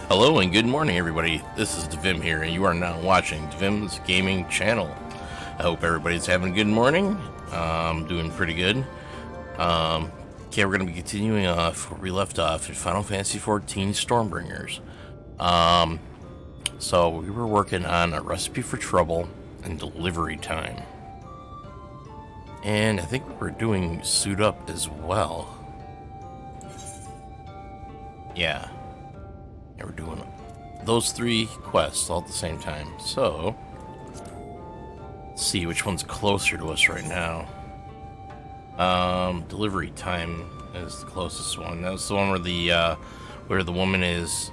Hello and good morning, everybody. This is Divim here, and you are now watching Divim's Gaming Channel. I hope everybody's having a good morning. Doing pretty good. Okay, we're going to be continuing off where we left off in Final Fantasy XIV Stormbringers. So we were working on a recipe for trouble and delivery time. And I think we're doing suit up as well. Yeah, we're doing those three quests all at the same time. So, let's see which one's closer to us right now. Delivery time is the closest one. That's the one where the woman is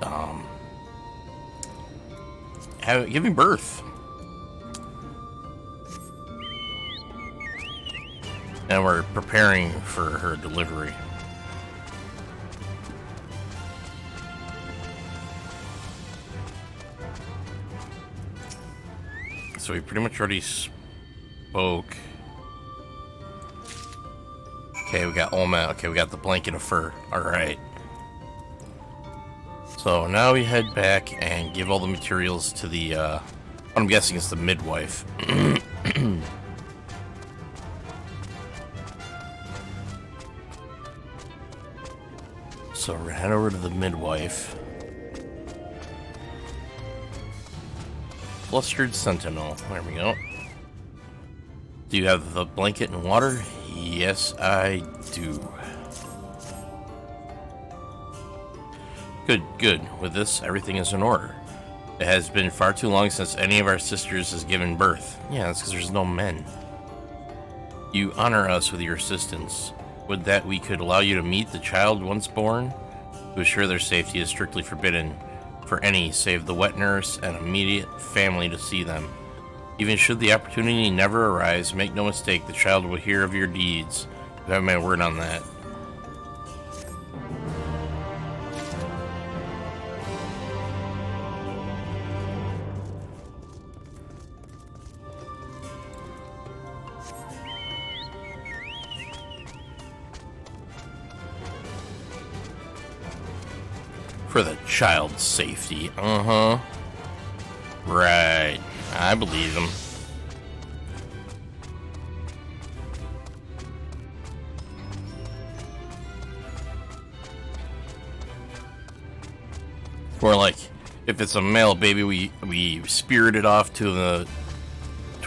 giving birth. And we're preparing for her delivery. So we pretty much already spoke. Okay, we got Olma. Okay, we got the blanket of fur. Alright. So now we head back and give all the materials to the, what I'm guessing is the midwife. So we're gonna head over to the midwife. Flustered Sentinel. There we go. Do you have the blanket and water? Yes, I do. Good. With this, everything is in order. It has been far too long since any of our sisters has given birth. Yeah, that's because there's no men. You honor us with your assistance. Would that we could allow you to meet the child once born? To assure their safety is strictly forbidden for any save the wet nurse and immediate family to see them. Even should the opportunity never arise, make no mistake, the child will hear of your deeds. You have my word on that. For the child's safety. Right. I believe him. Or like, if it's a male baby, we spirit it off to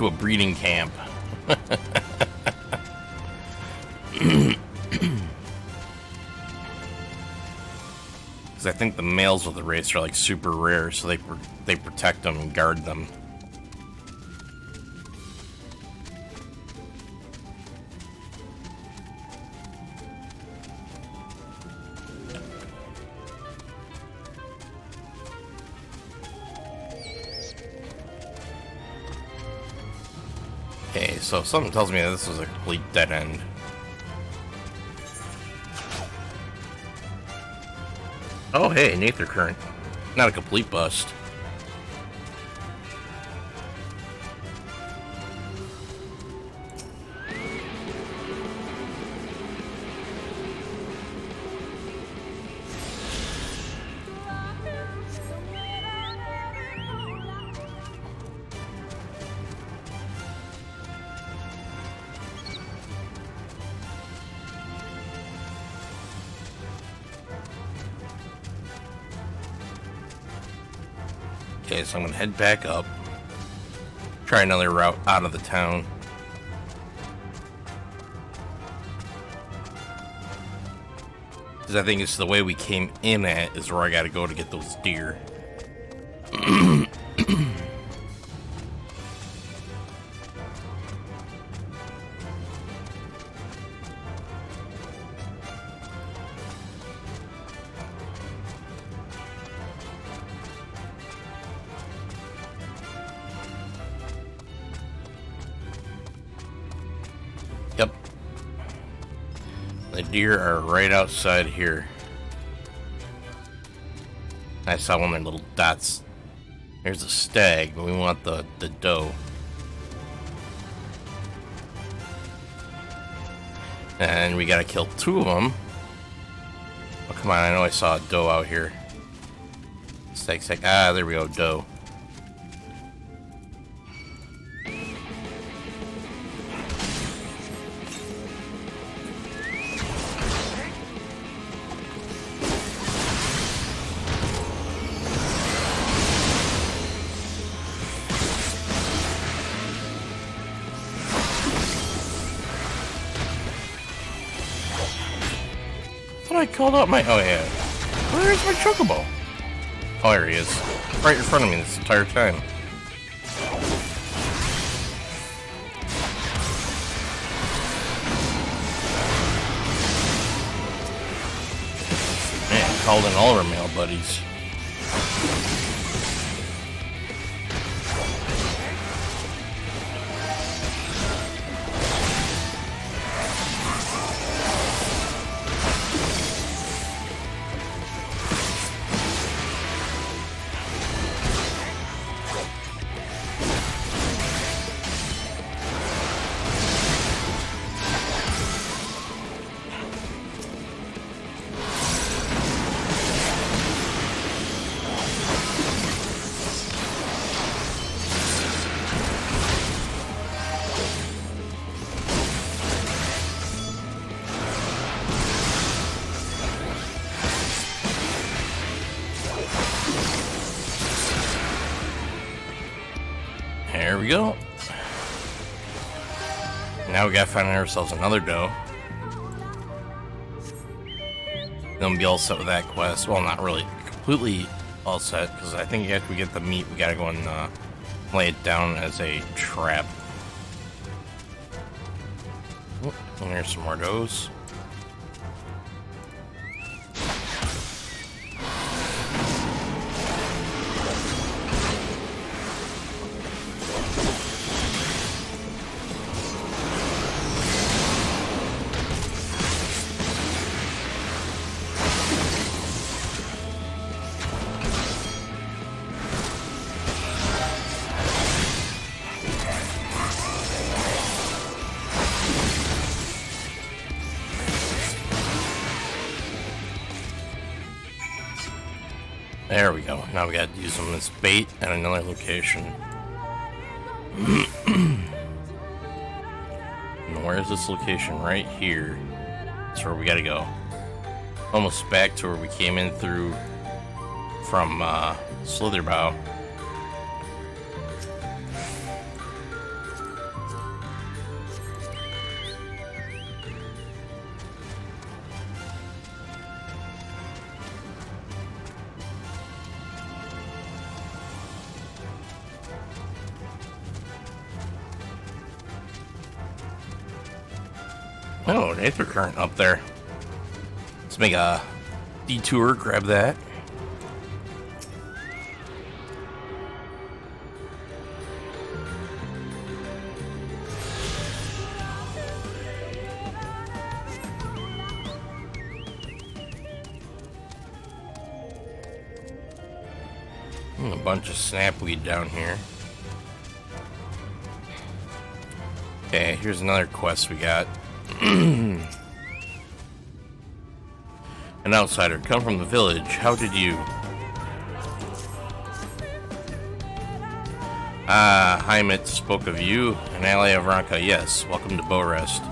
a breeding camp. I think the males of the race are like super rare, so they protect them and guard them. Okay, so something tells me that this was a complete dead end. Oh, hey, Nether Current. Not a complete bust. Okay, so I'm gonna head back up. Try another route out of the town. Because I think it's the way we came in at is where I gotta go to get those deer. Yep. The deer are right outside here. I saw one of their little dots. There's a stag, but we want the doe. And we gotta kill 2 of them. Oh, come on, I know I saw a doe out here. Sec. Ah, there we go, dough. I called out my... Oh, yeah. Where is my chocobo? Oh, there he is. Right in front of me this entire time. Man, called in all of our male buddies. There we go. Now we gotta find ourselves another dough. Then we'll be all set with that quest. Well, not really completely all set, because I think after we get the meat, we gotta go and lay it down as a trap. Oh, and there's some more doughs. There we go. Now we gotta use them as bait at another location. And where's this location? Right here. That's where we gotta go. Almost back to where we came in through from Slitherbow. Oh, an Aether Current up there. Let's make a detour, grab that. And a bunch of snapweed down here. Okay, here's another quest we got. An outsider, come from the village. How did you? Heimet spoke of you, an ally of Ranka. Yes, welcome to Bowrest.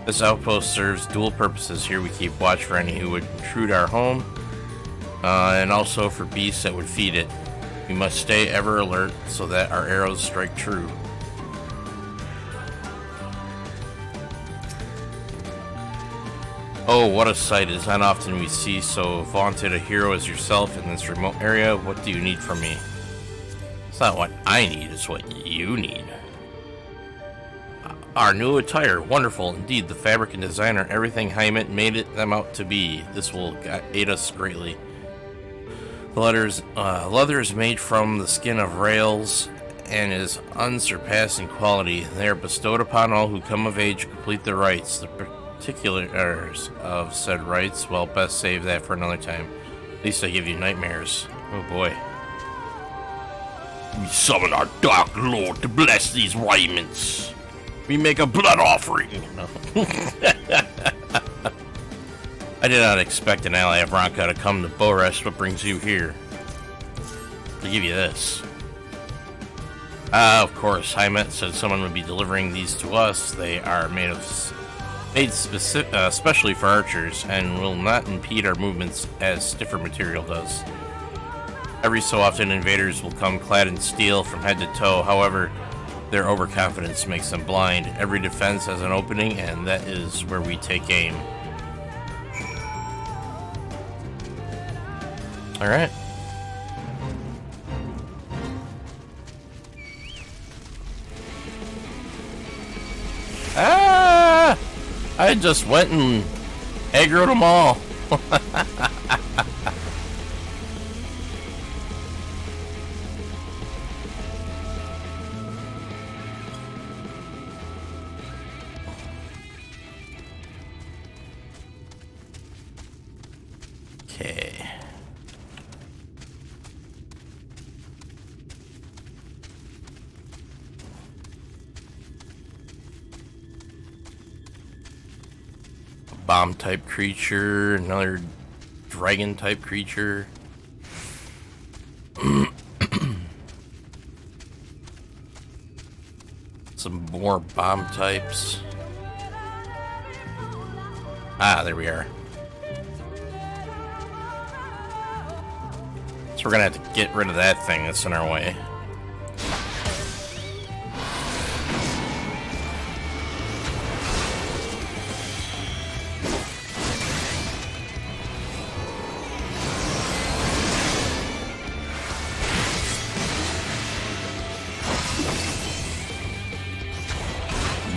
This outpost serves dual purposes. Here we keep watch for any who would intrude our home, and also for beasts that would feed it. We must stay ever alert so that our arrows strike true. Oh, what a sight. It is not often we see so vaunted a hero as yourself in this remote area. What do you need from me? It's not what I need, it's what you need. Our new attire, wonderful indeed. The fabric and designer, everything Heimet made them out to be. This will aid us greatly. The leather is made from the skin of rails and is unsurpassing quality. They are bestowed upon all who come of age to complete their rites. The particulars of said rites, well, best save that for another time. At least I give you nightmares. Oh boy. We summon our Dark Lord to bless these raiments. We make a blood offering. No. I did not expect an ally of Ranka to come to Bowrest. What brings you here? I'll give you this. Of course, Hymet said someone would be delivering these to us. They are made specially for archers and will not impede our movements as stiffer material does. Every so often, invaders will come clad in steel from head to toe. However, their overconfidence makes them blind. Every defense has an opening, and that is where we take aim. Alright. Ah! I just went and aggroed them all. Okay. Bomb type creature, another dragon type creature. Some more bomb types. Ah, there we are. So we're gonna have to get rid of that thing that's in our way.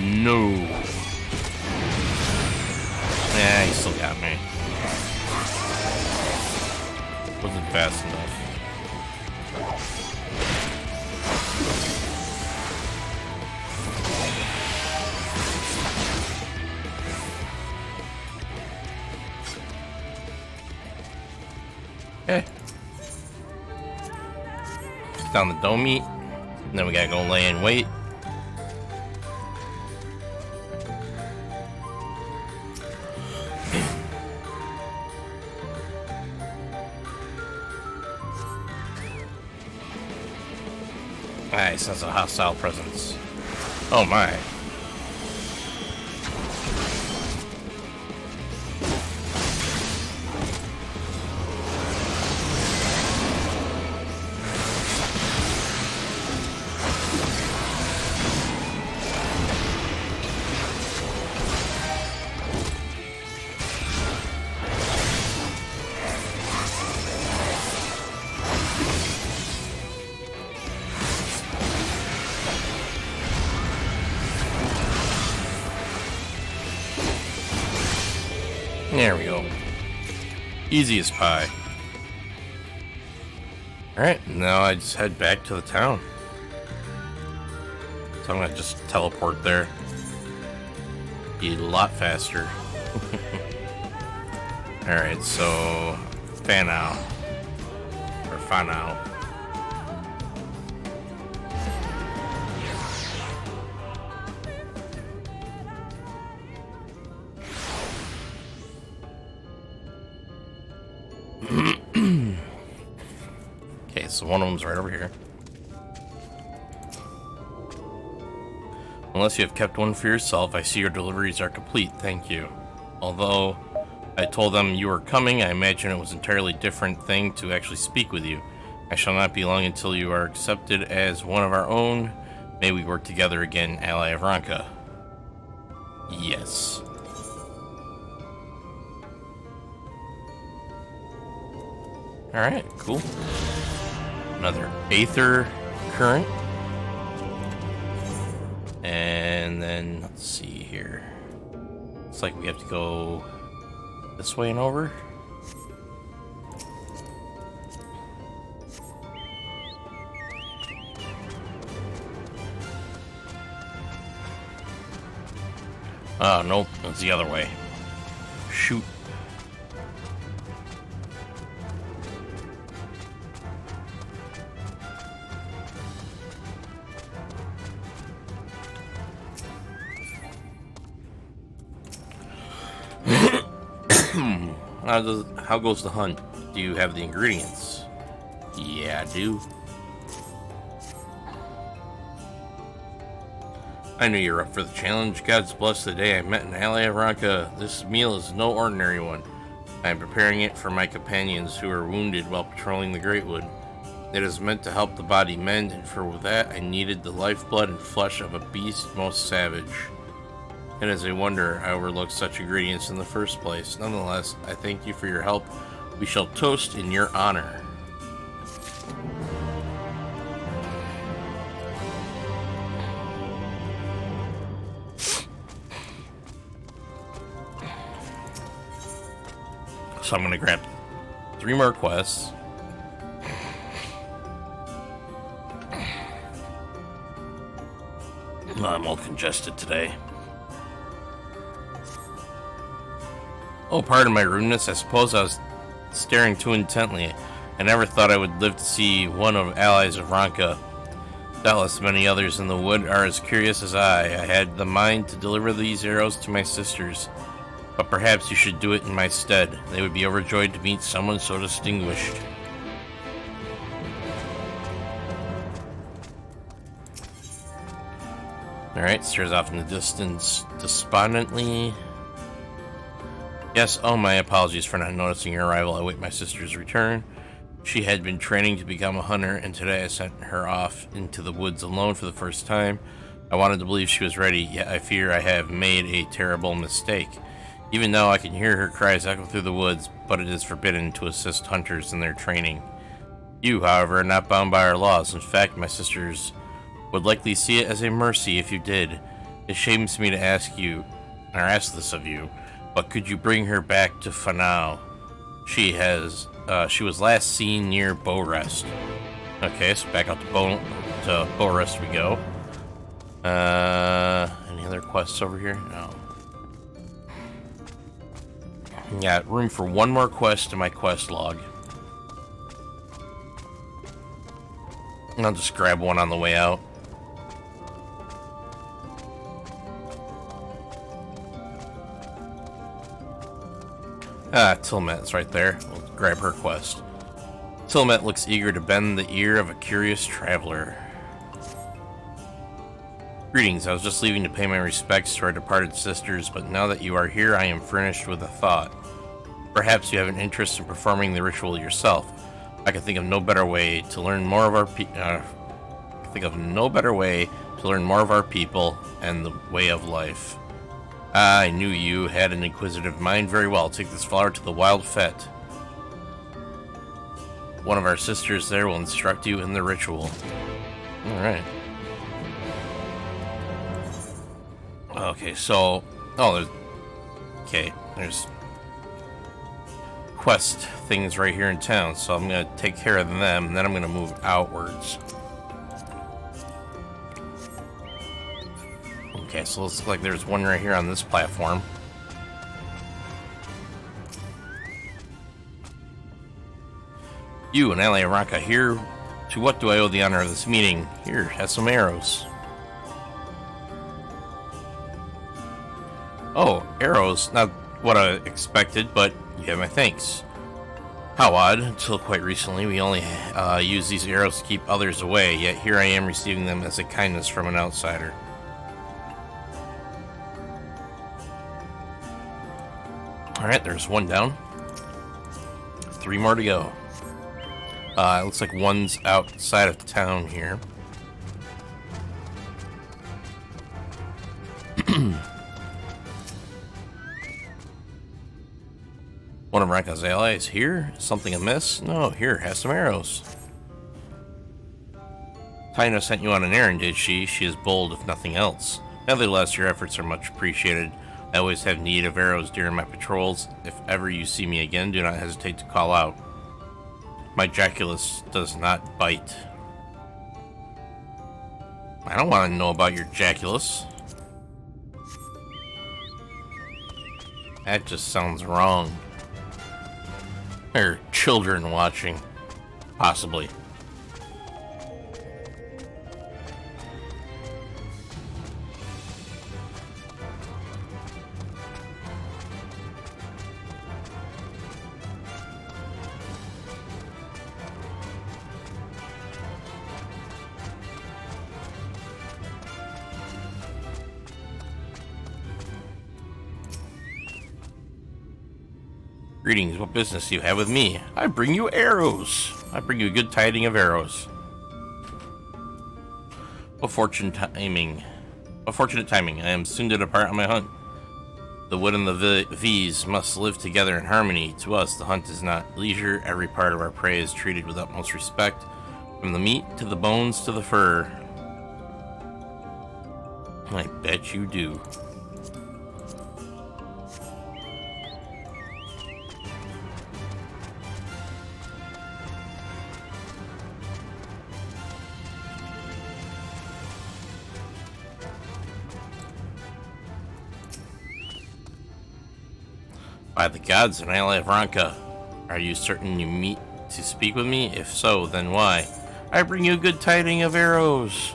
No. Nah, he still got me. Wasn't fast enough. Okay. Down the dome meat. And then we gotta go lay in wait. Nice, that's a hostile presence. Oh my. There we go. Easy as pie. Alright, now I just head back to the town. So I'm gonna just teleport there. Be a lot faster. Alright, so Fanau. Or Fanau. Okay, so one of them's right over here. Unless you have kept one for yourself, I see your deliveries are complete, thank you. Although I told them you were coming, I imagine it was an entirely different thing to actually speak with you. I shall not be long until you are accepted as one of our own. May we work together again, ally of Ranka. Yes. Alright, cool. Another Aether Current. And then, let's see here. Looks like we have to go this way and over. Oh, nope, it's the other way. Shoot. How goes the hunt? Do you have the ingredients? Yeah, I do. I knew you were up for the challenge. God's bless the day I met an ally of Ranka. This meal is no ordinary one. I am preparing it for my companions who are wounded while patrolling the Great Wood. It is meant to help the body mend, and for that I needed the lifeblood and flesh of a beast most savage. It is a wonder I overlooked such ingredients in the first place. Nonetheless, I thank you for your help. We shall toast in your honor. So I'm going to grab 3 more quests. I'm all congested today. Oh, pardon my rudeness. I suppose I was staring too intently. I never thought I would live to see one of allies of Ranka. Doubtless many others in the wood are as curious as I. I had the mind to deliver these arrows to my sisters, but perhaps you should do it in my stead. They would be overjoyed to meet someone so distinguished. Alright, stares off in the distance despondently. Yes, oh, my apologies for not noticing your arrival. I await my sister's return. She had been training to become a hunter, and today I sent her off into the woods alone for the first time. I wanted to believe she was ready, yet I fear I have made a terrible mistake. Even now I can hear her cries echo through the woods, but it is forbidden to assist hunters in their training. You, however, are not bound by our laws. In fact, my sisters would likely see it as a mercy if you did. It shames me to ask this of you, but could you bring her back to Fanau? She was last seen near Bow Rest. Okay, so back out to Bow Rest we go. Any other quests over here? No. Got room for one more quest in my quest log. And I'll just grab one on the way out. Ah, Tilmet's right there. We'll grab her quest. Tilmet looks eager to bend the ear of a curious traveler. Greetings, I was just leaving to pay my respects to our departed sisters, but now that you are here, I am furnished with a thought. Perhaps you have an interest in performing the ritual yourself. I can think of no better way to learn more of our people and the way of life. I knew you had an inquisitive mind. Very well. Take this flower to the wild fete. One of our sisters there will instruct you in the ritual. Alright. Okay, so... Oh, there's quest things right here in town, so I'm going to take care of them, and then I'm going to move outwards. Okay, so it looks like there's one right here on this platform. You, an ally of Ranka, here. To what do I owe the honor of this meeting? Here, have some arrows. Oh, arrows. Not what I expected, but you have my thanks. How odd. Until quite recently, we only used these arrows to keep others away, yet here I am receiving them as a kindness from an outsider. Alright, there's one down. 3 more to go. It looks like one's outside of town here. One of Ranka's allies here? Something amiss? No, here, have some arrows. Taina sent you on an errand, did she? She is bold, if nothing else. Nevertheless, your efforts are much appreciated. I always have need of arrows during my patrols. If ever you see me again, do not hesitate to call out. My Jaculus does not bite. I don't want to know about your Jaculus. That just sounds wrong. There are children watching. Possibly. Greetings, what business do you have with me? I bring you arrows. I bring you good tiding of arrows. What fortunate timing. I am soon to depart on my hunt. The wood and the V's must live together in harmony. To us, the hunt is not leisure. Every part of our prey is treated with utmost respect, from the meat to the bones to the fur. I bet you do. By the gods, an ally of Ranka, are you certain you meet to speak with me? If so, then why? I bring you good tiding of arrows.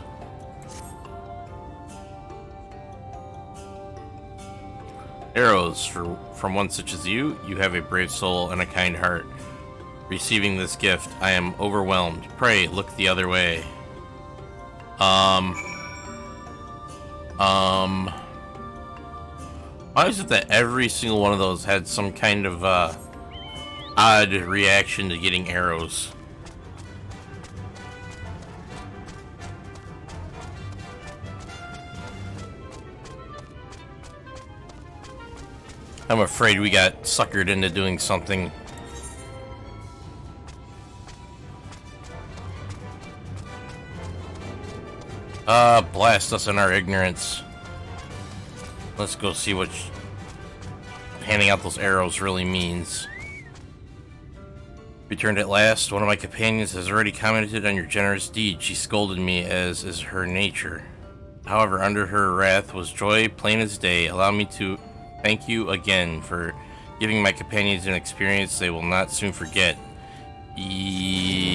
Arrows, from one such as you. You have a brave soul and a kind heart. Receiving this gift, I am overwhelmed. Pray, look the other way. Why is it that every single one of those had some kind of odd reaction to getting arrows? I'm afraid we got suckered into doing something. Blast us in our ignorance. Let's go see what handing out those arrows really means. Returned at last. One of my companions has already commented on your generous deed. She scolded me, as is her nature. However, under her wrath was joy plain as day. Allow me to thank you again for giving my companions an experience they will not soon forget. Yeah,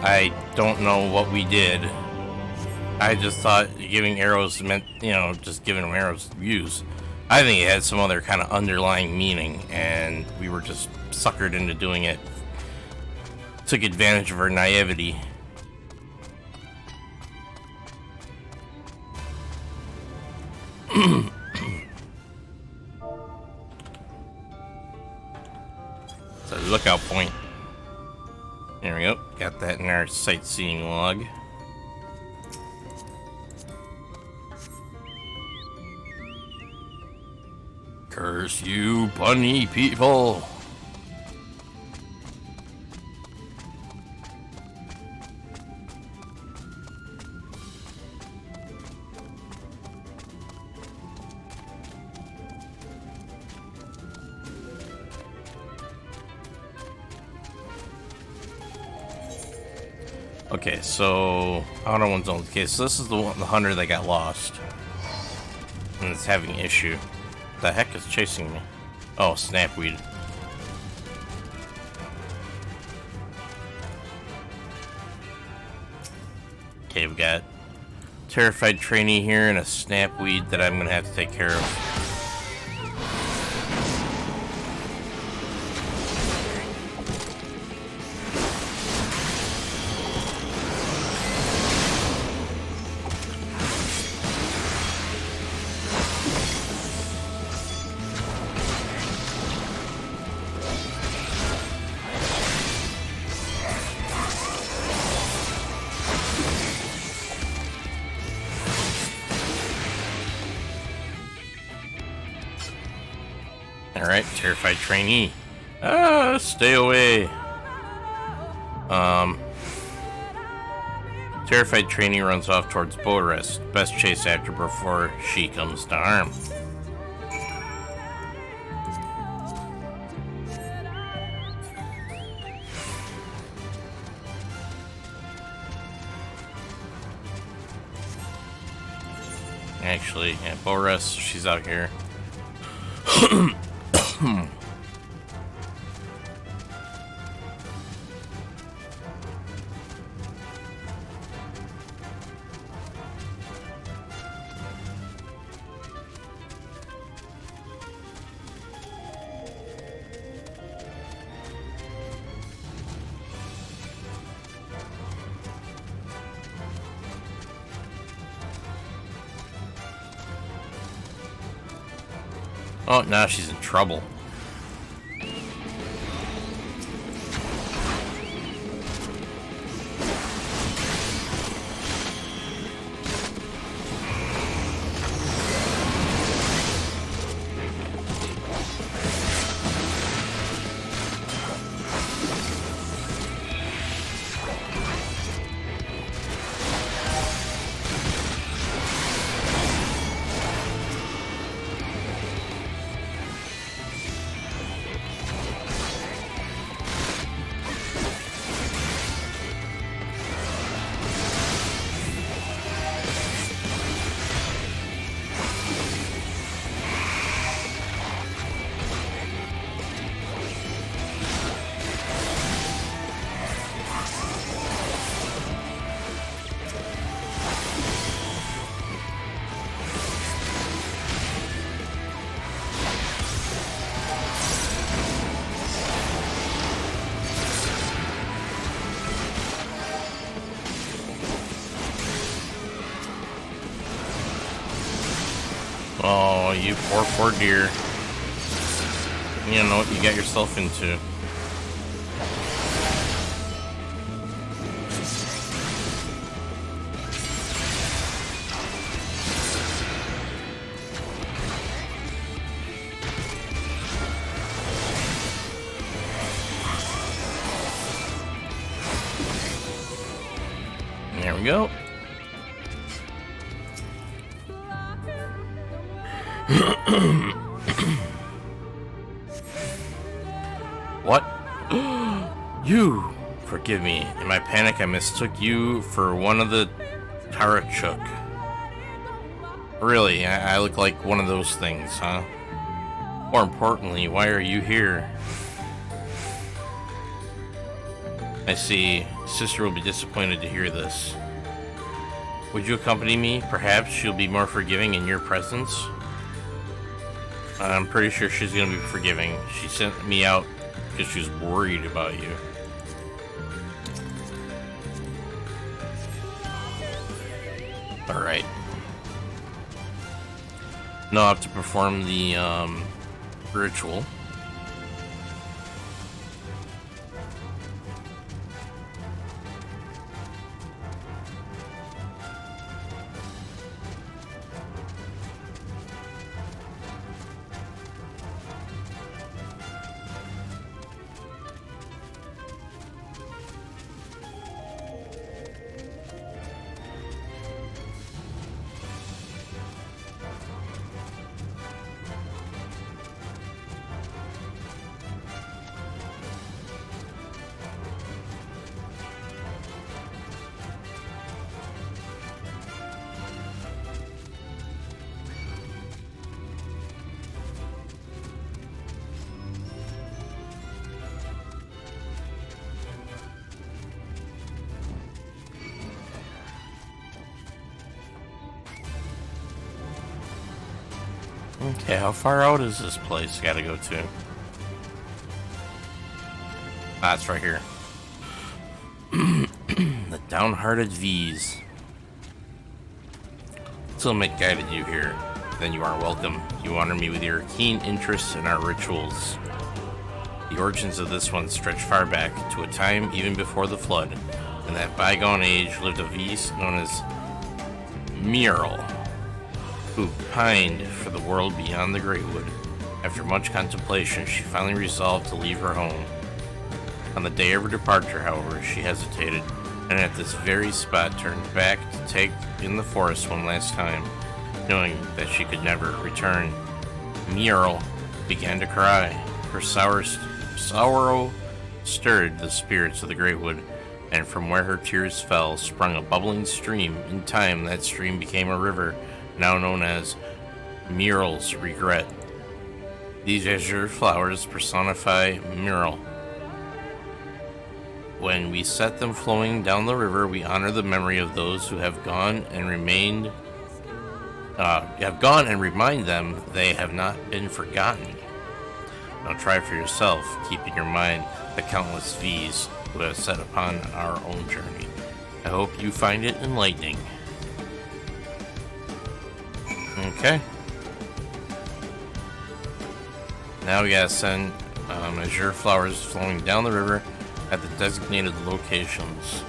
I don't know what we did. I just thought giving arrows meant, just giving them arrows to use. I think it had some other kind of underlying meaning, and we were just suckered into doing it. Took advantage of our naivety. It's a lookout point. There we go. Got that in our sightseeing log. Curse you, bunny people! Okay, so Outer One's on. Okay, so this is the hunter that got lost, and it's having an issue. The heck is chasing me? Oh, snapweed. Okay, we got terrified trainee here and a snapweed that I'm gonna have to take care of. Alright, terrified trainee. Stay away. Terrified trainee runs off towards bow rest. Best chase after before she comes to harm. Actually, yeah, bow rest, she's out here. Oh, now she's in trouble. Oh, you poor dear. You know what you got yourself into. There we go. What? You! Forgive me. In my panic, I mistook you for one of the Tarachuk. Really, I look like one of those things, huh? More importantly, why are you here? I see. Sister will be disappointed to hear this. Would you accompany me? Perhaps she'll be more forgiving in your presence? I'm pretty sure she's gonna be forgiving. She sent me out because she's worried about you. Alright. Now I have to perform the ritual. Okay, how far out is this place gotta go to? Ah, it's right here. The downhearted V's. Silmate guided you here. Then you are welcome. You honor me with your keen interest in our rituals. The origins of this one stretch far back to a time even before the flood. In that bygone age lived a V's known as Mural, who pined for the world beyond the Great Wood. After much contemplation, she finally resolved to leave her home. On the day of her departure, however, she hesitated, and at this very spot turned back to take in the forest one last time, knowing that she could never return. Mural began to cry. Her sorrow stirred the spirits of the Great Wood, and from where her tears fell sprung a bubbling stream. In time, that stream became a river, now known as Mural's Regret. These azure flowers personify Mural. When we set them flowing down the river, we honor the memory of those who have gone and remind them they have not been forgotten. Now try for yourself, keep in your mind the countless V's who have set upon our own journey. I hope you find it enlightening. Okay. Now we gotta send azure flowers flowing down the river at the designated locations.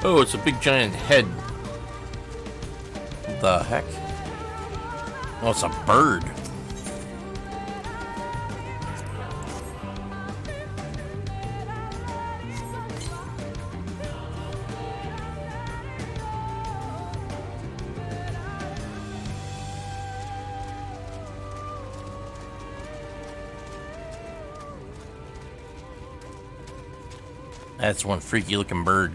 Oh, it's a big giant head. What the heck? Oh, it's a bird. That's one freaky looking bird.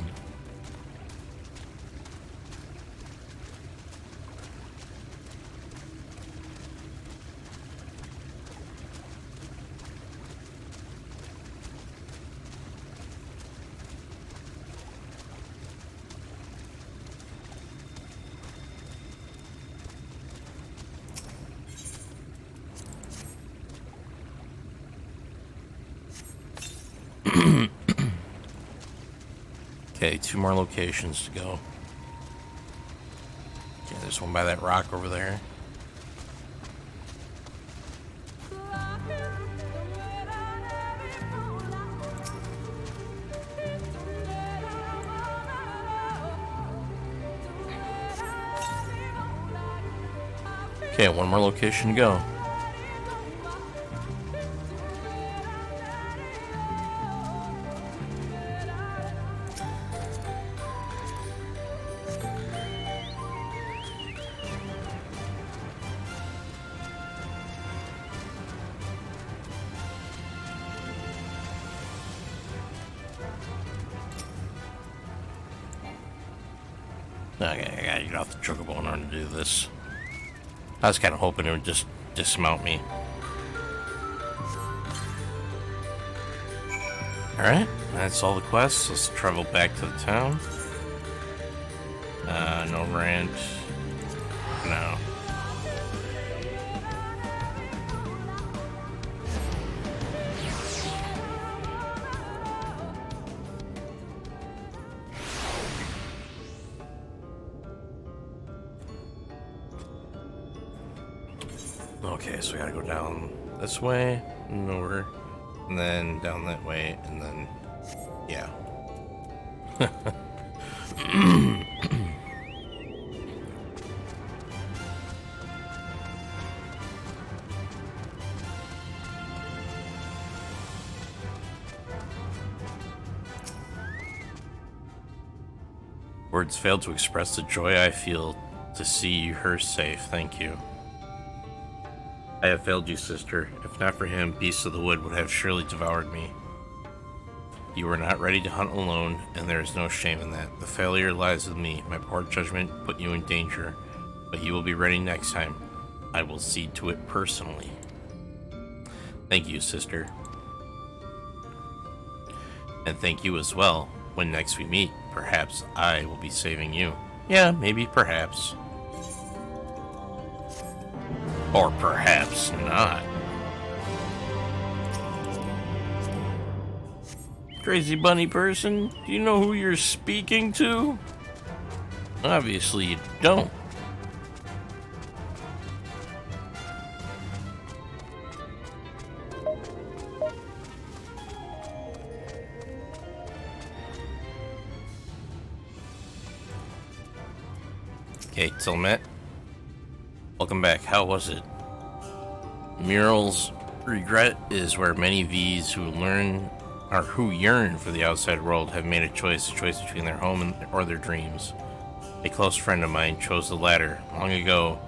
Okay, 2 more locations to go. Yeah, there's one by that rock over there. Okay, one more location to go. Okay, I gotta get off the chocobo in order to do this. I was kind of hoping it would just dismount me. Alright, that's all the quests. Let's travel back to the town. No rant. No. Okay, so we gotta go down this way, and over, and then down that way, and then, yeah. Words fail to express the joy I feel to see her safe. Thank you. I have failed you, sister. If not for him, beasts of the wood would have surely devoured me. You were not ready to hunt alone, and there is no shame in that. The failure lies with me. My poor judgment put you in danger, but you will be ready next time. I will see to it personally. Thank you, sister. And thank you as well. When next we meet, perhaps I will be saving you. Yeah, maybe, perhaps. Or perhaps not. Crazy bunny person, do you know who you're speaking to? Obviously you don't. Okay, Tilmet. Welcome back. How was it? Mural's regret is where many V's who yearn for the outside world have made a choice between their home or their dreams. A close friend of mine chose the latter long ago.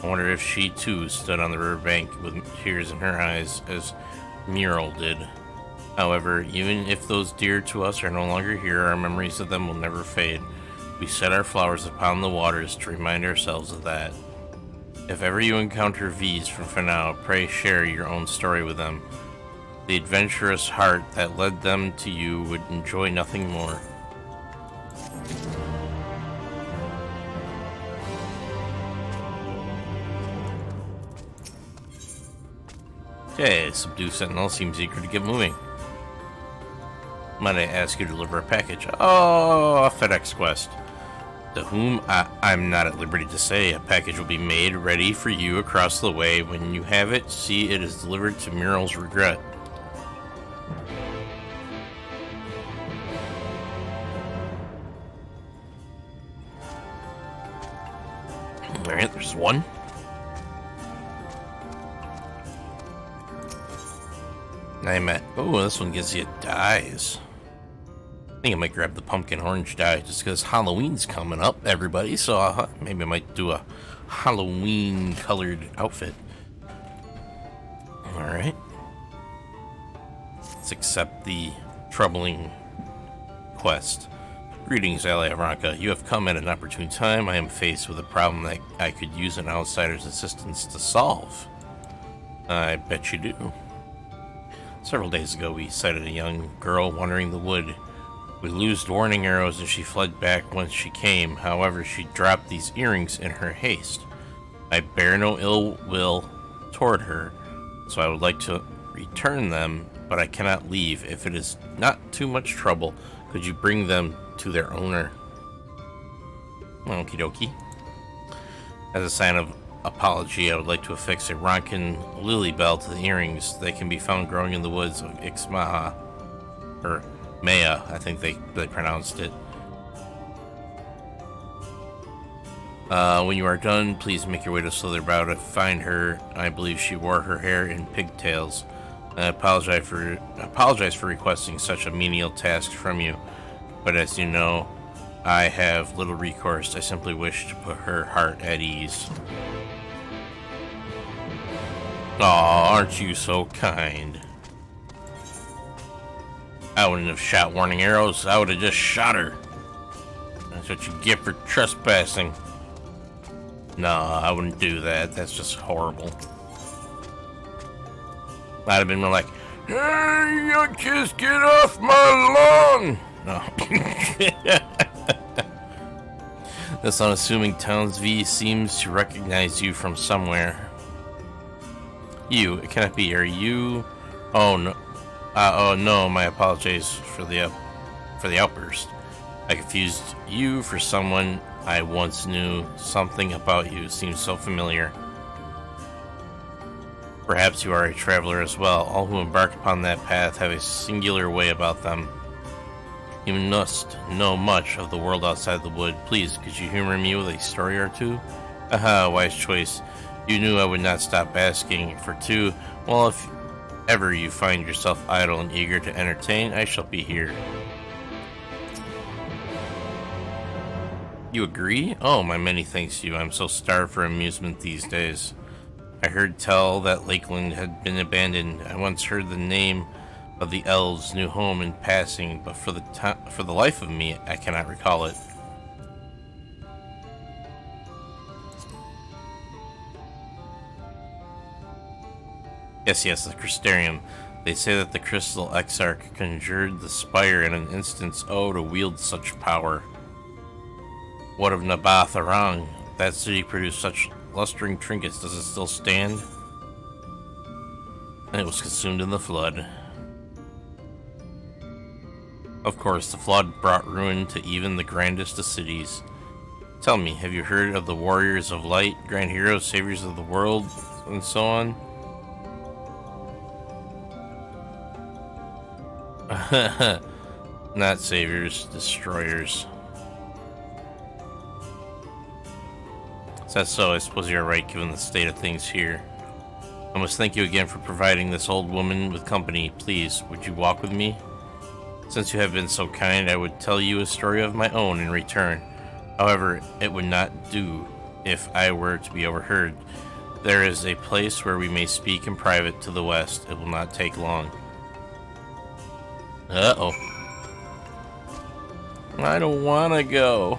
I wonder if she too stood on the riverbank with tears in her eyes as Mural did. However, even if those dear to us are no longer here, our memories of them will never fade. We set our flowers upon the waters to remind ourselves of that. If ever you encounter V's from Final, pray share your own story with them. The adventurous heart that led them to you would enjoy nothing more. Okay, subdue sentinel seems eager to get moving. Might I ask you to deliver a package? Oh, a FedEx quest. To whom I'm not at liberty to say. A package will be made ready for you across the way. When you have it, see it is delivered to Mural's regret. Alright, there's one. I'm at. Oh, this one gives you dyes. I think I might grab the pumpkin orange dye just because Halloween's coming up, everybody. So maybe I might do a Halloween colored outfit. Alright. Let's accept the troubling quest. Greetings, Ally Avranka. You have come at an opportune time. I am faced with a problem that I could use an outsider's assistance to solve. I bet you do. Several days ago, we sighted a young girl wandering the wood. We loosed warning arrows and she fled back whence she came. However, she dropped these earrings in her haste. I bear no ill will toward her, so I would like to return them, but I cannot leave. If it is not too much trouble, could you bring them to their owner? Okie dokie. As a sign of apology, I would like to affix a Ronkin lily bell to the earrings that can be found growing in the woods of Ixmaha. Or Maya, I think they pronounced it. When you are done, please make your way to Slitherbrow to find her. I believe she wore her hair in pigtails. I apologize for requesting such a menial task from you, but as you know, I have little recourse. I simply wish to put her heart at ease. Aw, aren't you so kind? I wouldn't have shot warning arrows. I would have just shot her. That's what you get for trespassing. No, I wouldn't do that. That's just horrible. I'd have been more like, hey, you just get off my lawn! No. This unassuming Townsville seems to recognize you from somewhere. You, it cannot be. Are you? Oh no. Oh no. My apologies for the outburst. I confused you for someone I once knew. Something about you seems so familiar. Perhaps you are a traveler as well. All who embark upon that path have a singular way about them. You must know much of the world outside the wood. Please, could you humor me with a story or two? Aha, wise choice. You knew I would not stop asking for two. Well, if ever you find yourself idle and eager to entertain, I shall be here. You agree? Oh, my many thanks to you. I'm so starved for amusement these days. I heard tell that Lakeland had been abandoned. I once heard the name of the elves' new home in passing, but for the life of me, I cannot recall it. Yes, the Crystarium. They say that the Crystal Exarch conjured the spire in an instance. Oh, to wield such power. What of Nabath Arang? That city produced such lustering trinkets. Does it still stand? And it was consumed in the flood. Of course, the flood brought ruin to even the grandest of cities. Tell me, have you heard of the warriors of light, grand heroes, saviors of the world, and so on? Not saviors, destroyers. That's so, I suppose you're right, given the state of things here. I must thank you again for providing this old woman with company. Please, would you walk with me? Since you have been so kind, I would tell you a story of my own in return. However, it would not do if I were to be overheard. There is a place where we may speak in private to the west. It will not take long. Uh-oh. I don't want to go.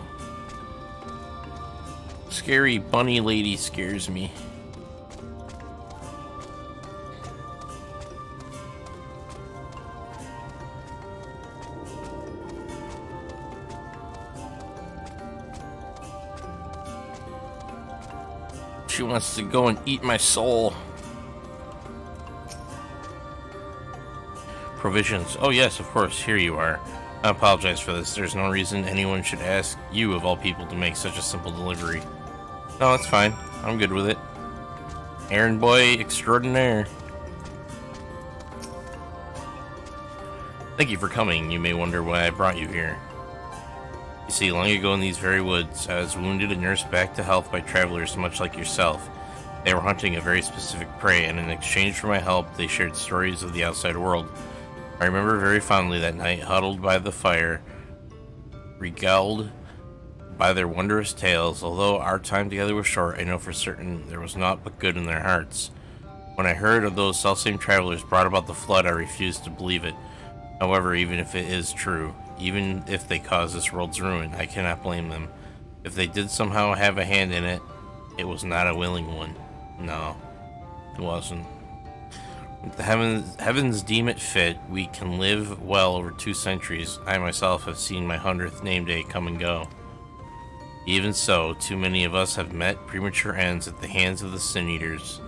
Scary bunny lady scares me. She wants to go and eat my soul. Provisions. Oh yes, of course, here you are. I apologize for this. There's no reason anyone should ask you, of all people, to make such a simple delivery. No, that's fine. I'm good with it. Errand boy extraordinaire. Thank you for coming. You may wonder why I brought you here. You see, long ago in these very woods, I was wounded and nursed back to health by travelers much like yourself. They were hunting a very specific prey, and in exchange for my help, they shared stories of the outside world. I remember very fondly that night, huddled by the fire, regaled by their wondrous tales. Although our time together was short, I know for certain there was naught but good in their hearts. When I heard of those selfsame travelers brought about the flood, I refused to believe it. However, even if it is true, even if they caused this world's ruin, I cannot blame them. If they did somehow have a hand in it, it was not a willing one. No, it wasn't. If the heavens deem it fit, we can live well over 2 centuries. I myself have seen my 100th name day come and go. Even so, too many of us have met premature ends at the hands of the Sin Eaters.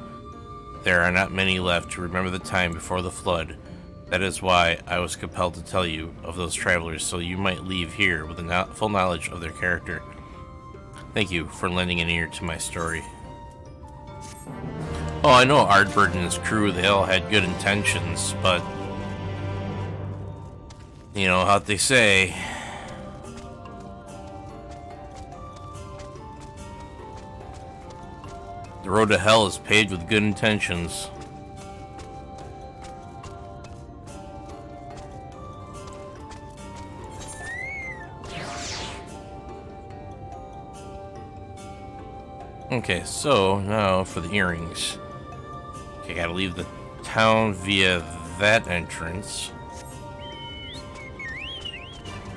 There are not many left to remember the time before the flood. That is why I was compelled to tell you of those travelers, so you might leave here with a full knowledge of their character. Thank you for lending an ear to my story. Oh, I know Ardbird and his crew, they all had good intentions, but... you know how they say... the road to hell is paved with good intentions. Okay, so now for the earrings. Okay, gotta leave the town via that entrance.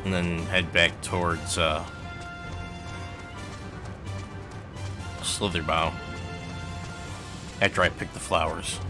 And then head back towards Slitherbow. After I pick the flowers.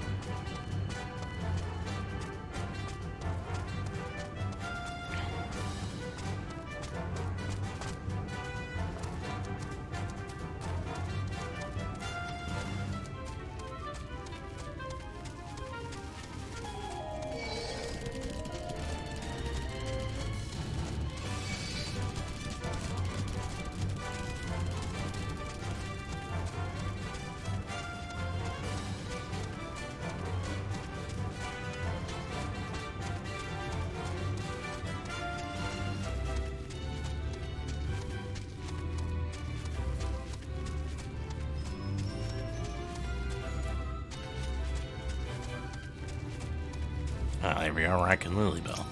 Ah, there we are, rockin' Lilybell.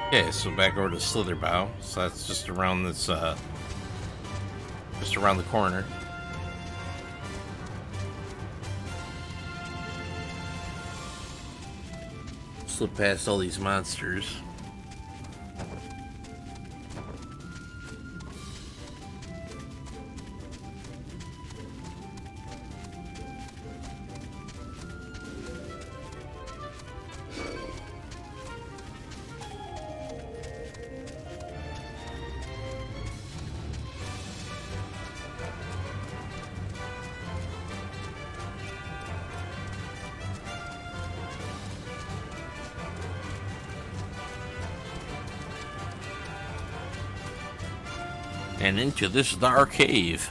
Okay, so back over to Slitherbow. So that's just around this, just around the corner. Slip past all these monsters. And into this dark cave.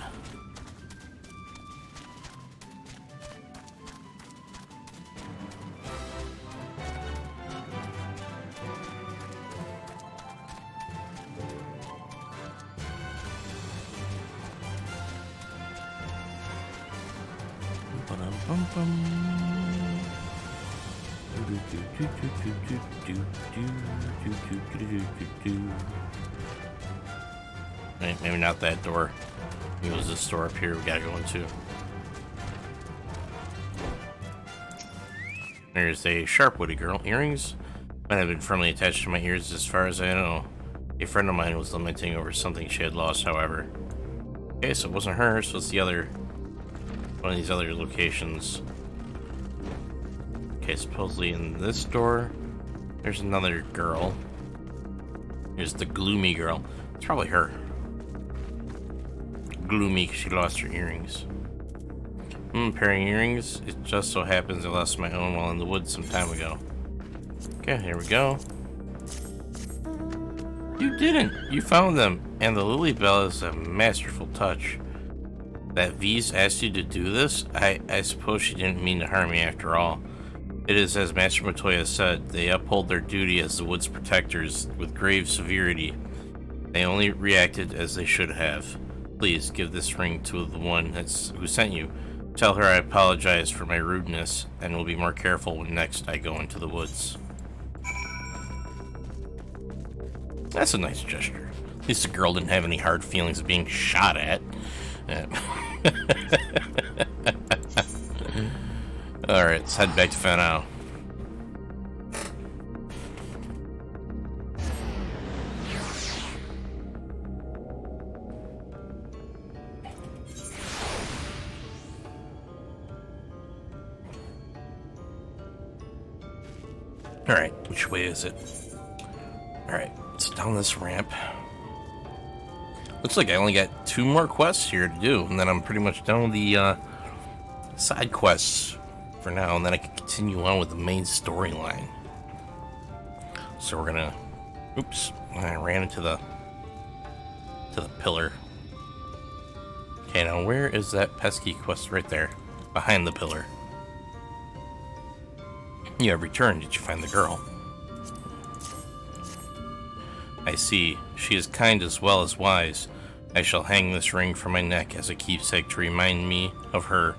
Maybe not that door. It was this door up here we gotta go into. There's a sharp-witted girl. Earrings might have been firmly attached to my ears as far as I know. A friend of mine was lamenting over something she had lost, however. Okay, so it wasn't her, so it's the other... one of these other locations. Okay, supposedly in this door, there's another girl. Here's the gloomy girl. It's probably her. Gloomy because she lost her earrings. Pairing earrings. It just so happens I lost my own while in the woods some time ago. Okay, here we go. You didn't! You found them! And the Lilybell is a masterful touch. That V's asked you to do this? I suppose she didn't mean to harm me after all. It is as Master Matoya said, they uphold their duty as the wood's protectors with grave severity. They only reacted as they should have. Please give this ring to the one who sent you. Tell her I apologize for my rudeness and will be more careful when next I go into the woods. That's a nice gesture. At least the girl didn't have any hard feelings of being shot at. Alright, let's head back to Fanao. Alright, which way is it? Alright, it's down this ramp. Looks like I only got 2 more quests here to do, and then I'm pretty much done with the side quests for now, and then I can continue on with the main storyline. So we're gonna... Oops, I ran into the pillar. Okay, now where is that pesky quest? Right there, behind the pillar. You have returned. Did you find the girl? I see. She is kind as well as wise. I shall hang this ring from my neck as a keepsake to remind me of her.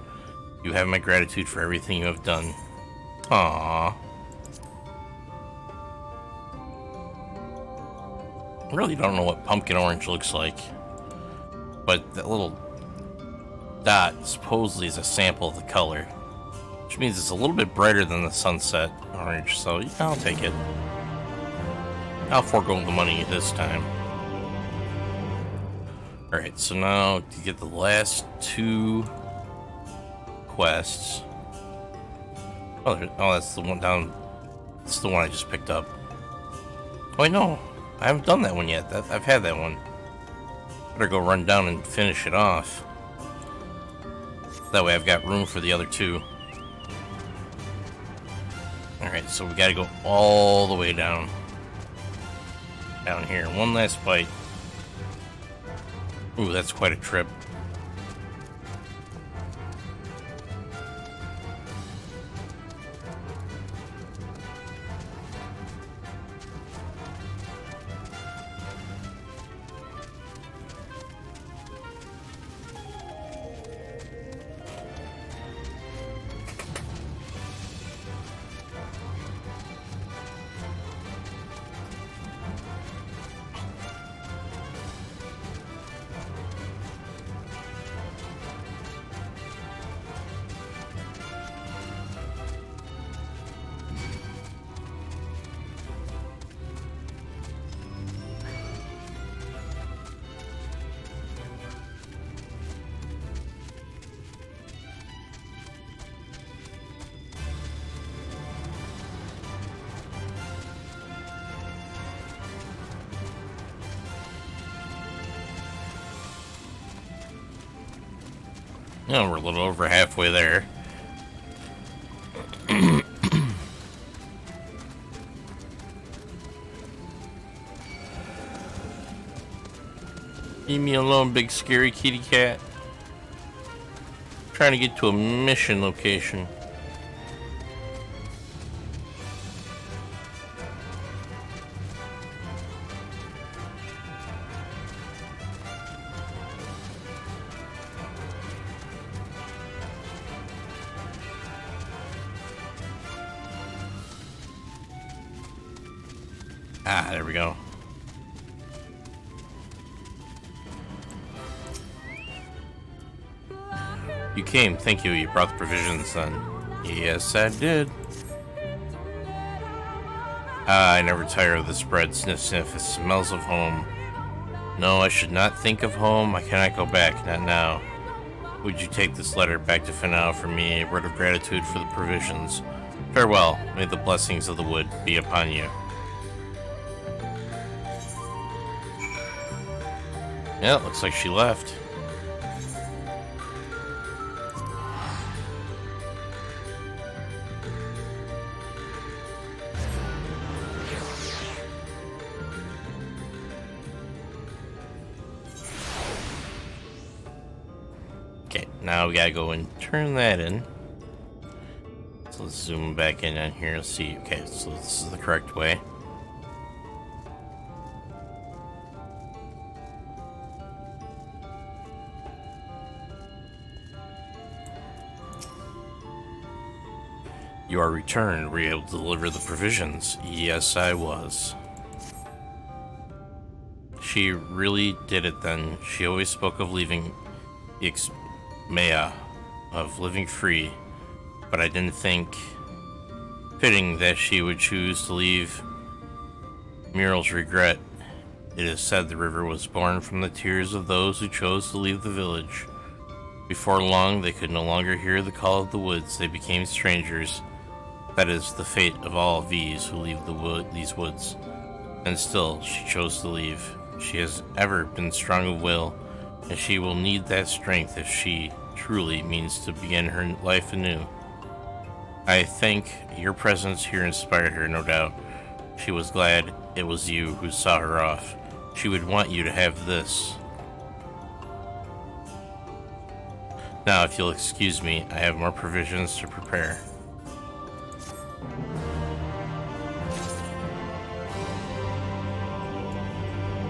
You have my gratitude for everything you have done. Aww. I really don't know what pumpkin orange looks like, but that little dot supposedly is a sample of the color, which means it's a little bit brighter than the sunset orange, so yeah, I'll take it. I'll forego the money this time. Alright, so now to get the last two quests. Oh, that's the one down. That's the one I just picked up. Oh, wait, no. I haven't done that one yet. I've had that one. Better go run down and finish it off. That way I've got room for the other two. Alright, so we gotta go all the way down. Down here. One last bite. Ooh, that's quite a trip. Oh, we're a little over halfway there. Leave me alone, big scary kitty cat. Trying to get to a mission location. Ah, there we go. You came, thank you. You brought the provisions then. Yes, I did. Ah, I never tire of this bread. Sniff, sniff. It smells of home. No, I should not think of home. I cannot go back, not now. Would you take this letter back to Final for me, a word of gratitude for the provisions? Farewell. May the blessings of the wood be upon you. Yeah, it looks like she left. Okay, now we gotta go and turn that in. So let's zoom back in on here and see. Okay, so this is the correct way. You are returned. Were you able to deliver the provisions? Yes, I was. She really did it then. She always spoke of leaving Maya, of living free, but I didn't think fitting that she would choose to leave Muriel's regret. It is said the river was born from the tears of those who chose to leave the village. Before long, they could no longer hear the call of the woods. They became strangers. That is the fate of all these who leave these woods. And still, she chose to leave. She has ever been strong of will, and she will need that strength if she truly means to begin her life anew. I think your presence here inspired her, no doubt. She was glad it was you who saw her off. She would want you to have this. Now, if you'll excuse me, I have more provisions to prepare.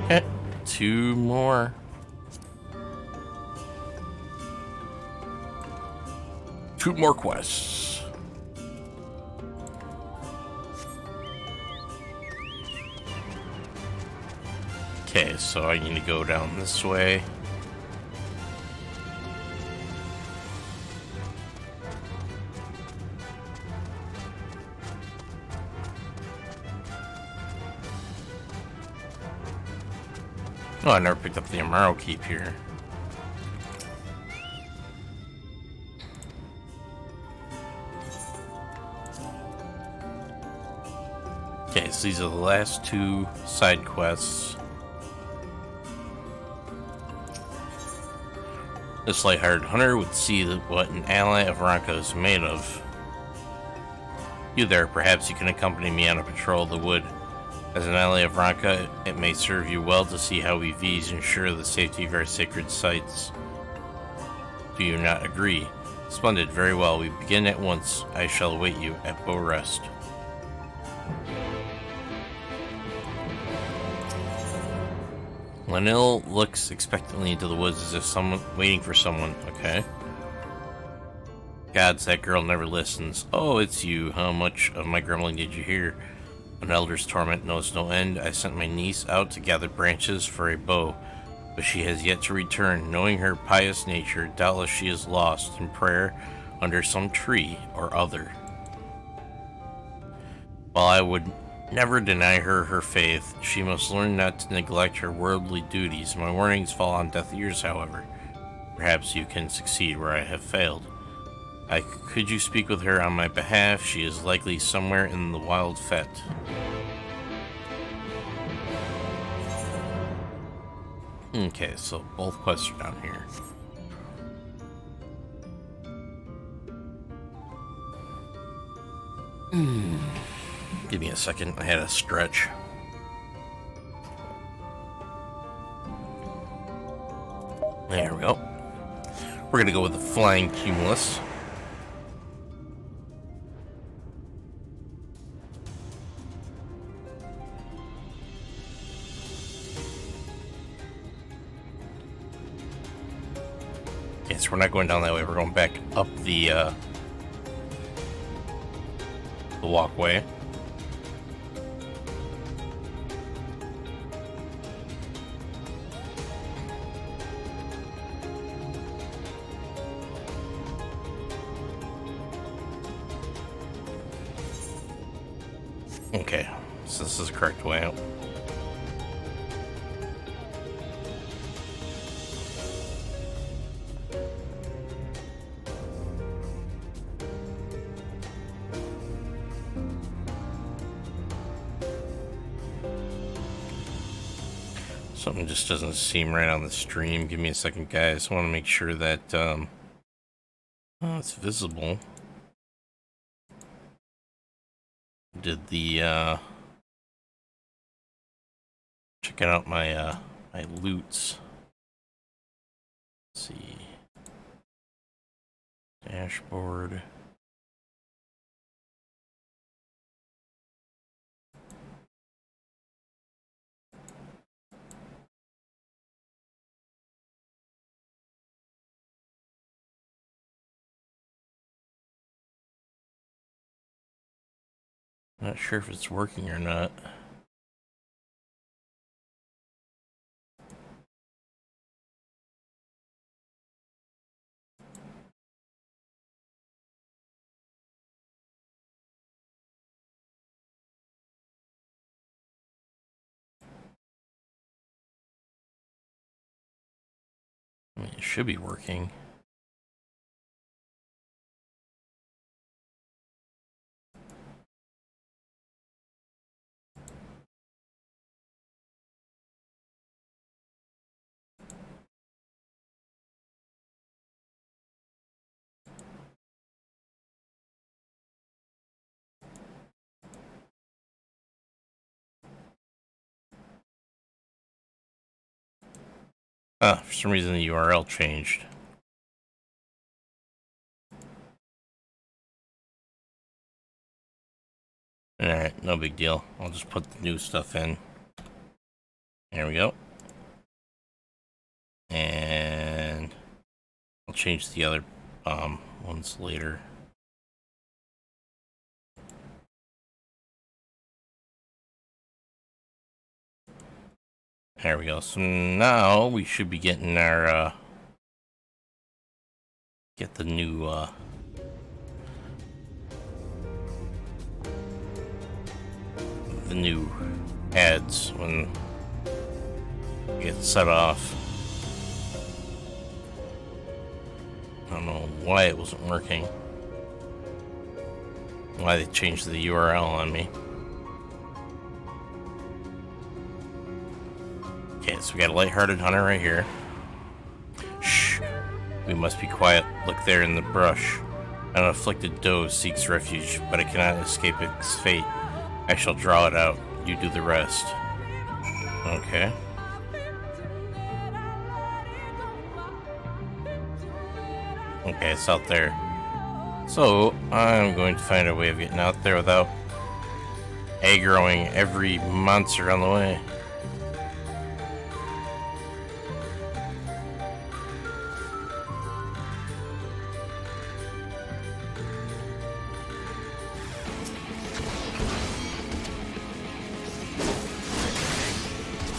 Okay, 2 more. Two more quests. Okay, so I need to go down this way. Oh, I never picked up the Amaro Keep here. Okay, so these are the last 2 side quests. This light-hearted hunter would see what an ally of Ranka is made of. You there, perhaps you can accompany me on a patrol of the wood. As an ally of Ranka, it may serve you well to see how we V's ensure the safety of our sacred sites. Do you not agree? Splendid, very well. We begin at once. I shall await you at Bow Rest. Lanil looks expectantly into the woods as if someone waiting for someone. Okay. Gods, that girl never listens. Oh, it's you. How much of my grumbling did you hear? An elder's torment knows no end. I sent my niece out to gather branches for a bow, but she has yet to return. Knowing her pious nature, doubtless she is lost in prayer under some tree or other. While I would never deny her her faith, she must learn not to neglect her worldly duties. My warnings fall on deaf ears, however. Perhaps you can succeed where I have failed. Could you speak with her on my behalf? She is likely somewhere in the Wild Fete. Okay, so both quests are down here. Give me a second, I had a stretch. There we go. We're gonna go with the Flying Cumulus. Okay, so we're not going down that way, we're going back up the walkway. Okay, so this is the correct way out. Something just doesn't seem right on the stream. Give me a second, guys. I want to make sure that it's visible. Did the checking out my my loots. Let's see. Dashboard. Not sure if it's working or not. I mean, it should be working. For some reason the URL changed. Alright, no big deal. I'll just put the new stuff in. There we go. And I'll change the other ones later. There we go. So now we should be getting our get the new ads when it gets set off. I don't know why it wasn't working. Why they changed the URL on me. Okay, so we got a lighthearted hunter right here. Shh. We must be quiet. Look there in the brush. An afflicted doe seeks refuge, but it cannot escape its fate. I shall draw it out. You do the rest. Okay. Okay, it's out there. So, I'm going to find a way of getting out there without aggroing every monster on the way.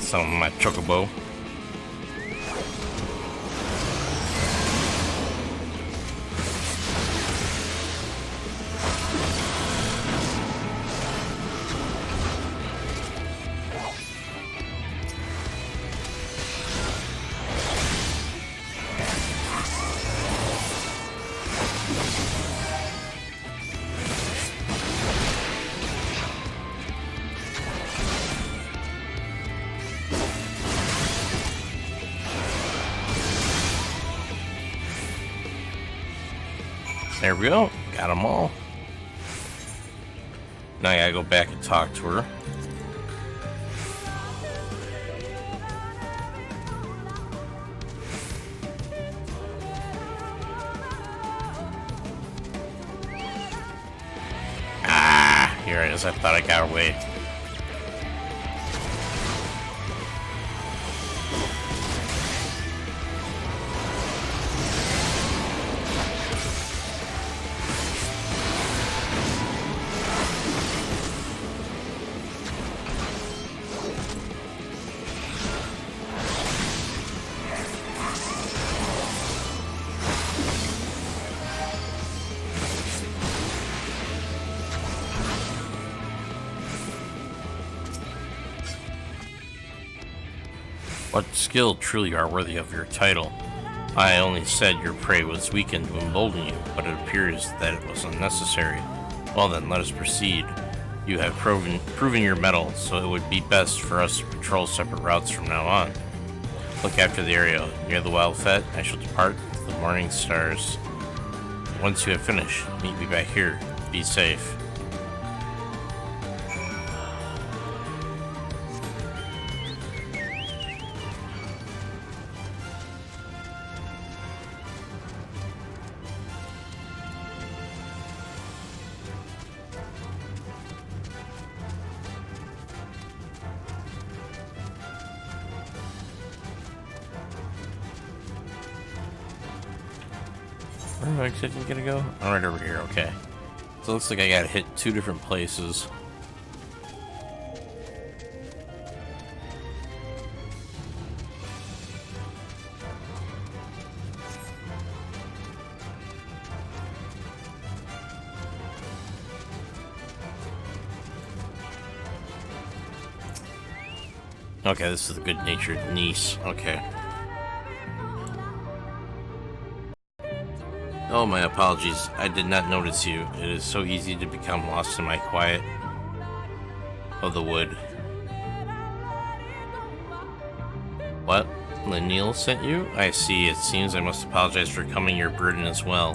Some of my chocobo. There we go. Got them all. Now I gotta go back and talk to her. Ah, here it is. I thought I got away. What skill truly are worthy of your title? I only said your prey was weakened to embolden you, but it appears that it was unnecessary. Well then, let us proceed. You have proven your mettle, so it would be best for us to patrol separate routes from now on. Look after the area near the wild fete. I shall depart with the morning stars. Once you have finished, meet me back here. Be safe. Where am I exactly gonna go? I'm right over here, okay. So it looks like I gotta hit two different places. Okay, this is the good-natured niece. Okay. Oh, my apologies. I did not notice you. It is so easy to become lost in my quiet of the wood. What? Lenil sent you? I see. It seems I must apologize for coming your burden as well.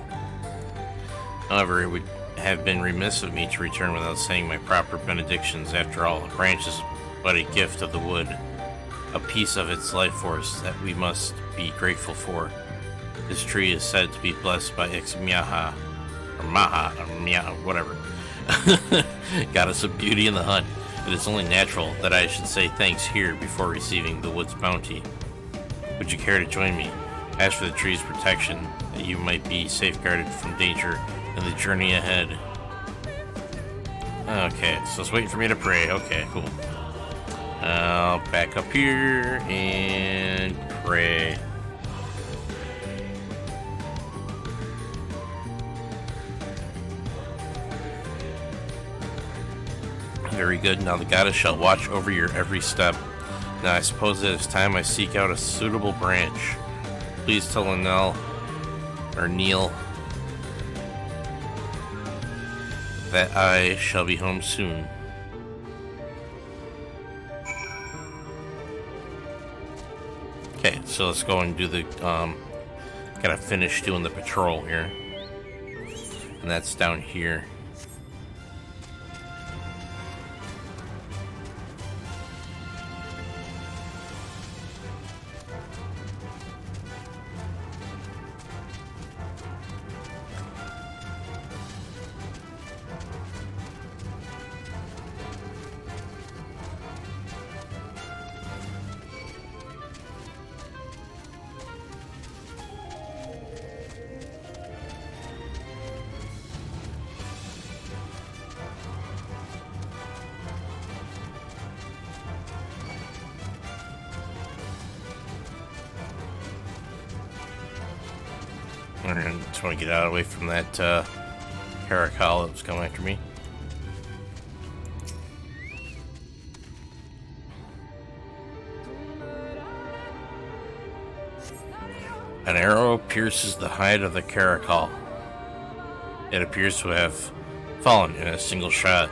However, it would have been remiss of me to return without saying my proper benedictions. After all, a branch is but a gift of the wood. a piece of its life force that we must be grateful for. This tree is said to be blessed by Ixmiaha, or Maha, or Miaha, whatever. Goddess of beauty in the hunt. It is only natural that I should say thanks here before receiving the wood's bounty. Would you care to join me? Ask for the tree's protection, that you might be safeguarded from danger in the journey ahead. Okay, so it's waiting for me to pray. Okay, cool. I'll back up here and pray. Very good. Now the goddess shall watch over your every step. Now I suppose it is time I seek out a suitable branch. Please tell Neil that I shall be home soon. Okay, so let's go and do the gotta finish doing the patrol here. And that's down here. I just want to get out of the way from that caracal that was coming after me. An arrow pierces the hide of the caracal. It appears to have fallen in a single shot.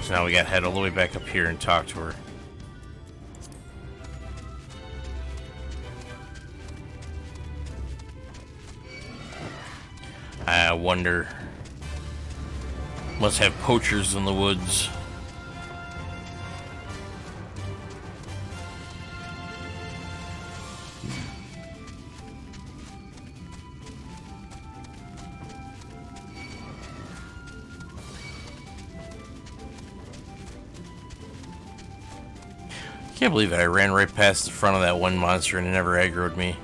So now we gotta head all the way back up here and talk to her. I wonder. Must have poachers in the woods. Can't believe it. I ran right past the front of that one monster and it never aggroed me.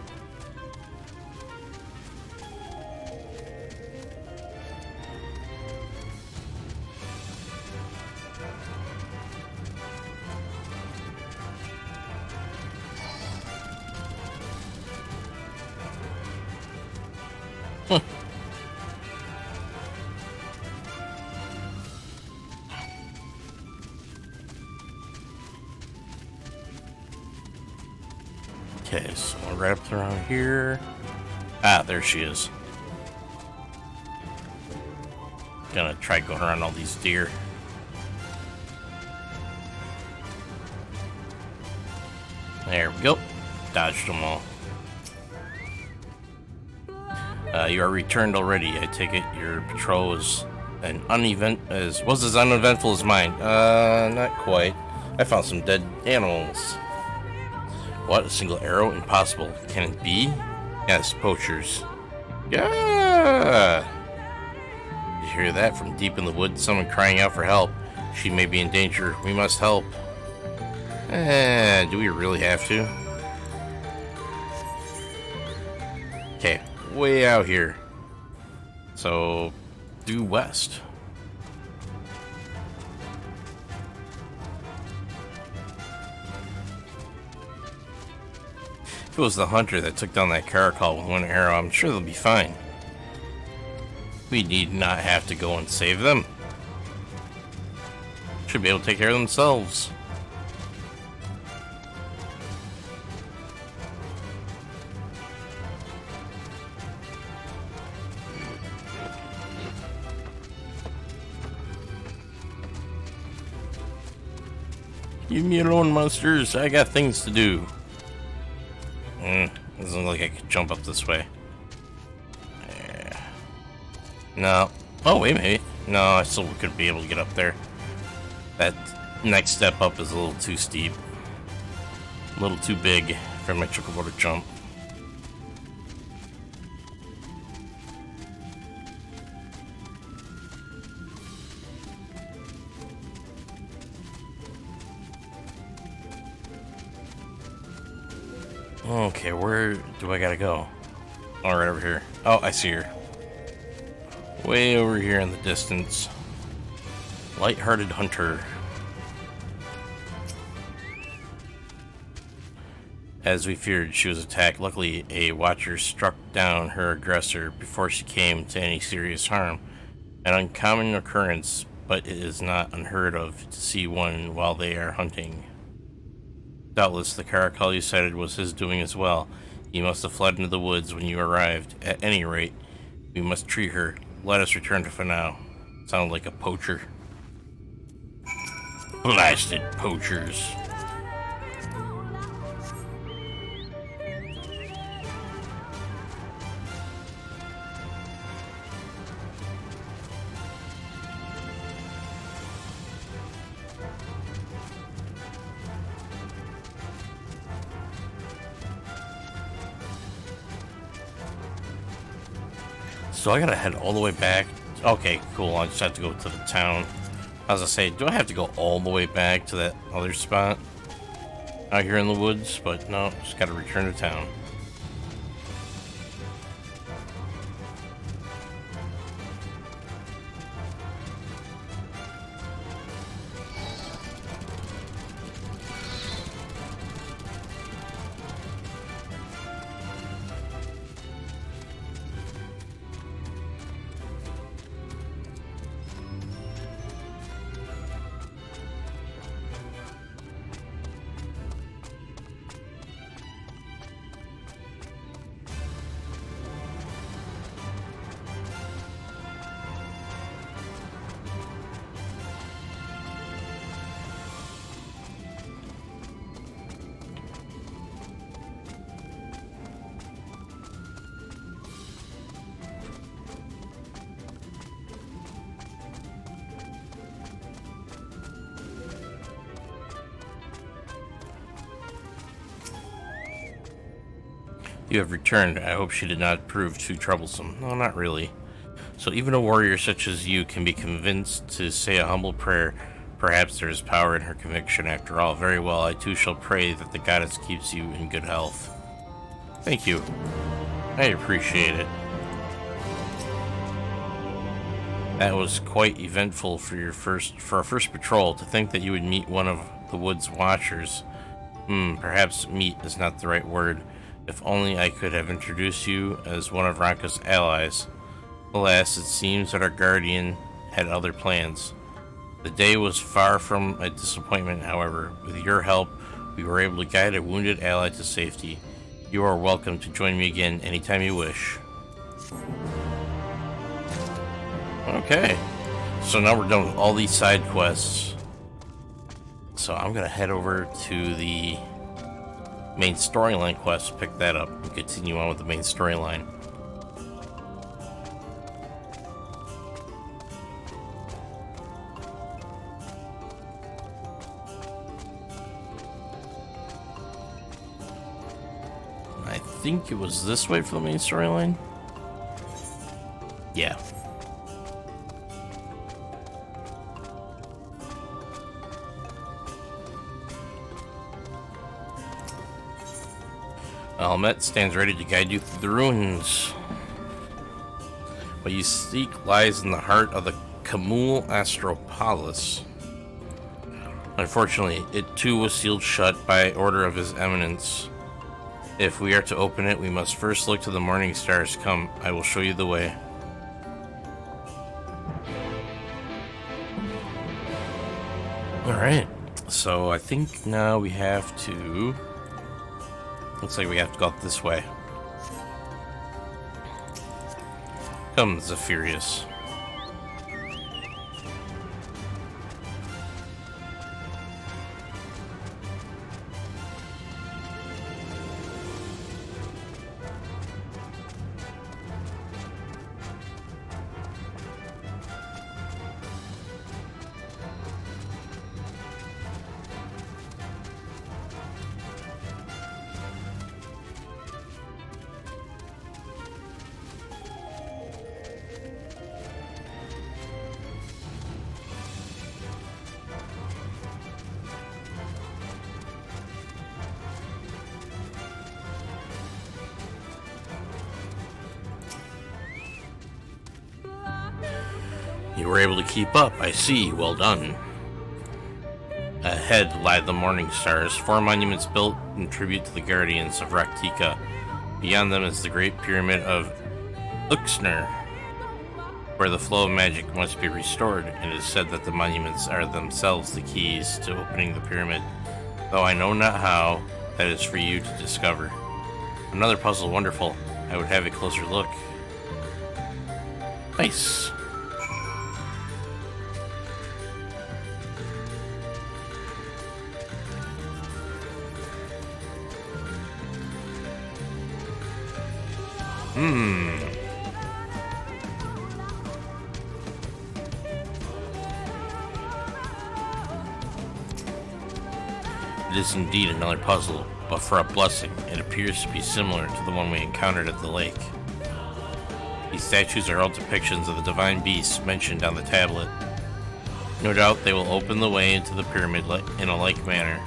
Okay, so right up around here. Ah, there she is. Gonna try going around all these deer. There we go. Dodged them all. You are returned already. I take it your patrol was as uneventful as mine. Not quite. I found some dead animals. What? A single arrow? Impossible. Can it be? Yes, poachers. Yeah! You hear that from deep in the woods? Someone crying out for help. She may be in danger. We must help. Do we really have to? Okay, way out here. So, due west. If it was the hunter that took down that caracal with one arrow, I'm sure they'll be fine. We need not have to go and save them. Should be able to take care of themselves. Leave me alone, monsters. I got things to do. Doesn't look like I could jump up this way. No. Oh, wait, maybe. No, I still could be able to get up there. That next step up is a little too steep. A little too big for my chocobo to jump. Okay, where do I gotta go? Oh, right over here. Oh, I see her. Way over here in the distance. Light-hearted hunter. As we feared, she was attacked. Luckily, a watcher struck down her aggressor before she came to any serious harm. An uncommon occurrence, but it is not unheard of to see one while they are hunting. Doubtless, the caracal you sighted was his doing as well. He must have fled into the woods when you arrived. At any rate, we must treat her. Let us return to Final. Sounded like a poacher. Blasted poachers. So I gotta head all the way back. Okay, cool. I just have to go to the town. As I say, do I have to go all the way back to that other spot out here in the woods? But no, just gotta return to town. You have returned. I hope she did not prove too troublesome. No, not really. So even a warrior such as you can be convinced to say a humble prayer. Perhaps there is power in her conviction after all. Very well, I too shall pray that the goddess keeps you in good health. Thank you. I appreciate it. That was quite eventful for our first patrol. To think that you would meet one of the wood's watchers. Perhaps meet is not the right word. If only I could have introduced you as one of Ranka's allies. Alas, it seems that our guardian had other plans. The day was far from a disappointment, however. With your help, we were able to guide a wounded ally to safety. You are welcome to join me again anytime you wish. Okay, so now we're done with all these side quests. So I'm gonna head over to the main storyline quest, pick that up, and continue on with the main storyline. I think it was this way for the main storyline. Yeah. Almet stands ready to guide you through the ruins. What you seek lies in the heart of the Kamul Astropolis. Unfortunately, it too was sealed shut by order of His Eminence. If we are to open it, we must first look to the morning stars. Come, I will show you the way. Alright, so I think now we have to... Looks like we have to go this way. Come, Zephyrus. You were able to keep up, I see. Well done. Ahead lie the Morning Stars, 4 monuments built in tribute to the guardians of Raktika. Beyond them is the Great Pyramid of Uxner, where the flow of magic must be restored, and it is said that the monuments are themselves the keys to opening the pyramid. Though I know not how, that is for you to discover. Another puzzle, wonderful. I would have a closer look. Nice. It is indeed another puzzle, but for a blessing, it appears to be similar to the one we encountered at the lake. These statues are all depictions of the divine beasts mentioned on the tablet. No doubt they will open the way into the pyramid in a like manner.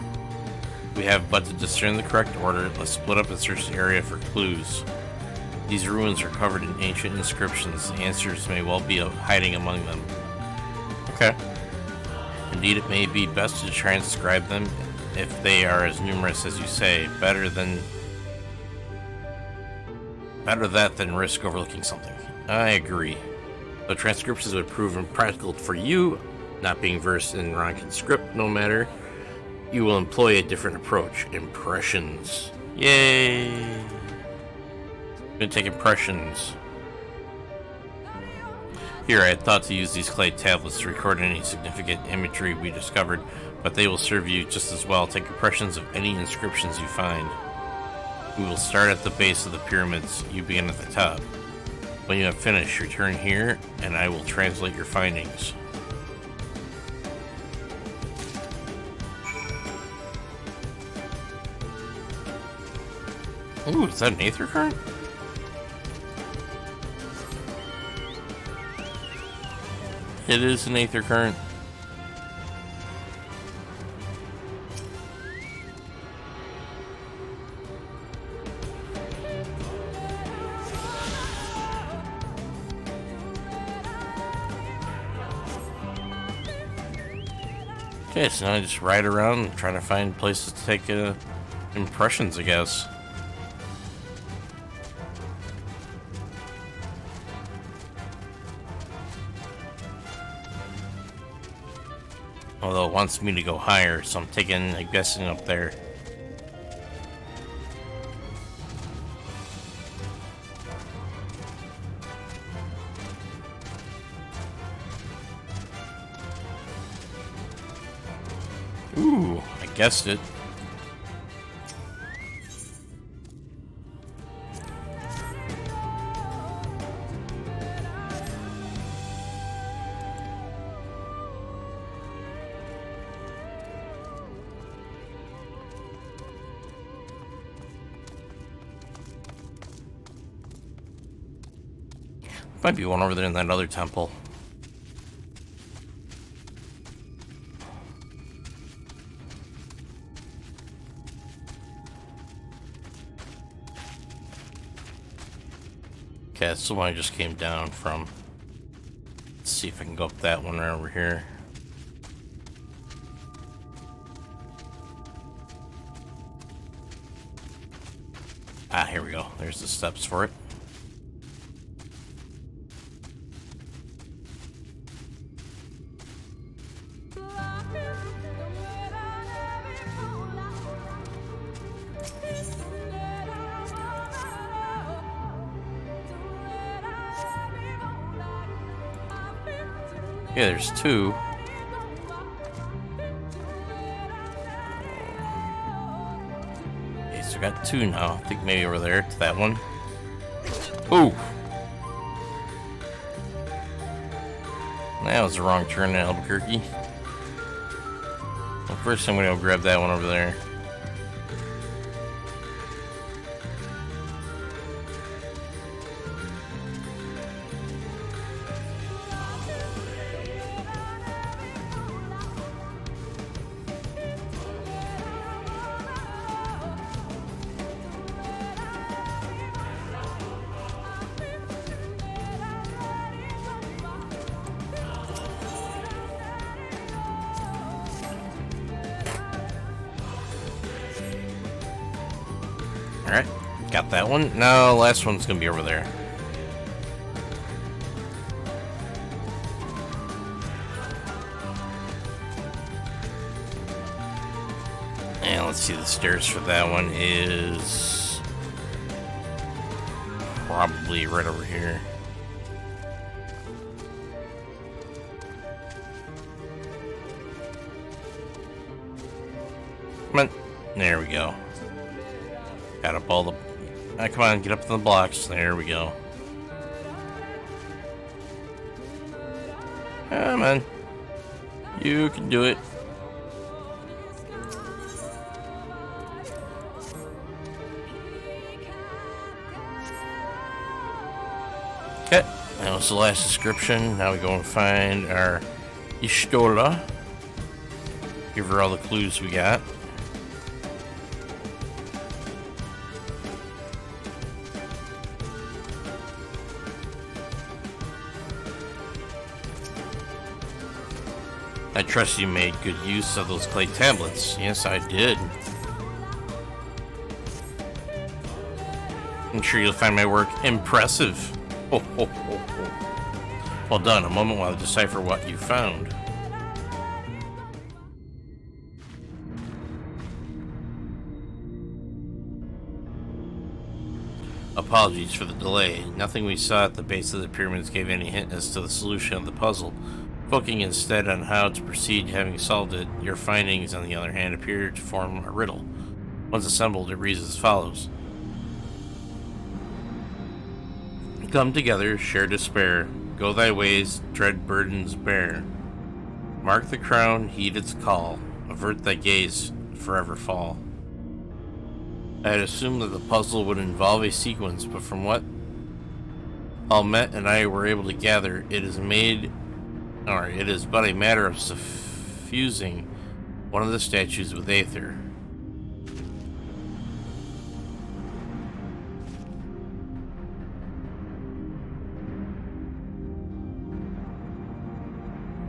We have but to discern the correct order. Let's split up and search the area for clues. These ruins are covered in ancient inscriptions. The answers may well be hiding among them. Okay. Indeed, it may be best to transcribe them if they are as numerous as you say. Better that than risk overlooking something. I agree. Though transcriptions would prove impractical for you, not being versed in Ronkin script, no matter, you will employ a different approach. Impressions. Yay! I'm gonna take impressions. Here, I had thought to use these clay tablets to record any significant imagery we discovered, but they will serve you just as well. Take impressions of any inscriptions you find. We will start at the base of the pyramids. You begin at the top. When you have finished, return here, and I will translate your findings. Ooh, is that an aether current? It is an aether current. Okay, so now I just ride around trying to find places to take impressions, I guess. Although it wants me to go higher, so I'm guessing up there. Ooh, I guessed it. Might be one over there in that other temple. Okay, that's the one I just came down from. Let's see if I can go up that one right over here. Ah, here we go. There's the steps for it. Yeah, there's two. Okay, so I got two now. I think maybe over there to that one. Ooh! That was the wrong turn in Albuquerque. Well, first I'm gonna go grab that one over there. Alright, got that one. Now, last one's gonna be over there. And let's see, the stairs for that one is probably right over here. Come on. There we go. Got up all the... Ah, come on, get up to the blocks. There we go. Come on. You can do it. Okay, that was the last description. Now we go and find our Ishtola. Give her all the clues we got. I trust you made good use of those clay tablets. Yes, I did. I'm sure you'll find my work impressive. Ho, ho, ho, ho. Well done. A moment while I decipher what you found. Apologies for the delay. Nothing we saw at the base of the pyramids gave any hint as to the solution of the puzzle. Focusing instead on how to proceed, having solved it, your findings, on the other hand, appear to form a riddle. Once assembled, it reads as follows. Come together, share despair. Go thy ways, dread burdens bear. Mark the crown, heed its call. Avert thy gaze, forever fall. I had assumed that the puzzle would involve a sequence, but from what Almet and I were able to gather, it is but a matter of suffusing one of the statues with aether.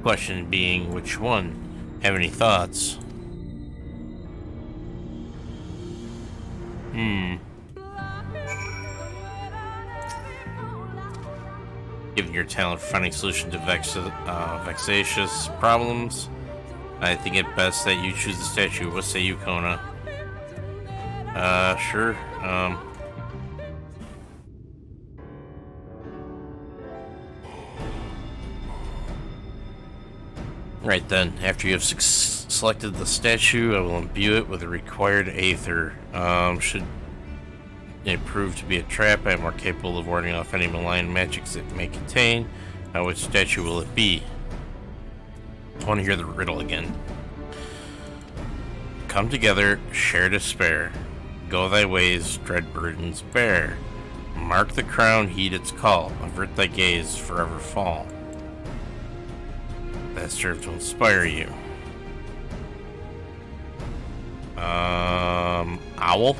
Question being, which one? Have any thoughts? Given your talent for finding solutions to vexatious problems, I think it best that you choose the statue. What say you, Kona? Sure. Right then, after you have selected the statue, I will imbue it with the required aether. Should it prove to be a trap, I am more capable of warding off any malign magics it may contain. Now, which statue will it be? I want to hear the riddle again. Come together, share despair. Go thy ways, dread burdens bear. Mark the crown, heed its call. Avert thy gaze, forever fall. That serve to inspire you. Owl?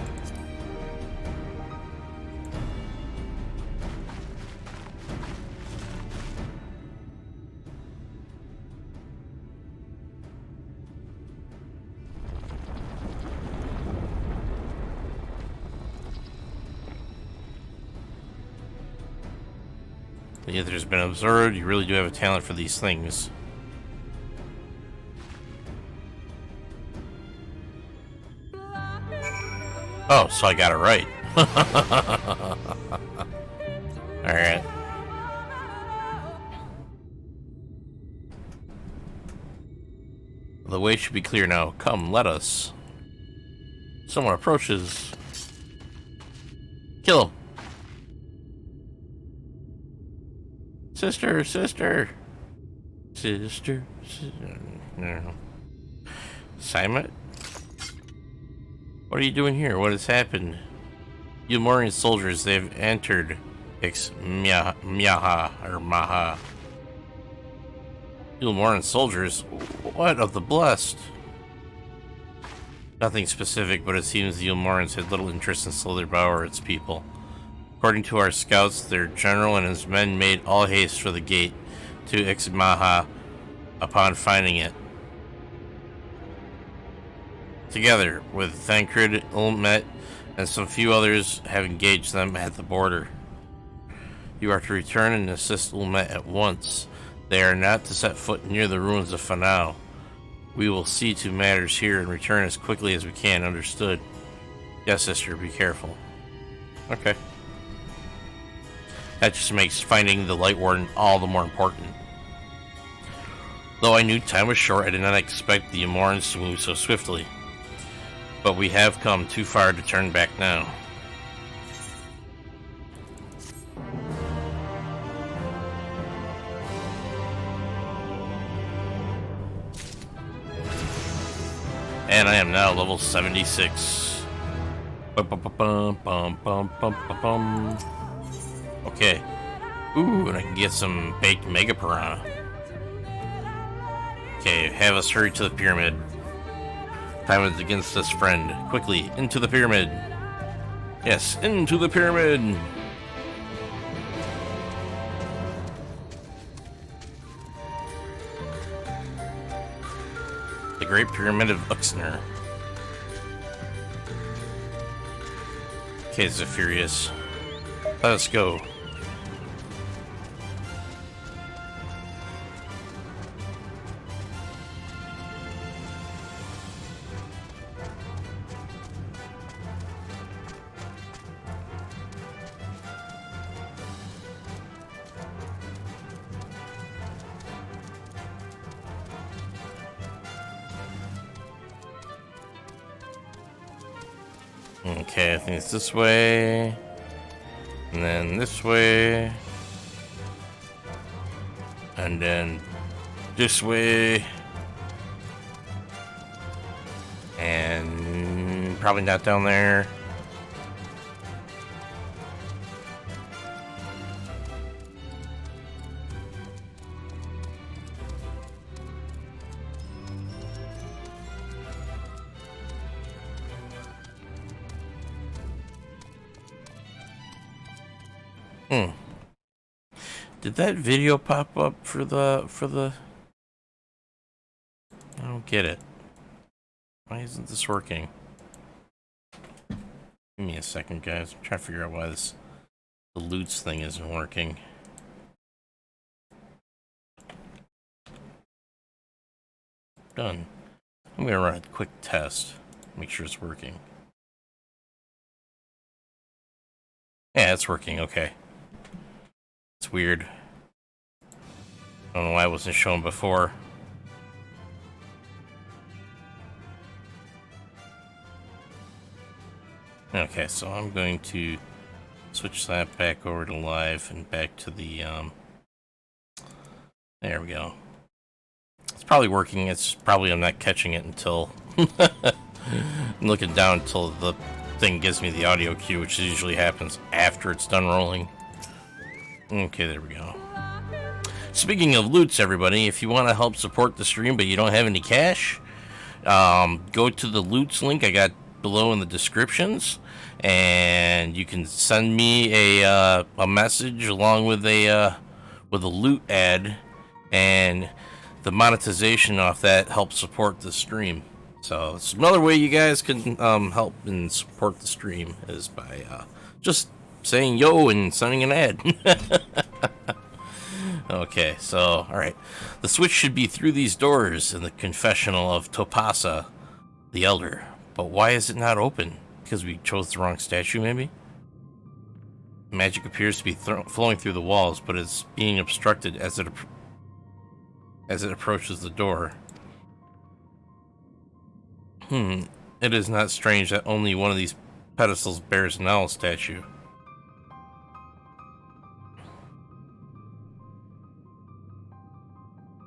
The ether has been observed. You really do have a talent for these things. Oh, so I got it right. Alright. The way should be clear now. Come, let us. Someone approaches. Kill him. Sister, sister. Sister, sister. No. Simon? What are you doing here? What has happened? You Morian soldiers, they've entered Miaha or Maha. You Morian soldiers? What of the blessed? Nothing specific, but it seems the Ulmorans had little interest in Slitherbow or its people. According to our scouts, their general and his men made all haste for the gate to Ixmaha upon finding it. Together with Thancred, Ulmet, and some few others have engaged them at the border. You are to return and assist Ulmet at once. They are not to set foot near the ruins of Fanal. We will see to matters here and return as quickly as we can. Understood? Yes, sister, be careful. Okay. That just makes finding the Lightwarden all the more important. Though I knew time was short, I did not expect the Amorans to move so swiftly. But we have come too far to turn back now. And I am now level 76. Okay. Ooh, and I can get some baked Mega Piranha. Okay, have us hurry to the pyramid. Time is against us, friend. Quickly, into the pyramid. Yes, into the pyramid. The Great Pyramid of Uxner. Okay, Zephyrus. Let us go. Okay, I think it's this way, and then this way, and then this way, and probably not down there. Did that video pop up for the... I don't get it. Why isn't this working? Give me a second, guys. I'm trying to figure out why the loots thing isn't working. Done. I'm gonna run a quick test. Make sure it's working. Yeah, it's working. Okay. It's weird. I don't know why it wasn't shown before. Okay, so I'm going to switch that back over to live and back to the, there we go. It's probably working. It's probably I'm not catching it until I'm looking down until the thing gives me the audio cue, which usually happens after it's done rolling. Okay, there we go. Speaking of loots, everybody, if you want to help support the stream but you don't have any cash, go to the loots link I got below in the descriptions, and you can send me a message along with a loot ad, and the monetization off that helps support the stream. So it's another way you guys can help and support the stream is by just saying yo and sending an ad. Okay, so alright. The switch should be through these doors in the confessional of Topasa the Elder. But why is it not open? Because we chose the wrong statue, maybe? Magic appears to be flowing through the walls, but it's being obstructed as it approaches the door. It is not strange that only one of these pedestals bears an owl statue.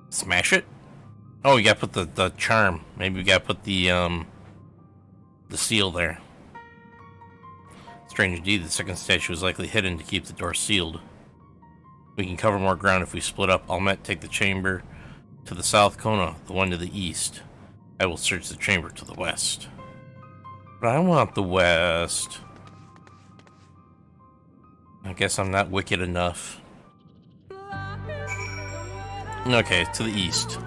Smash it? Oh, you gotta put the charm. Maybe we gotta put the seal there. Strange indeed, the second statue is likely hidden to keep the door sealed. We can cover more ground if we split up. Almet, take the chamber to the south, Kona, the one to the east. I will search the chamber to the west. But I want the west. I guess I'm not wicked enough. Okay, to the east.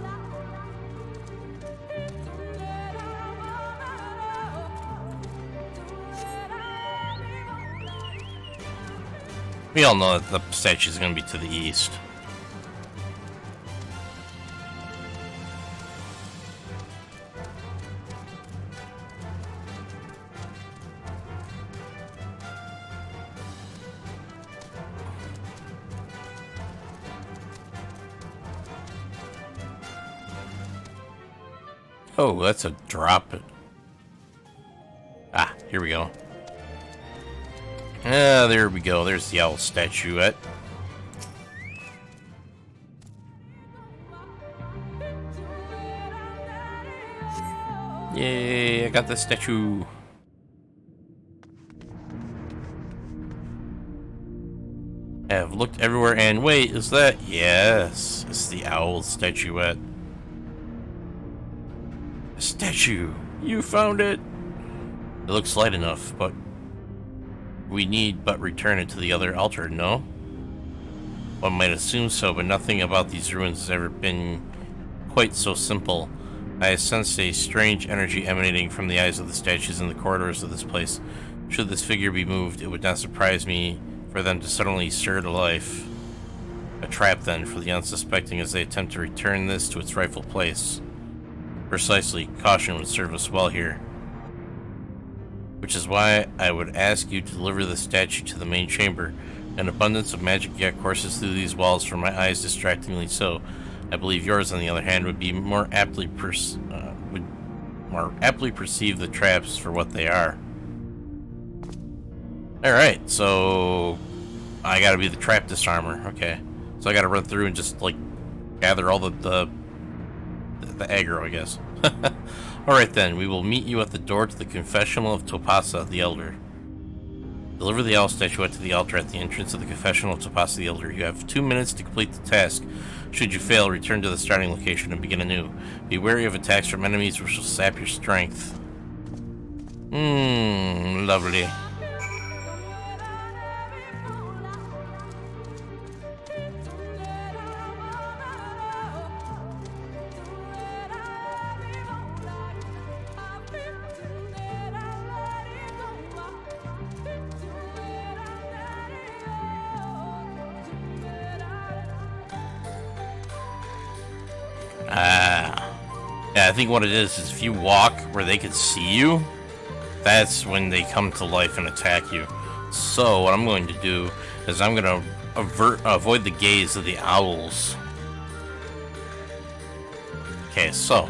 We all know that the statue is going to be to the east. Oh, that's a drop. Ah, here we go. Ah, there we go. There's the owl statuette. Yay, I got the statue. I have looked everywhere and wait, is that? Yes, it's the owl statuette. A statue! You found it! It looks light enough, but we need but return it to the other altar, no? One might assume so, but nothing about these ruins has ever been quite so simple. I sense a strange energy emanating from the eyes of the statues in the corridors of this place. Should this figure be moved, it would not surprise me for them to suddenly stir to life. A trap, then, for the unsuspecting as they attempt to return this to its rightful place. Precisely, caution would serve us well here. Which is why I would ask you to deliver the statue to the main chamber. An abundance of magic yet courses through these walls for my eyes distractingly so. I believe yours, on the other hand, would be more aptly perceive the traps for what they are. Alright, so I gotta be the trap disarmer. Okay. So I gotta run through and just, like, gather all the aggro, I guess. Alright then, we will meet you at the door to the confessional of Topasa the Elder. Deliver the owl statuette to the altar at the entrance of the confessional of Topasa the Elder. You have 2 minutes to complete the task. Should you fail, return to the starting location and begin anew. Be wary of attacks from enemies which will sap your strength. Lovely. Yeah, I think what it is if you walk where they can see you, that's when they come to life and attack you. So what I'm going to do is I'm going to avoid the gaze of the owls. Okay, so.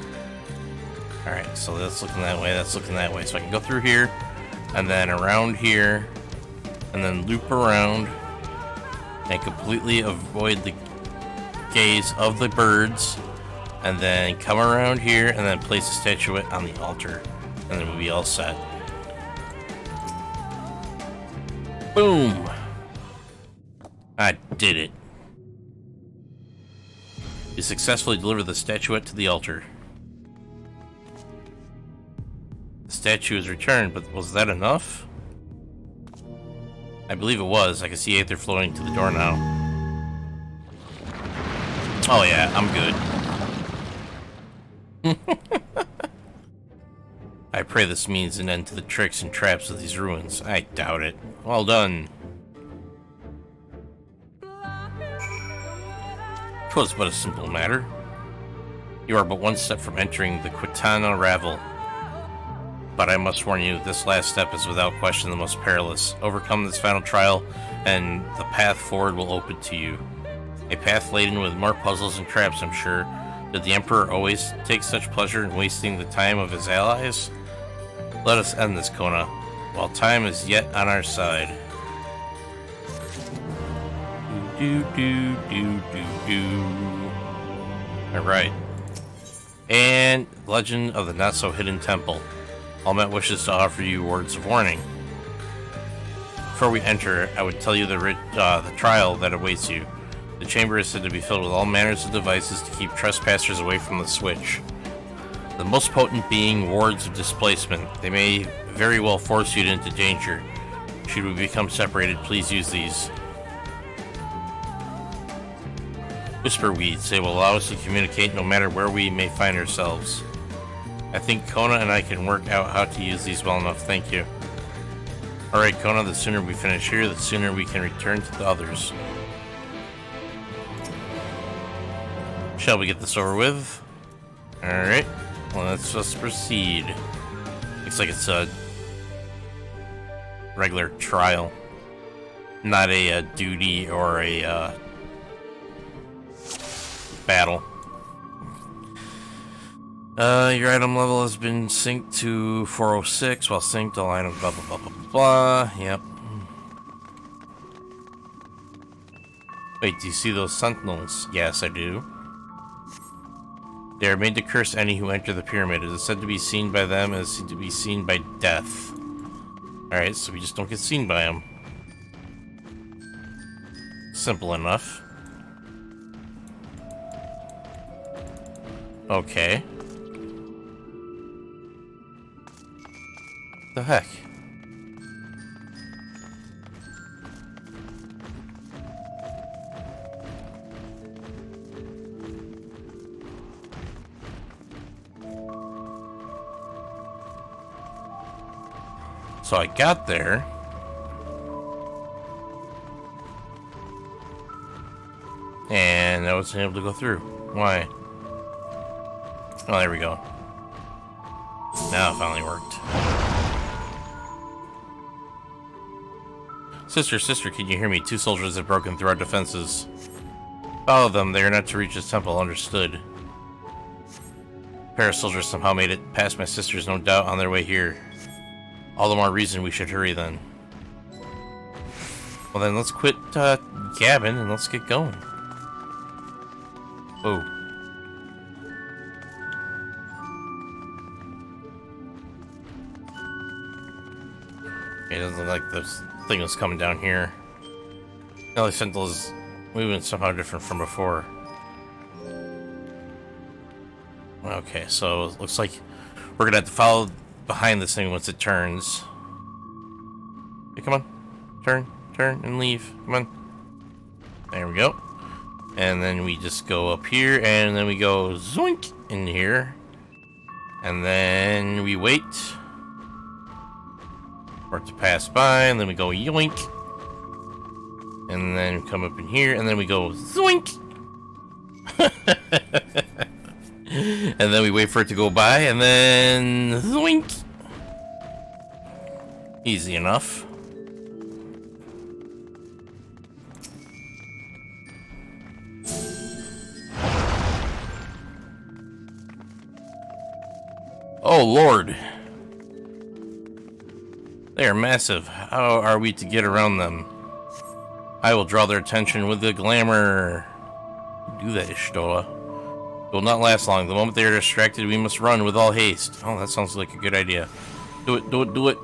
Alright, so that's looking that way, that's looking that way. So I can go through here, and then around here, and then loop around, and completely avoid the gaze of the birds. And then come around here and then place a statuette on the altar. And then we'll be all set. Boom! I did it. You successfully delivered the statuette to the altar. The statue is returned, but was that enough? I believe it was. I can see Aether floating to the door now. Oh yeah, I'm good. I pray this means an end to the tricks and traps of these ruins. I doubt it. Well done. 'Twas but a simple matter. You are but one step from entering the Quitana Ravel. But I must warn you, this last step is without question the most perilous. Overcome this final trial, and the path forward will open to you. A path laden with more puzzles and traps, I'm sure. Did the Emperor always take such pleasure in wasting the time of his allies? Let us end this, Kona, while time is yet on our side. Alright. And Legend of the Not-So-Hidden Temple. Almet wishes to offer you words of warning. Before we enter, I would tell you the trial that awaits you. The chamber is said to be filled with all manners of devices to keep trespassers away from the switch. The most potent being wards of displacement. They may very well force you into danger. Should we become separated, please use these. Whisper weeds. They will allow us to communicate no matter where we may find ourselves. I think Kona and I can work out how to use these well enough, thank you. Alright, Kona, the sooner we finish here, the sooner we can return to the others. Shall we get this over with? Alright, well, let's just proceed. Looks like it's a regular trial, not a duty or a battle. Your item level has been synced to 406. While synced, all items blah blah blah blah blah. Yep. Wait, do you see those sentinels? Yes, I do. They are made to curse any who enter the pyramid. It is said to be seen by them as to be seen by death. Alright, so we just don't get seen by them. Simple enough. Okay. The heck? So I got there. And I wasn't able to go through. Why? Oh, there we go. Now it finally worked. Sister, can you hear me? 2 soldiers have broken through our defenses. Follow them. They are not to reach this temple. Understood. A pair of soldiers somehow made it past my sisters, no doubt, on their way here. All the more reason we should hurry then. Well then, let's quit gabbing and let's get going. Whoa. Okay, it doesn't look like this thing was coming down here. Now the sentinel is moving somehow different from before. Okay, so it looks like we're gonna have to follow behind this thing once it turns. Hey, come on. Turn, and leave. Come on. There we go. And then we just go up here, and then we go zoink in here. And then we wait for it to pass by, and then we go yoink. And then come up in here, and then we go zoink. And then we wait for it to go by, and then zoink. Easy enough. Oh Lord. They are massive. How are we to get around them? I will draw their attention with the glamour. Do that, Ishtoa. It will not last long. The moment they are distracted, we must run with all haste. Oh, that sounds like a good idea. Do it, do it, do it.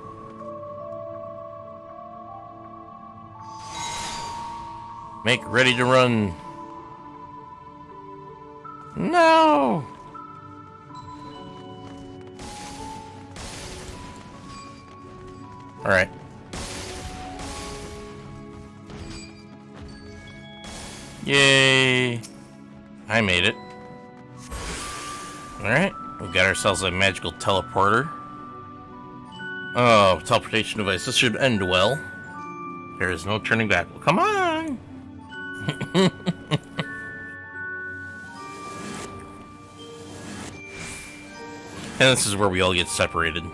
Make ready to run. No! Alright. Yay! I made it. Alright, we got ourselves a magical teleporter. Oh, teleportation device. This should end well. There is no turning back. Well, come on! And this is where we all get separated.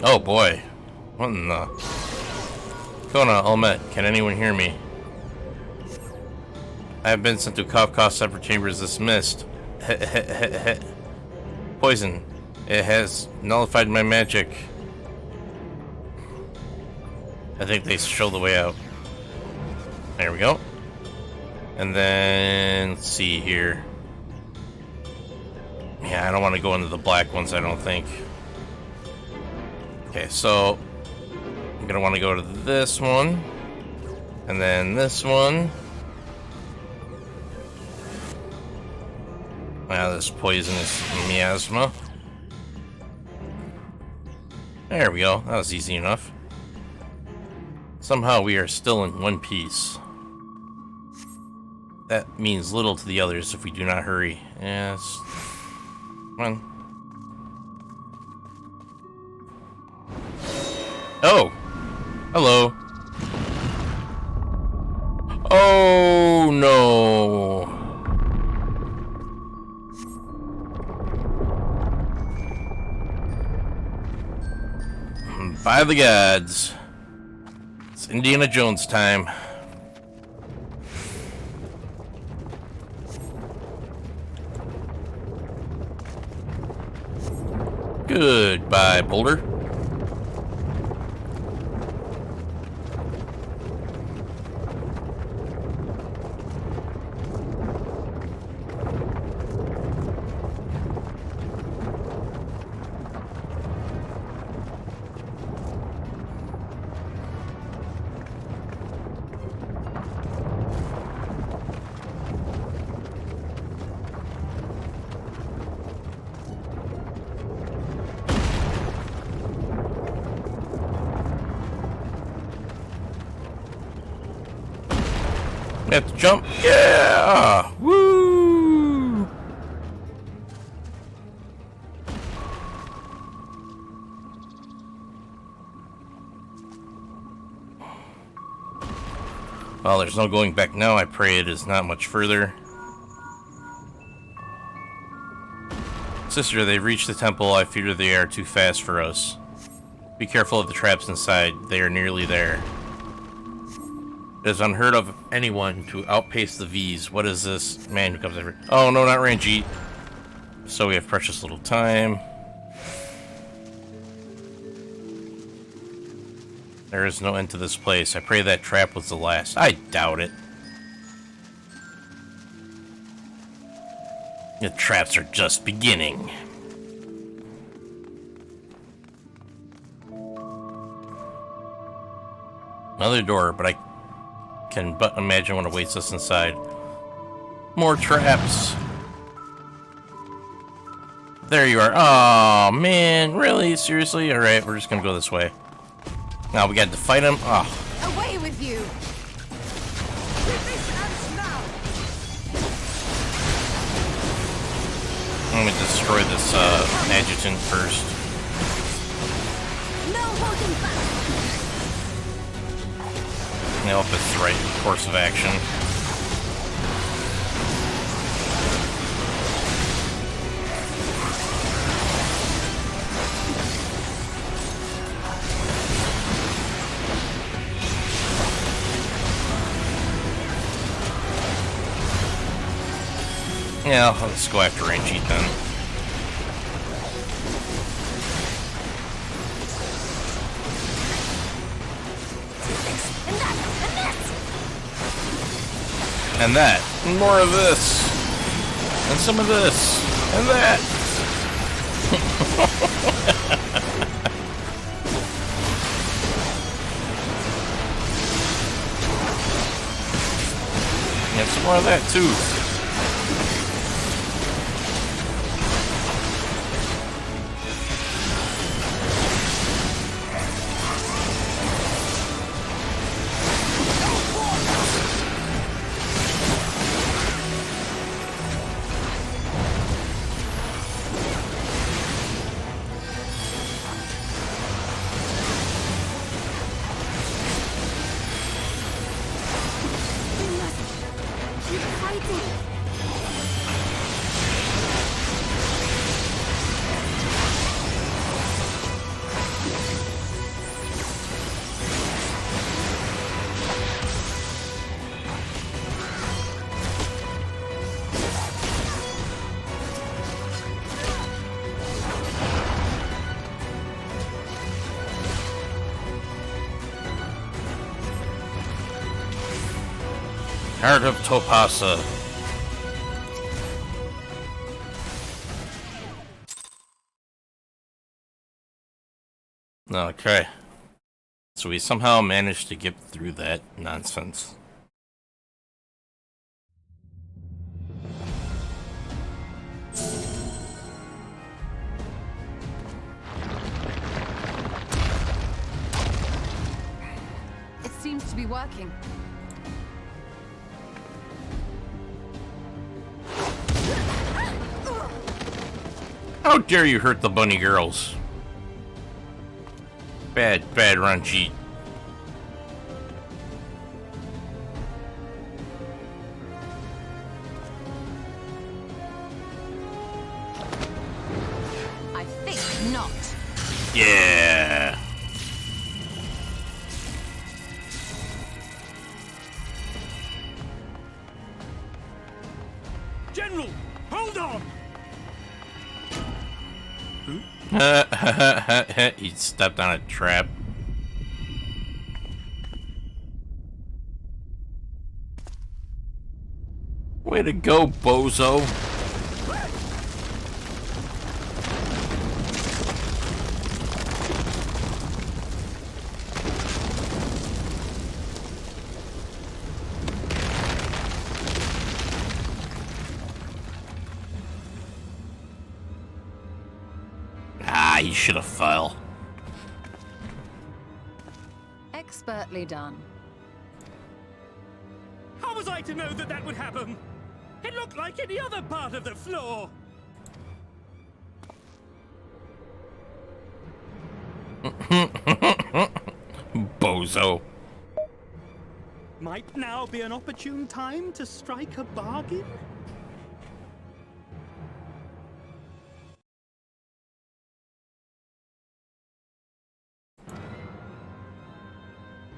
Oh boy. What in the... Kona, Olmet, can anyone hear me? I have been sent to Kafka separate chambers dismissed. Poison. It has nullified my magic. I think they show the way out. There we go. And then, let's see here. Yeah, I don't want to go into the black ones, I don't think. Okay, so I'm gonna want to go to this one, and then this one. Wow, this poisonous miasma. There we go. That was easy enough. Somehow we are still in one piece. That means little to the others if we do not hurry. Yes. Come on. Oh! Hello. Oh no! By the gods. It's Indiana Jones time. Goodbye, Boulder. We have to jump. Yeah! Woo! Well, there's no going back now. I pray it is not much further. Sister, they've reached the temple. I fear they are too fast for us. Be careful of the traps inside. They are nearly there. It is unheard of anyone to outpace the V's. What is this man who comes over? Oh, no, not Ranjit. So we have precious little time. There is no end to this place. I pray that trap was the last. I doubt it. The traps are just beginning. Another door, but I can but imagine what awaits us inside. More traps. There you are. Oh man, really? Seriously? Alright, we're just gonna go this way. Now we got to fight him. Oh. Away with you! I'm gonna destroy this adjutant first. No holding back! I hope it's the right course of action. Yeah, let's go after Ranjit then. And that. And more of this. And some of this. And that. And some more of that too. Heart of Topasa. Okay. So we somehow managed to get through that nonsense. It seems to be working. How dare you hurt the bunny girls? Bad Ranjit. I think not. Yeah. General, hold on! He stepped on a trap. Way to go, bozo. Ah, you should have fell. Expertly done. How was I to know that that would happen? It looked like any other part of the floor. Bozo. Might now be an opportune time to strike a bargain?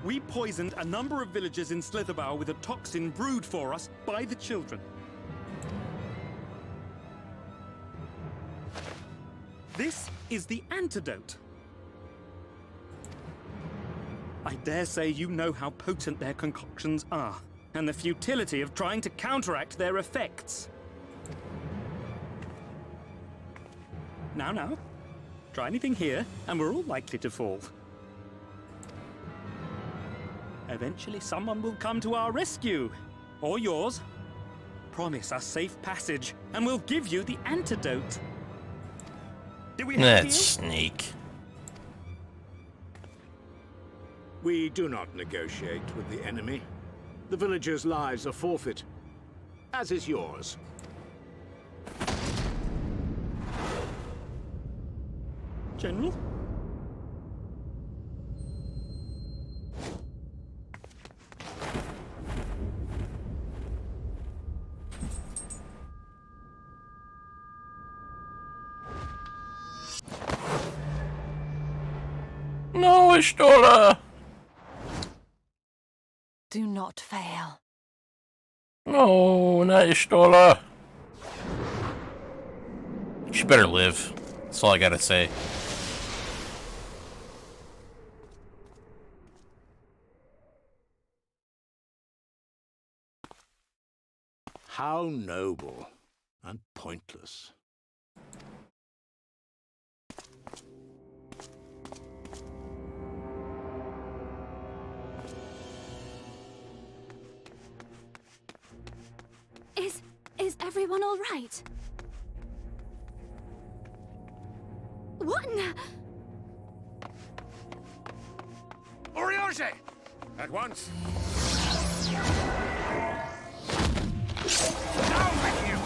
We poisoned a number of villagers in Slitherbough with a toxin brewed for us by the children. This is the antidote. I dare say you know how potent their concoctions are, and the futility of trying to counteract their effects. Now, try anything here, and we're all likely to fall. Eventually someone will come to our rescue, or yours. Promise us safe passage, and we'll give you the antidote. Do we have a That deal? snake. We do not negotiate with the enemy. The villagers' lives are forfeit, as is yours. General? No, Ishtola. Do not fail. No, not Ishtola. She better live. That's all I gotta say. How noble and pointless. Is everyone all right? What in the... Orioge! At once! Down with you!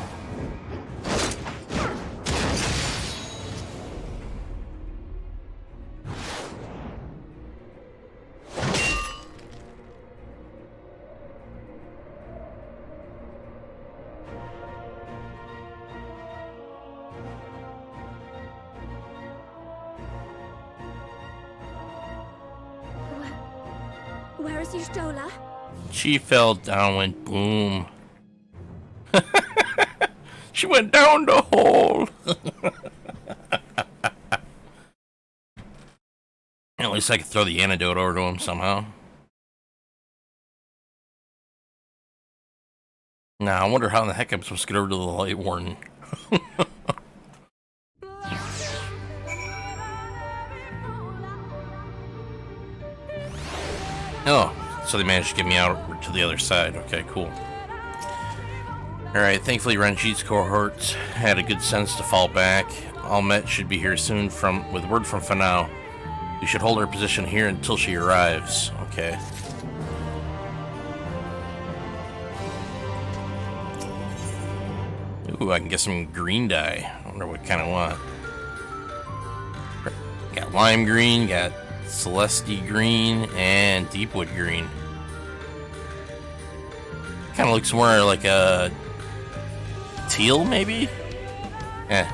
Where is Y'shtola? She fell down, went boom. She went down the hole. At least I could throw the antidote over to him somehow. Now, I wonder how in the heck I'm supposed to get over to the Lightwarden. Oh, so they managed to get me out to the other side. Okay, cool. Alright, thankfully Ranjit's cohort had a good sense to fall back. Almet should be here soon with word from Final. We should hold our position here until she arrives. Okay. Ooh, I can get some green dye. I wonder what kind I want. Got lime green, got Celesti green and Deepwood green. Kind of looks more like a teal, maybe? Eh.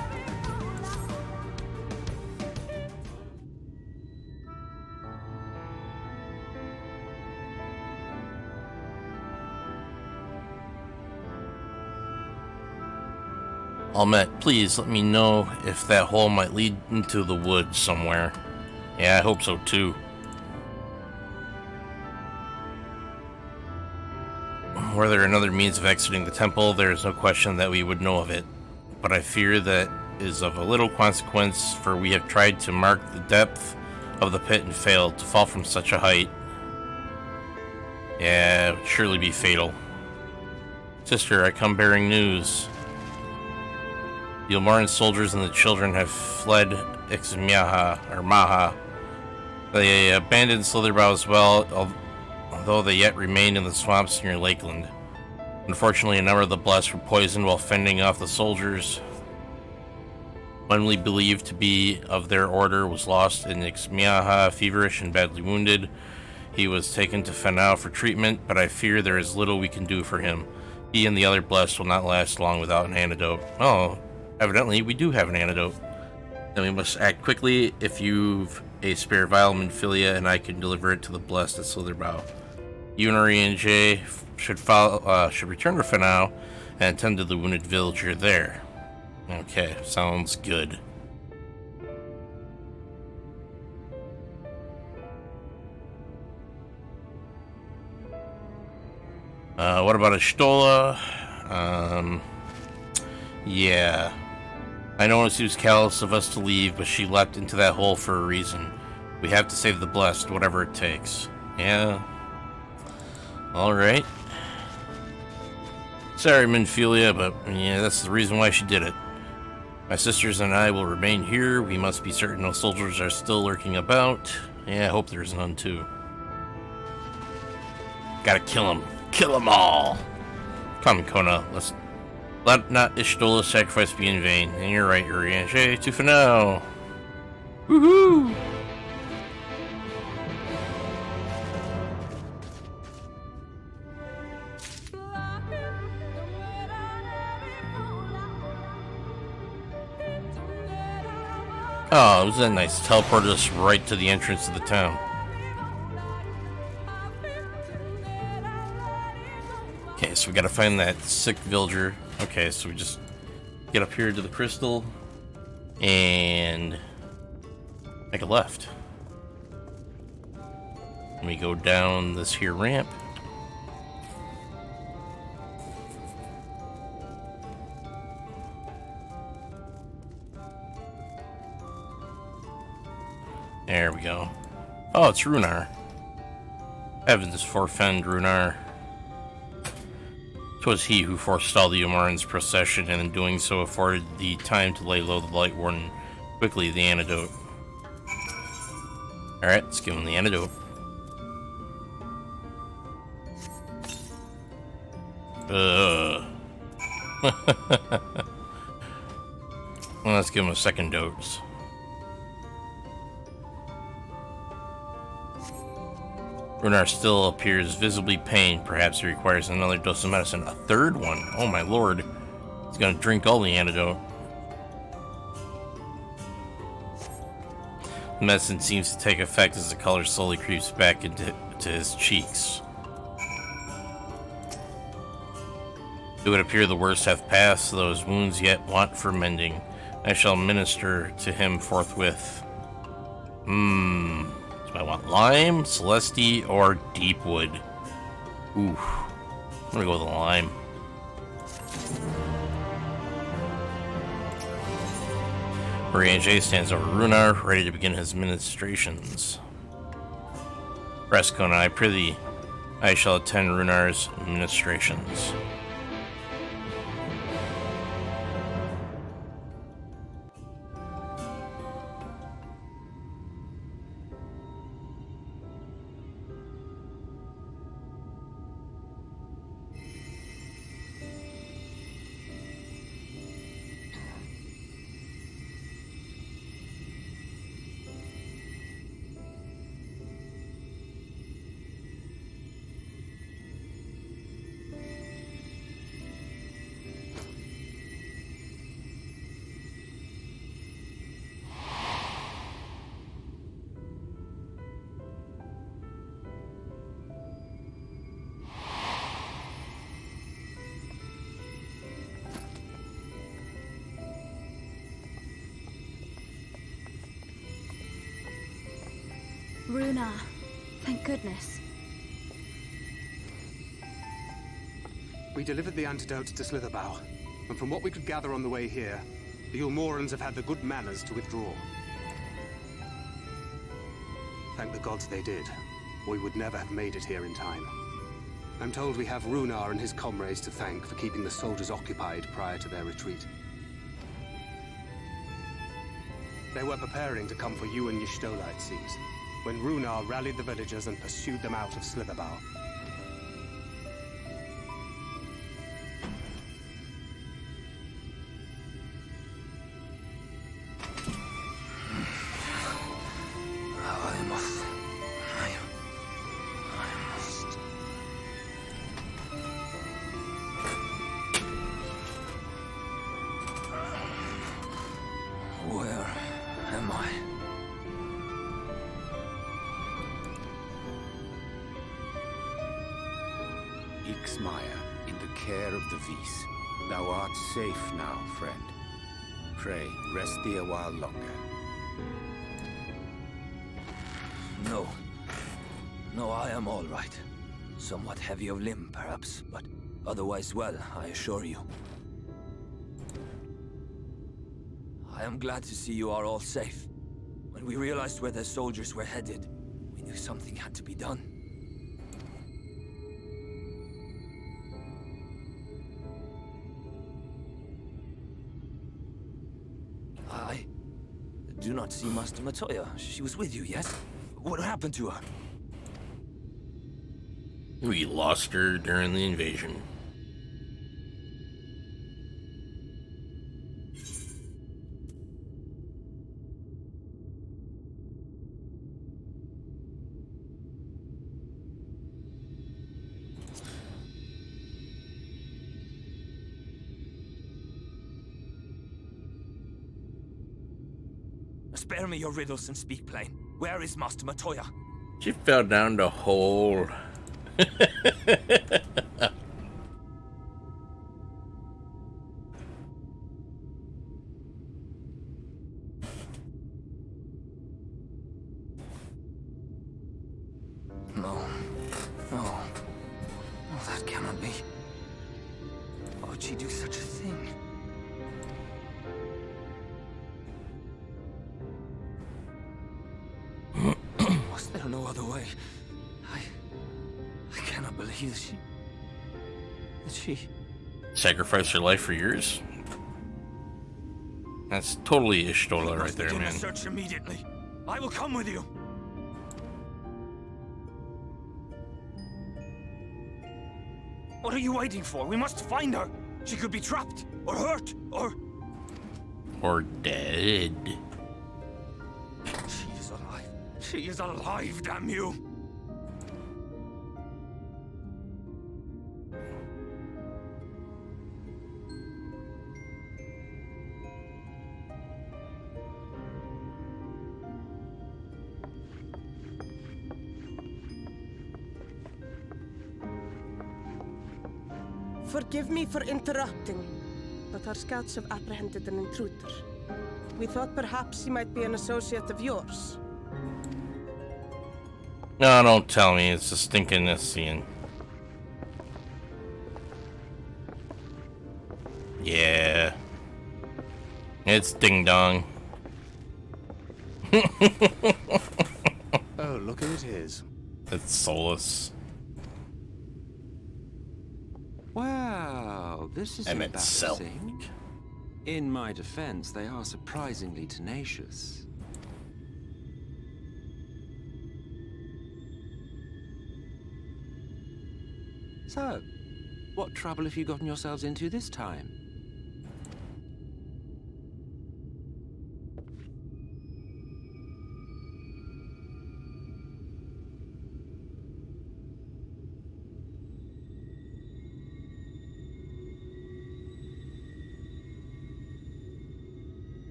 Almet, please let me know if that hole might lead into the woods somewhere. Yeah, I hope so too. Were there another means of exiting the temple, there is no question that we would know of it. But I fear that is of a little consequence, for we have tried to mark the depth of the pit and failed. To fall from such a height, yeah, it would surely be fatal. Sister, I come bearing news. The Ilmarin soldiers and the children have fled Maha. They abandoned Slitherbow as well, although they yet remained in the swamps near Lakeland. Unfortunately, a number of the blessed were poisoned while fending off the soldiers. One we believed to be of their order was lost in Ixmiaha, feverish and badly wounded. He was taken to Fanau for treatment, but I fear there is little we can do for him. He and the other blessed will not last long without an antidote. Oh, evidently we do have an antidote. Then we must act quickly. If you've a spare vial of Minfilia, and I can deliver it to the blessed at Slitherbow. Unary and Jay should return to Fanau and tend to the wounded villager there. Okay, sounds good. What about Ashtola? Yeah. I noticed he was callous of us to leave, but she leapt into that hole for a reason. We have to save the blessed, whatever it takes. Yeah. Alright. Sorry, Minfilia, but yeah, that's the reason why she did it. My sisters and I will remain here. We must be certain no soldiers are still lurking about. Yeah, I hope there's none too. Gotta kill them. Kill them all! Come, Kona, let not Ishtola's sacrifice be in vain. And you're right, Urianger, to Fanau! Woohoo! Oh, was that nice? Teleported us right to the entrance of the town. Okay, so we gotta find that sick villager. Okay, so we just get up here to the crystal and make a left. And we go down this here ramp. There we go. Oh, it's Runar. Heavens forfend Runar. 'Twas he who forestalled the Ilmarin's procession, and in doing so afforded the time to lay low the Lightwarden. Quickly, the antidote. Alright, let's give him the antidote. Well, let's give him a second dose. Runar still appears visibly pained. Perhaps he requires another dose of medicine. A third one? Oh my lord. He's gonna drink all the antidote. The medicine seems to take effect as the color slowly creeps back into his cheeks. It would appear the worst have passed, though his wounds yet want for mending. I shall minister to him forthwith. Do I want lime, Celesti, or Deepwood? Ooh, I'm gonna go with the lime. Urianger stands over Runar, ready to begin his ministrations. Rest, Kona, I prithee. I shall attend Runar's ministrations. Runar. Thank goodness. We delivered the antidotes to Slitherbough, and from what we could gather on the way here, the Ulmorans have had the good manners to withdraw. Thank the gods they did. We would never have made it here in time. I'm told we have Runar and his comrades to thank for keeping the soldiers occupied prior to their retreat. They were preparing to come for you and Y'shtola, it seems, when Runar rallied the villagers and pursued them out of Slitherbough. Where am I? Ixmaya, in the care of the Vis. Thou art safe now, friend. Pray, rest thee a while longer. No. No, I am all right. Somewhat heavy of limb, perhaps, but otherwise well, I assure you. I am glad to see you are all safe. When we realized where the soldiers were headed, we knew something had to be done. I do not see Master Matoya. She was with you, yes? What happened to her? We lost her during the invasion. Spare me your riddles and speak plain. Where is Master Matoya? She fell down the hole. No. No. No, that cannot be. Why would she do such a thing? Was there no other way? I cannot believe that she... Sacrifice her life for yours? That's totally Y'shtola right there, begin man. the search immediately. I will come with you. What are you waiting for? We must find her. She could be trapped, or hurt, or... Or dead. She is alive. She is alive, damn you! Forgive me for interrupting, but our scouts have apprehended an intruder. We thought perhaps he might be an associate of yours. No, don't tell me. It's a stinking Nessian. Yeah. It's Ding Dong. Oh, look who it is. It's Solus. Wow, this is I meant embarrassing. In my defense, they are surprisingly tenacious. So, what trouble have you gotten yourselves into this time?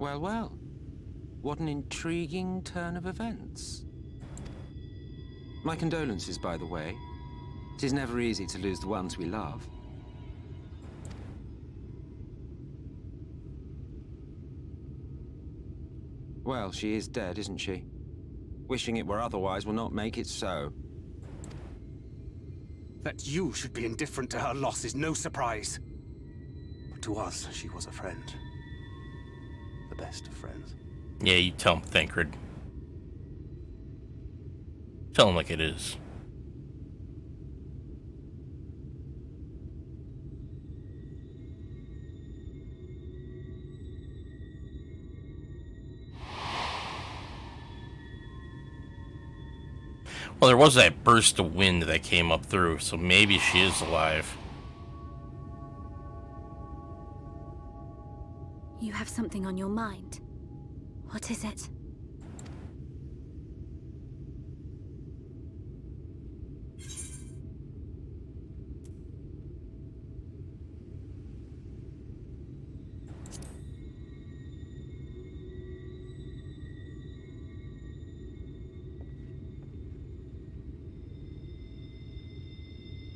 Well, well. What an intriguing turn of events. My condolences, by the way. It is never easy to lose the ones we love. Well, she is dead, isn't she? Wishing it were otherwise will not make it so. That you should be indifferent to her loss is no surprise. But to us, she was a friend. The best of friends. Yeah, you tell him, Thancred. Tell him like it is. Well, there was that burst of wind that came up through, so maybe she is alive. You have something on your mind. What is it?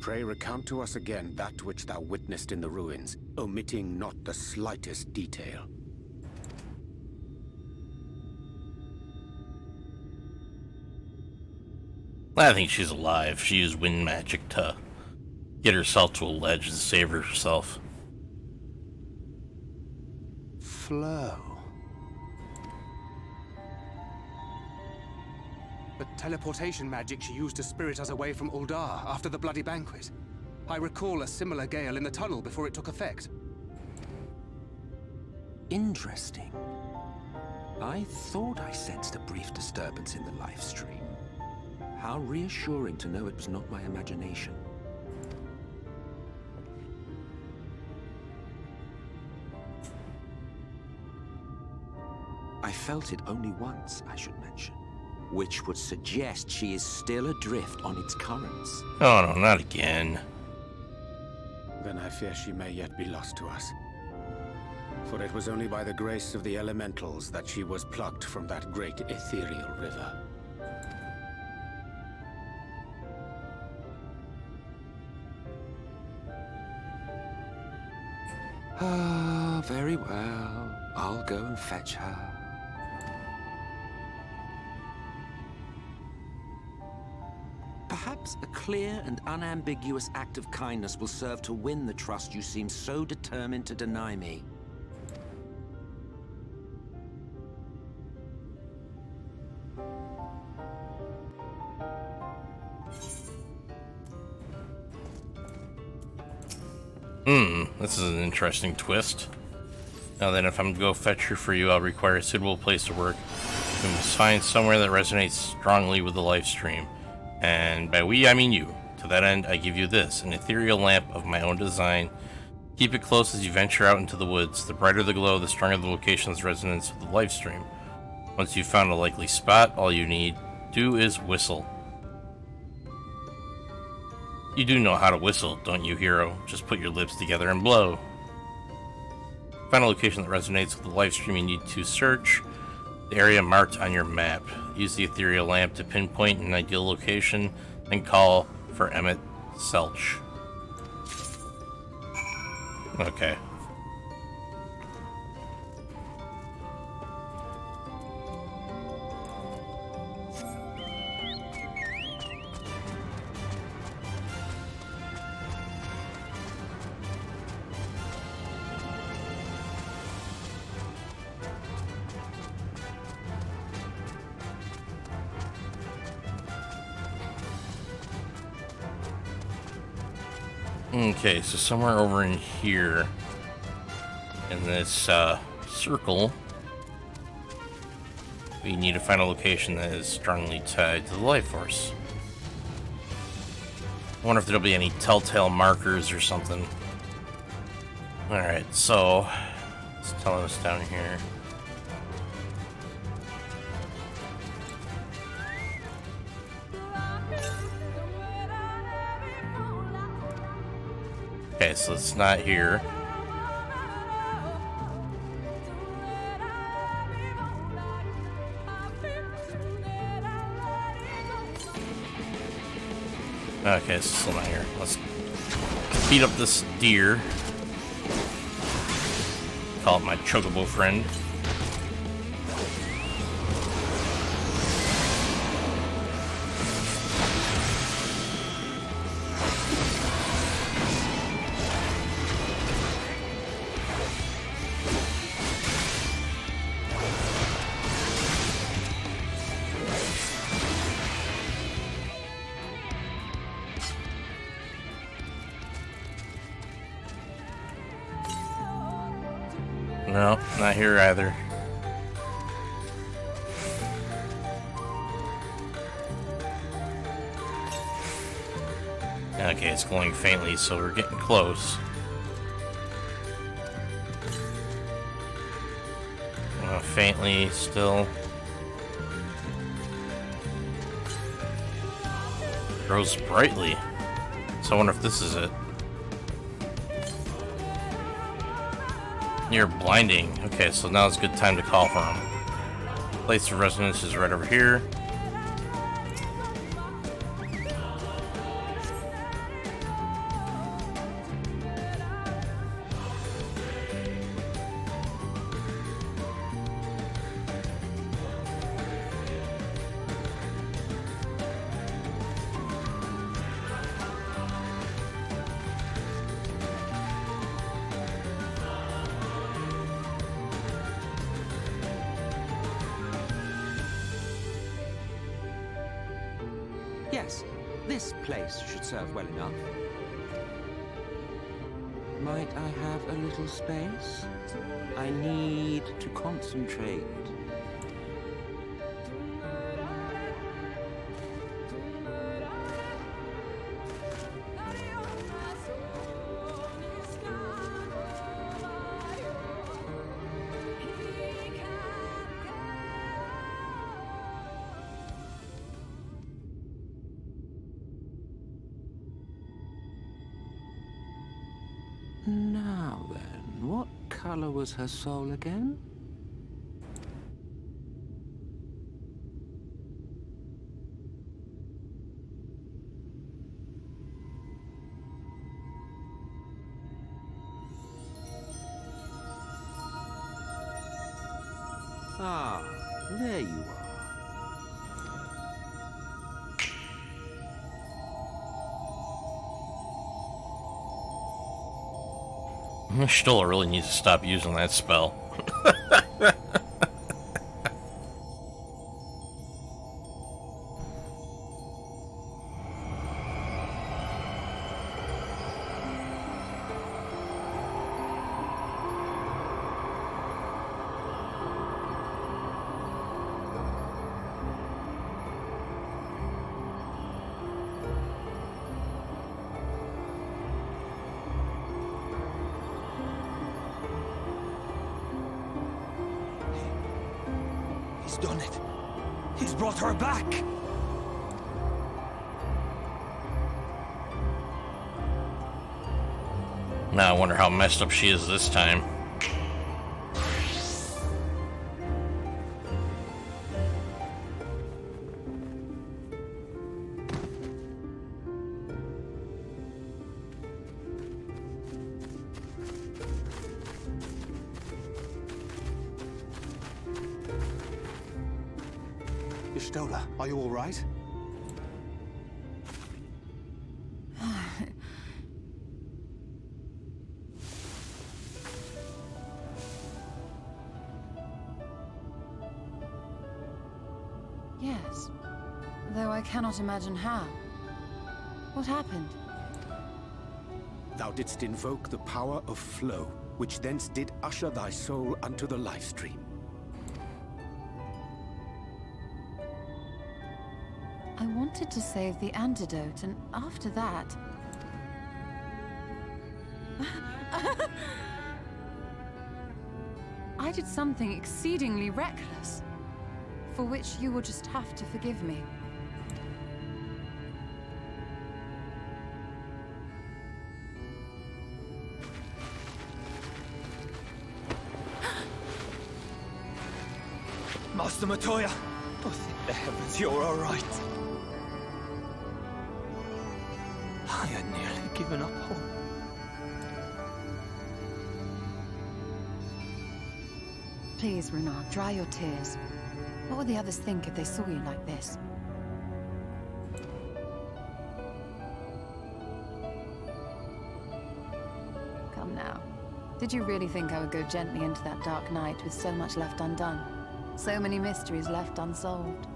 Pray recount to us again that which thou witnessed in the ruins, omitting not the slightest detail. I think she's alive. She used wind magic to get herself to a ledge and save herself. Flow. The teleportation magic she used to spirit us away from Uldar after the bloody banquet. I recall a similar gale in the tunnel before it took effect. Interesting. I thought I sensed a brief disturbance in the live stream. How reassuring to know it was not my imagination. I felt it only once, I should mention, which would suggest she is still adrift on its currents. Oh no, not again. Then I fear she may yet be lost to us. For it was only by the grace of the elementals that she was plucked from that great ethereal river. Ah, very well. I'll go and fetch her. Perhaps a clear and unambiguous act of kindness will serve to win the trust you seem so determined to deny me. This is an interesting twist. Now then, if I'm to go fetch her for you, I'll require a suitable place to work. We must find somewhere that resonates strongly with the live stream. And by we, I mean you. To that end, I give you this, an ethereal lamp of my own design. Keep it close as you venture out into the woods. The brighter the glow, the stronger the location's resonance with the live stream. Once you've found a likely spot, all you need do is whistle. You do know how to whistle, don't you, hero? Just put your lips together and blow. Find a location that resonates with the live stream you need to search the area marked on your map. Use the ethereal lamp to pinpoint an ideal location and call for Emmett Selch. Okay. Okay, so somewhere over in here, in this circle, we need to find a location that is strongly tied to the life force. I wonder if there'll be any telltale markers or something. Alright, so it's telling us down here. Okay, so it's not here. Okay, it's still not here. Let's beat up this deer. Call it my chocobo friend. No, not here either. Okay, it's glowing faintly, so we're getting close. Faintly still. Grows brightly. So I wonder if this is it. You're blinding. Okay, so now it's a good time to call for him. Place of resonance is right over here. Yes, this place should serve well enough. Might I have a little space? I need to concentrate. Now then, what color was her soul again? Ah, there you are. Stola really needs to stop using that spell. He's done it. He's brought her back. Now I wonder how messed up she is this time. Stola, are you all right? Yes, though I cannot imagine how. What happened? Thou didst invoke the power of flow, which thence did usher thy soul unto the life stream. I wanted to save the antidote, and after that... I did something exceedingly reckless, for which you will just have to forgive me. Master Matoya! Oh, thank the heavens you're all right. I had nearly given up hope. Please, Renard, dry your tears. What would the others think if they saw you like this? Come now. Did you really think I would go gently into that dark night with so much left undone? So many mysteries left unsolved?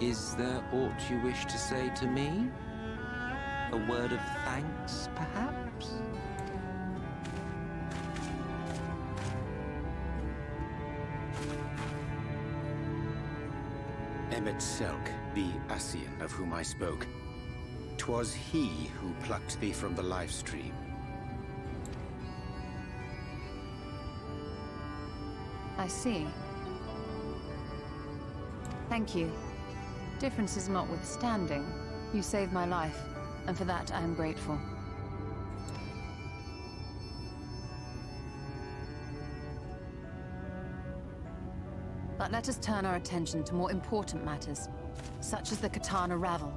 Is there aught you wish to say to me? A word of thanks, perhaps? Emmet Selk, the Ascian of whom I spoke. 'Twas he who plucked thee from the life stream. I see. Thank you. Differences notwithstanding, you saved my life, and for that I am grateful. But let us turn our attention to more important matters, such as the Katana Ravel.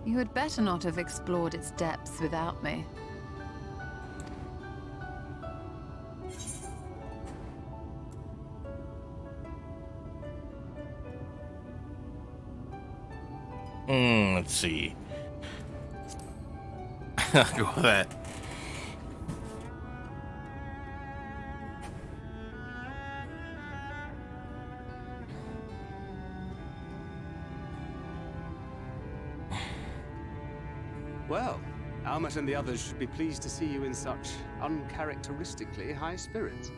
You had better not have explored its depths without me. Let's see. Go with that. Well, Almet and the others should be pleased to see you in such uncharacteristically high spirits.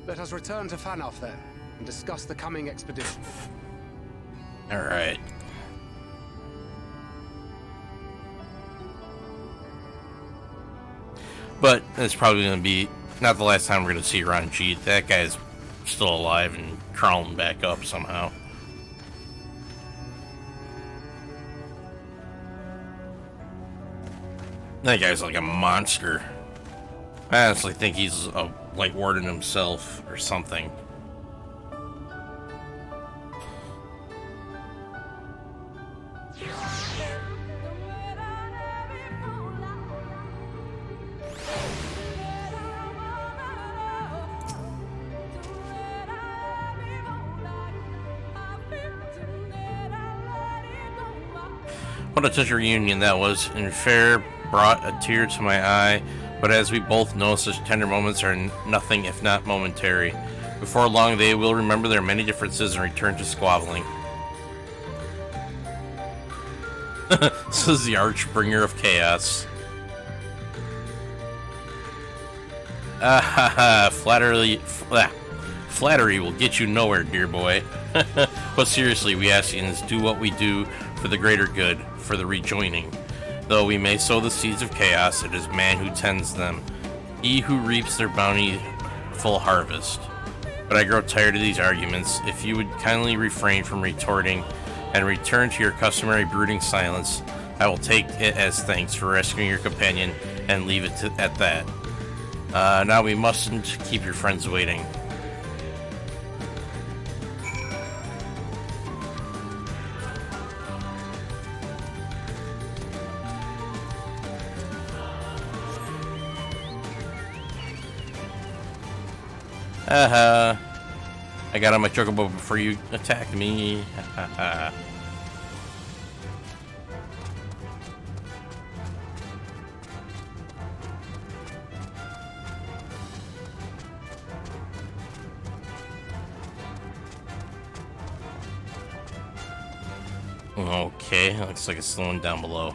Let us return to Fanoff then, and discuss the coming expedition. Alright. But it's probably going to be not the last time we're going to see Ranjit. That guy's still alive and crawling back up somehow. That guy's like a monster. I honestly think he's a Lightwarden himself or something. What a touch of reunion that was, and fair brought a tear to my eye, but as we both know, such tender moments are nothing if not momentary. Before long they will remember their many differences and return to squabbling. This is the Archbringer of Chaos. Flattery will get you nowhere, dear boy. But seriously, we Ascians do what we do for the greater good, for the rejoining. Though we may sow the seeds of chaos, it is man who tends them, he who reaps their bountiful harvest. But I grow tired of these arguments. If you would kindly refrain from retorting and return to your customary brooding silence, I will take it as thanks for rescuing your companion and leave it at that. Now we mustn't keep your friends waiting. I got on my chocobo before you attacked me. Okay, looks like it's slowing down below.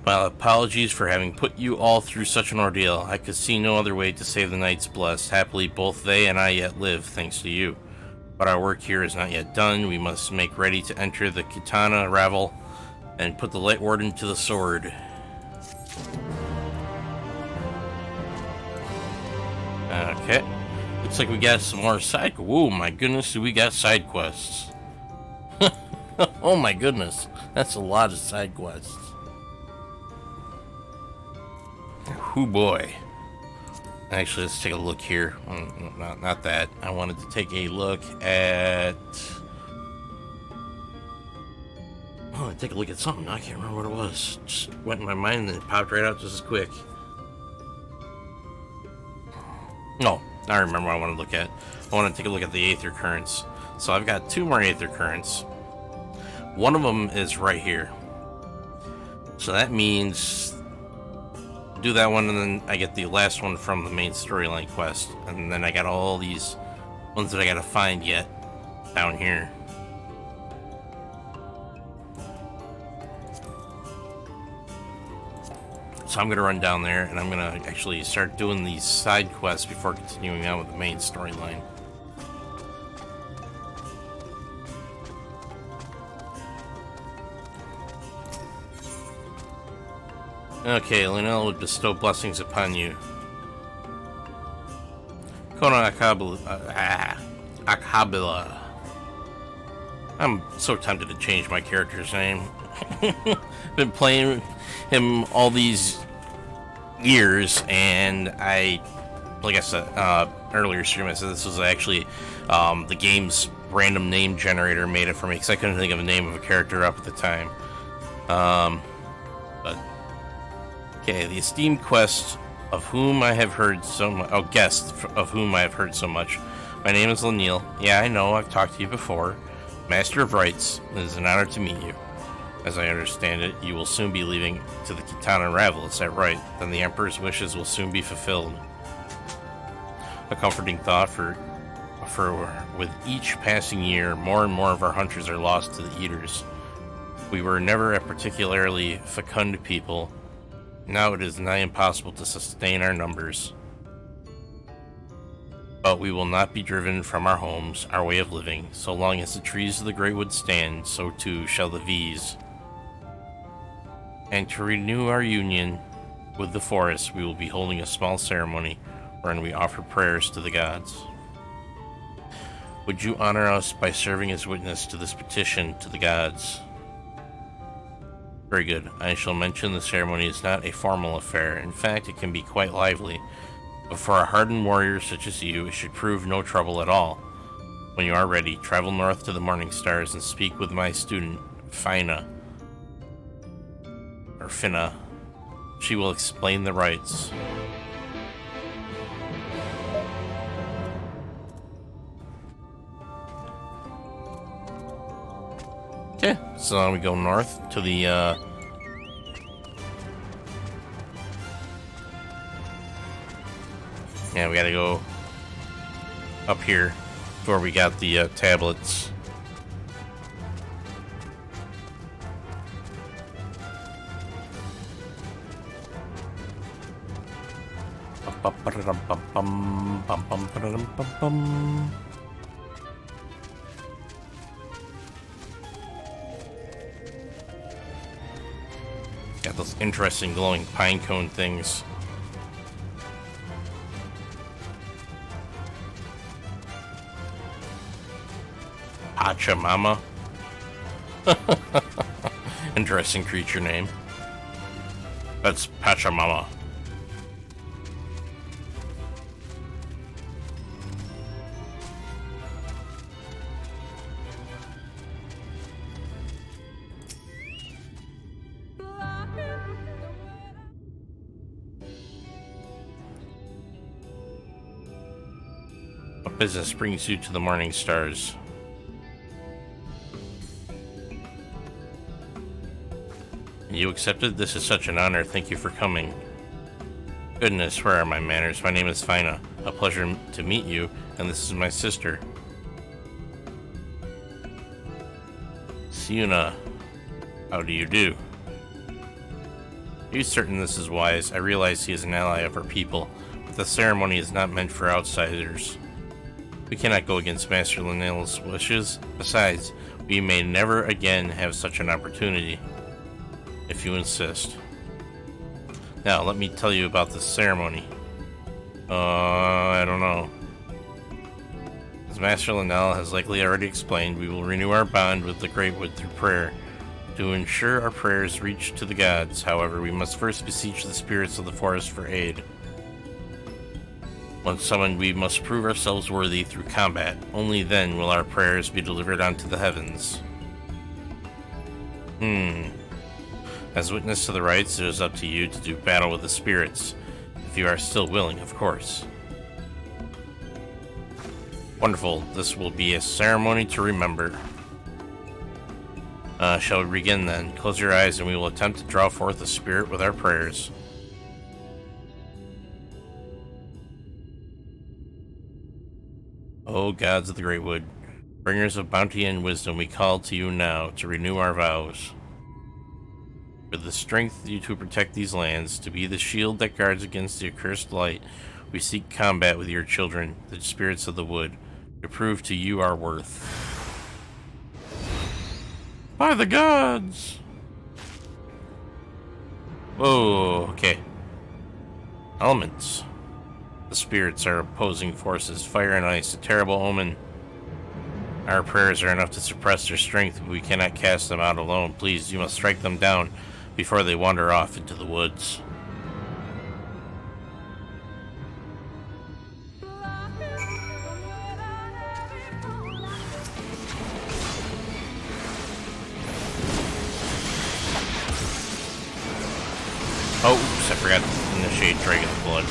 Well, apologies for having put you all through such an ordeal. I could see no other way to save the Knights blessed. Happily, both they and I yet live, thanks to you. But our work here is not yet done. We must make ready to enter the Katana Ravel and put the Lightwarden to the sword. Okay. Looks like we got some more side... Whoa, my goodness, do we got side quests. Oh my goodness, that's a lot of side quests. Oh boy. Actually, let's take a look here. Not that. I wanted to take a look at... Oh, take a look at something. I can't remember what it was. Just went in my mind and it popped right out just as quick. No, I remember what I want to look at. I want to take a look at the Aether Currents. So I've got 2 more Aether Currents. One of them is right here. So that means do that one, and then I get the last one from the main storyline quest. And then I got all these ones that I gotta find yet down here. So I'm gonna run down there, and I'm gonna actually start doing these side quests before continuing on with the main storyline. Okay, Linnell would bestow blessings upon you. Kona Akhabila. I'm so tempted to change my character's name. Been playing him all these years, and like I said earlier stream, I said this was actually the game's random name generator made it for me because I couldn't think of the name of a character up at the time. But okay, the esteemed quest of whom I have heard so much. Oh, guest of whom I have heard so much. My name is Lenil. Yeah, I know, I've talked to you before. Master of Rites, it is an honor to meet you. As I understand it, you will soon be leaving to the Kitana Ravel, is that right? Then the Emperor's wishes will soon be fulfilled. A comforting thought, for with each passing year, more and more of our hunters are lost to the Eaters. We were never a particularly fecund people. Now it is nigh impossible to sustain our numbers. But we will not be driven from our homes, our way of living. So long as the trees of the Great Wood stand, so too shall the V's. And to renew our union with the forest, we will be holding a small ceremony wherein we offer prayers to the gods. Would you honor us by serving as witness to this petition to the gods? Very good. I shall mention the ceremony is not a formal affair. In fact, it can be quite lively. But for a hardened warrior such as you, it should prove no trouble at all. When you are ready, travel north to the Morning Stars and speak with my student, Finna. She will explain the rites. Okay, so we go north to the yeah, we gotta go up here where we got the tablets. Got those interesting glowing pine cone things. Pachamama. Interesting creature name. That's Pachamama. What business brings you to the Morning Stars? You accepted? This is such an honor. Thank you for coming. Goodness, where are my manners? My name is Finna. A pleasure to meet you, and this is my sister. Siuna. How do you do? Are you certain this is wise? I realize he is an ally of our people, but the ceremony is not meant for outsiders. We cannot go against Master Linnell's wishes. Besides, we may never again have such an opportunity. If you insist. Now, let me tell you about this ceremony. I don't know. As Master Linnell has likely already explained, we will renew our bond with the Greatwood through prayer. To ensure our prayers reach to the gods, however, we must first beseech the spirits of the forest for aid. Once summoned, we must prove ourselves worthy through combat. Only then will our prayers be delivered unto the heavens. As witness to the rites, it is up to you to do battle with the spirits. If you are still willing, of course. Wonderful. This will be a ceremony to remember. Shall we begin then? Close your eyes and we will attempt to draw forth the spirit with our prayers. O gods of the Great Wood, bringers of bounty and wisdom, we call to you now to renew our vows. For the strength you to protect these lands, to be the shield that guards against the accursed light, we seek combat with your children, the spirits of the wood, to prove to you our worth. By the gods! Whoa, okay. Elements. The spirits are opposing forces, fire and ice, a terrible omen. Our prayers are enough to suppress their strength, but we cannot cast them out alone. Please, you must strike them down before they wander off into the woods. Oh, oops, I forgot to initiate Dragon's Blood.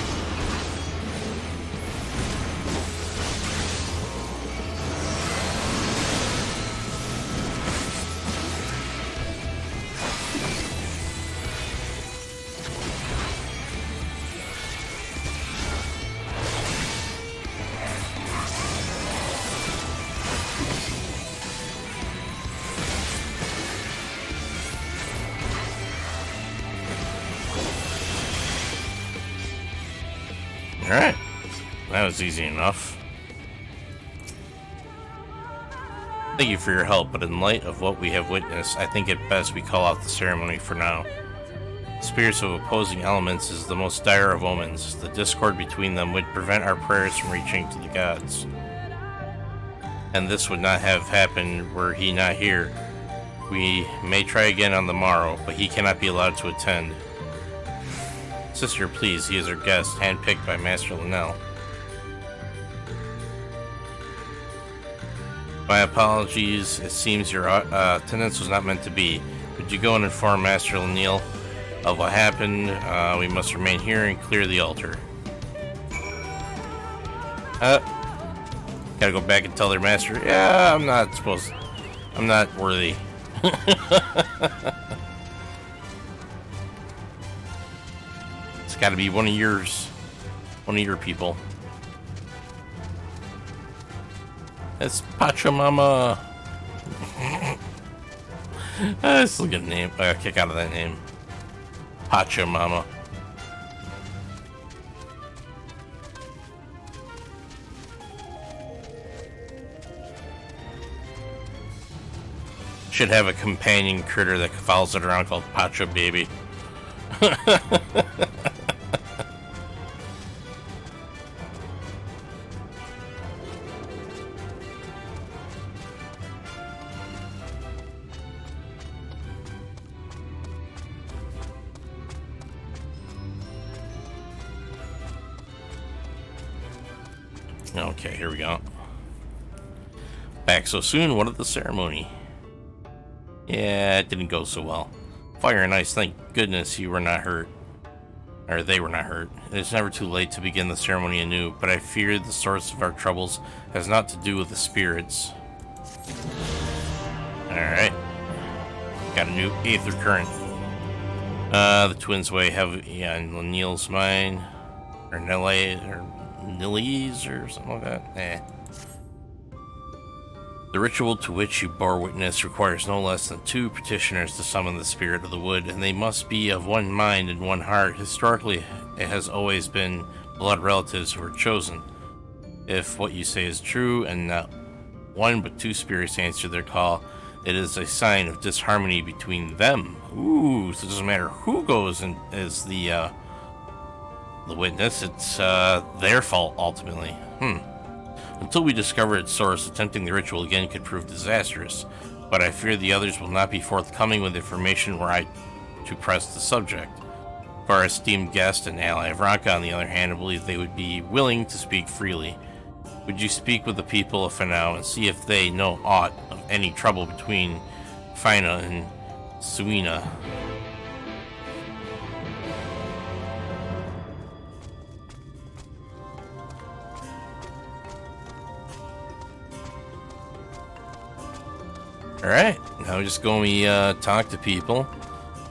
Alright, that was easy enough. Thank you for your help, but in light of what we have witnessed, I think it best we call out the ceremony for now. The spirits of opposing elements is the most dire of omens. The discord between them would prevent our prayers from reaching to the gods. And this would not have happened were he not here. We may try again on the morrow, but he cannot be allowed to attend. Sister, please, he is our guest, handpicked by Master Linnell. My apologies, it seems your attendance was not meant to be. Would you go and inform Master Linnell of what happened? We must remain here and clear the altar. Gotta go back and tell their master, yeah, I'm not worthy. It's got to be one of your people. That's Pachamama. I still get a name. I got a kick out of that name. Pachamama. Should have a companion critter that follows it around called Pacha Baby. Okay, here we go. Back so soon, what of the ceremony? Yeah, it didn't go so well. Fire and ice, thank goodness you were not hurt. Or they were not hurt. It is never too late to begin the ceremony anew, but I fear the source of our troubles has not to do with the spirits. Alright. Got a new aether current. The twins weigh heavy on Neil's mind. Or Nillies or something like that. The ritual to which you bore witness requires no less than 2 petitioners to summon the spirit of the wood, and they must be of one mind and one heart. Historically, it has always been blood relatives who are chosen. If what you say is true, and not 1 but 2 spirits answer their call, it is a sign of disharmony between them. Ooh, so it doesn't matter who goes and is the witness, it's their fault ultimately. Until we discover its source, attempting the ritual again could prove disastrous, but I fear the others will not be forthcoming with information were I to press the subject. For our esteemed guest and ally Vranka, on the other hand, I believe they would be willing to speak freely. Would you speak with the people of Fanau and see if they know aught of any trouble between Fina and Suina? Alright, now we just go and talk to people.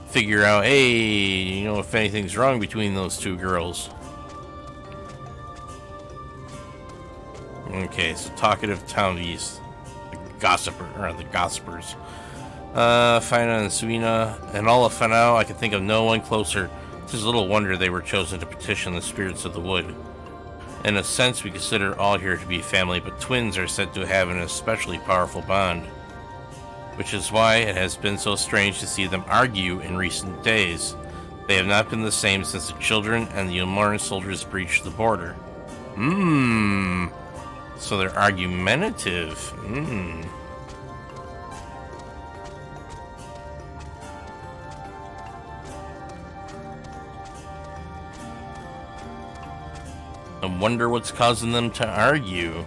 Figure out, hey, you know, if anything's wrong between those two girls. Okay, so talkative townies. The gossipers. Fina and Suina, and all of Fanao, I can think of no one closer. It's little wonder they were chosen to petition the spirits of the wood. In a sense, we consider all here to be family, but twins are said to have an especially powerful bond. Which is why it has been so strange to see them argue in recent days. They have not been the same since the children and the Umaran soldiers breached the border. So they're argumentative. I wonder what's causing them to argue.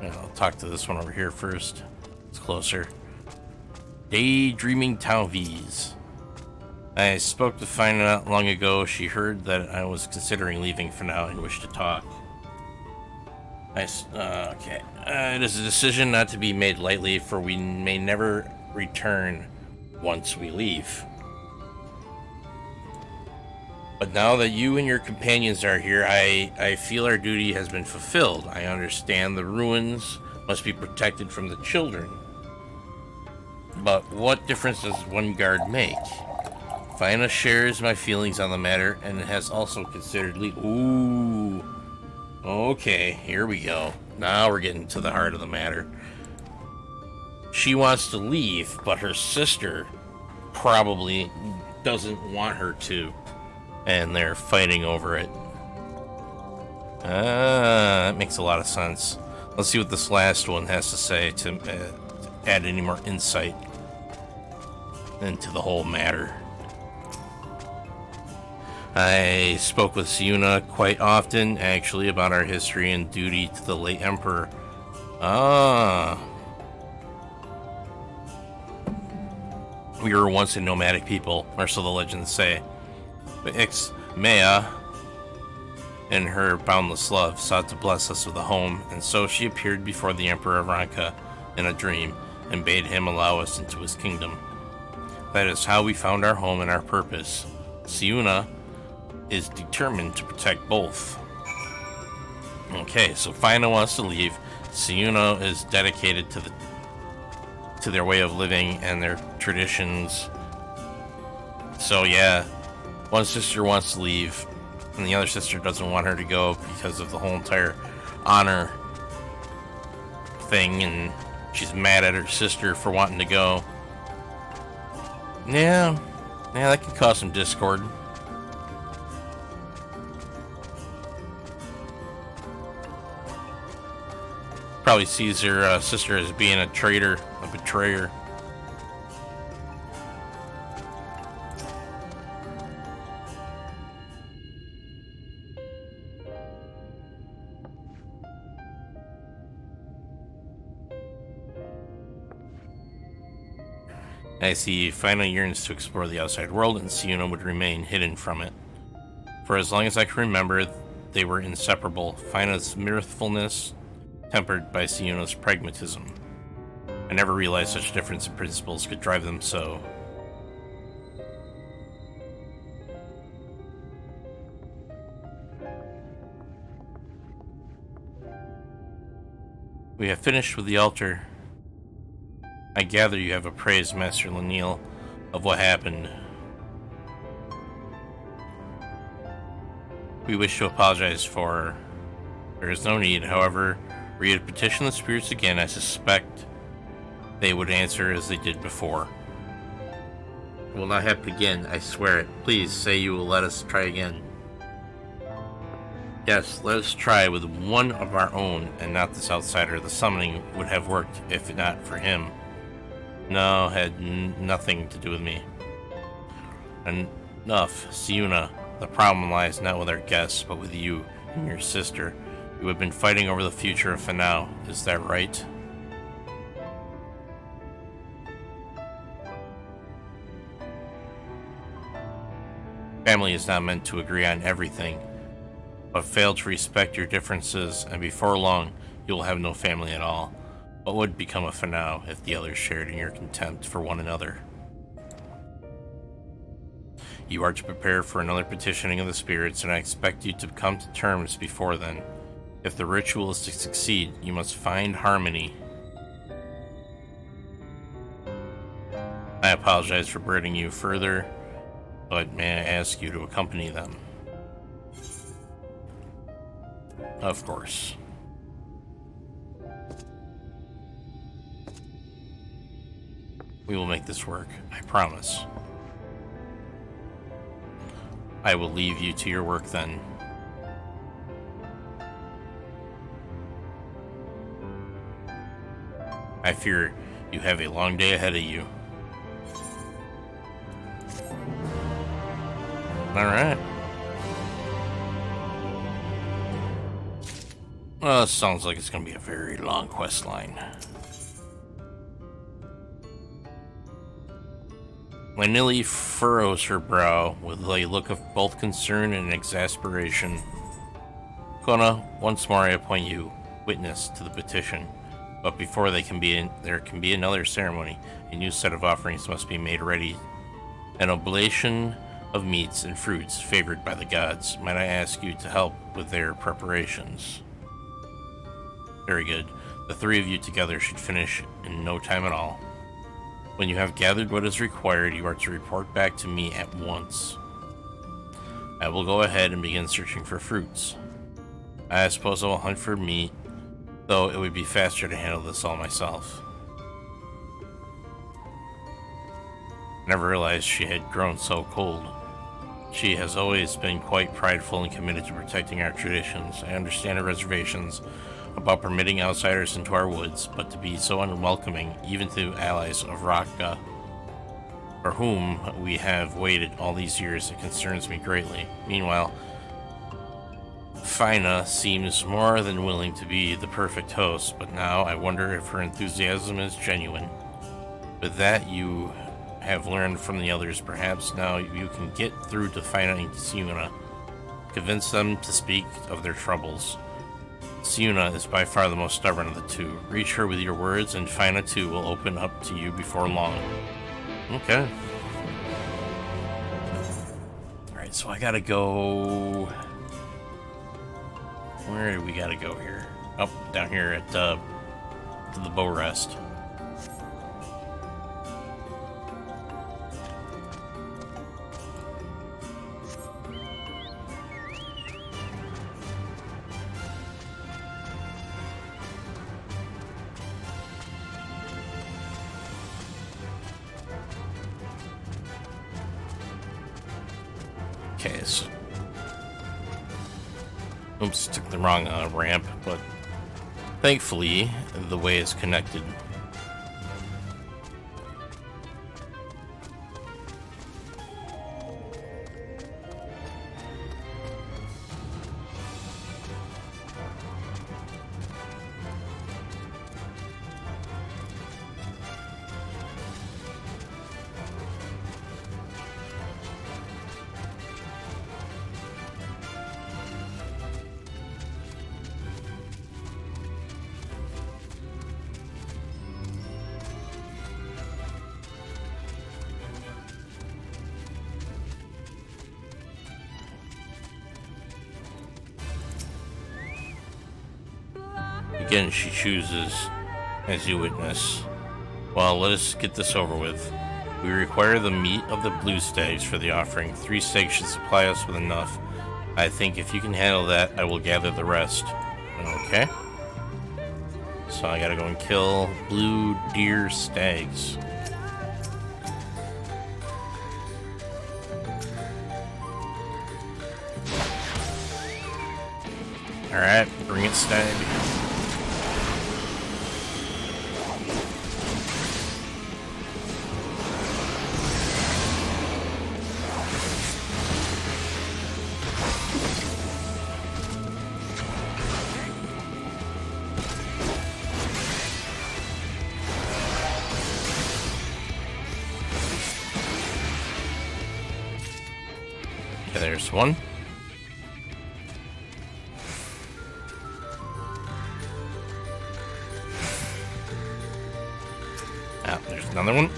I'll talk to this one over here first. It's closer. Daydreaming Tauvies. I spoke to Fina not long ago. She heard that I was considering leaving for now and wished to talk. Okay. It is a decision not to be made lightly, for we may never return once we leave. But now that you and your companions are here, I feel our duty has been fulfilled. I understand the ruins must be protected from the children. But what difference does one guard make? Fina shares my feelings on the matter and has also considered Ooh. Okay, here we go. Now we're getting to the heart of the matter. She wants to leave, but her sister probably doesn't want her to. And they're fighting over it. That makes a lot of sense. Let's see what this last one has to say to add any more insight into the whole matter. I spoke with Siuna quite often, actually, about our history and duty to the late Emperor. We were once a nomadic people, or so the legends say. But Mea, in her boundless love, sought to bless us with a home, and so she appeared before the Emperor of Ranka in a dream, and bade him allow us into his kingdom. That is how we found our home and our purpose. Siuna is determined to protect both. Okay, so Fina wants to leave. Siuna is dedicated to their way of living and their traditions. So yeah, one sister wants to leave, and the other sister doesn't want her to go because of the whole entire honor thing, and she's mad at her sister for wanting to go. Yeah, that can cause some discord. Probably sees her sister as being a traitor, a betrayer. I see Fina yearns to explore the outside world, and Siuna would remain hidden from it. For as long as I can remember, they were inseparable, Fina's mirthfulness tempered by Siuna's pragmatism. I never realized such difference in principles could drive them so. We have finished with the altar. I gather you have appraised Master Lanil of what happened. We wish to apologize for her. There is no need, however, were you to petition the spirits again, I suspect they would answer as they did before. It will not happen again, I swear it. Please say you will let us try again. Yes, let us try with one of our own and not this outsider. The summoning would have worked if not for him. No, had nothing to do with me. Enough, Siuna. The problem lies not with our guests, but with you and your sister. You have been fighting over the future of Fanao. Is that right? Family is not meant to agree on everything, but fail to respect your differences, and before long, you will have no family at all. What would become of Fanau if the others shared in your contempt for one another? You are to prepare for another petitioning of the spirits, and I expect you to come to terms before then. If the ritual is to succeed, you must find harmony. I apologize for burdening you further, but may I ask you to accompany them? Of course. We will make this work, I promise. I will leave you to your work then. I fear you have a long day ahead of you. Alright. Well, it sounds like it's going to be a very long quest line. Lynilly furrows her brow with a look of both concern and exasperation. Kona, once more I appoint you witness to the petition, but before there can be another ceremony. A new set of offerings must be made ready. An oblation of meats and fruits favored by the gods. Might I ask you to help with their preparations? Very good. The three of you together should finish in no time at all. When you have gathered what is required, you are to report back to me at once. I will go ahead and begin searching for fruits. I suppose I will hunt for meat, though it would be faster to handle this all myself. I never realized she had grown so cold. She has always been quite prideful and committed to protecting our traditions. I understand her reservations about permitting outsiders into our woods, but to be so unwelcoming, even to allies of Raka, for whom we have waited all these years, it concerns me greatly. Meanwhile, Fina seems more than willing to be the perfect host, but now I wonder if her enthusiasm is genuine. With that you have learned from the others, perhaps now you can get through to Fina and Siuna. Convince them to speak of their troubles. Siuna is by far the most stubborn of the two. Reach her with your words, and Fina too will open up to you before long. Okay. Alright, so I gotta go... Where do we gotta go here? Up, down here at to the bow rest. Okay, so... Oops, took the wrong ramp, but thankfully the way is connected. Again, she chooses, as you witness. Well, let us get this over with. We require the meat of the blue stags for the offering. 3 stags should supply us with enough. I think if you can handle that, I will gather the rest. Okay. So I gotta go and kill blue deer stags. Alright, bring it, stag. Okay, there's one. Another one.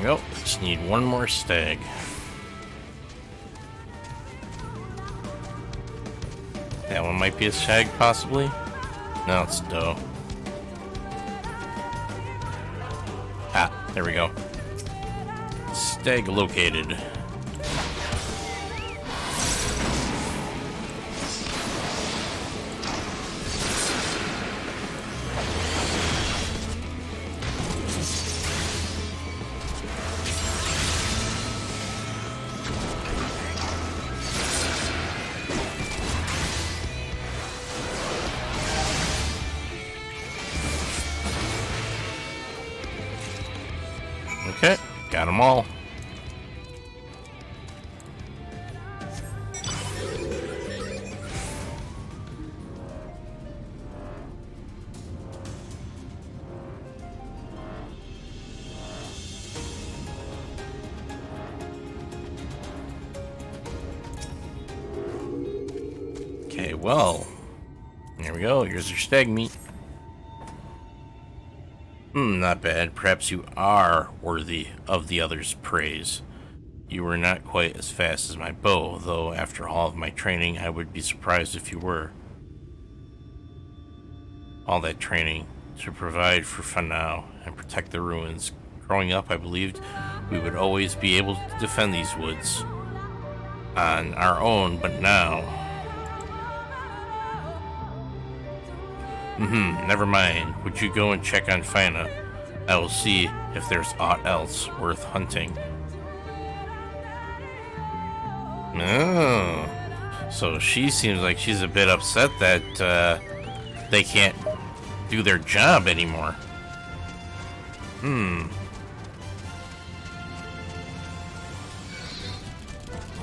Go. Just need one more stag. That one might be a stag, possibly. No, it's doe. Ah, there we go. Stag located. Okay, got them all. Okay, well, there we go. Here's your stag meat. Not bad. Perhaps you are worthy of the others' praise. You were not quite as fast as my bow, though after all of my training, I would be surprised if you were. All that training to provide for Fanao and protect the ruins. Growing up, I believed we would always be able to defend these woods on our own, but now... never mind. Would you go and check on Fina? I will see if there's aught else worth hunting. Oh, so she seems like she's a bit upset that they can't do their job anymore.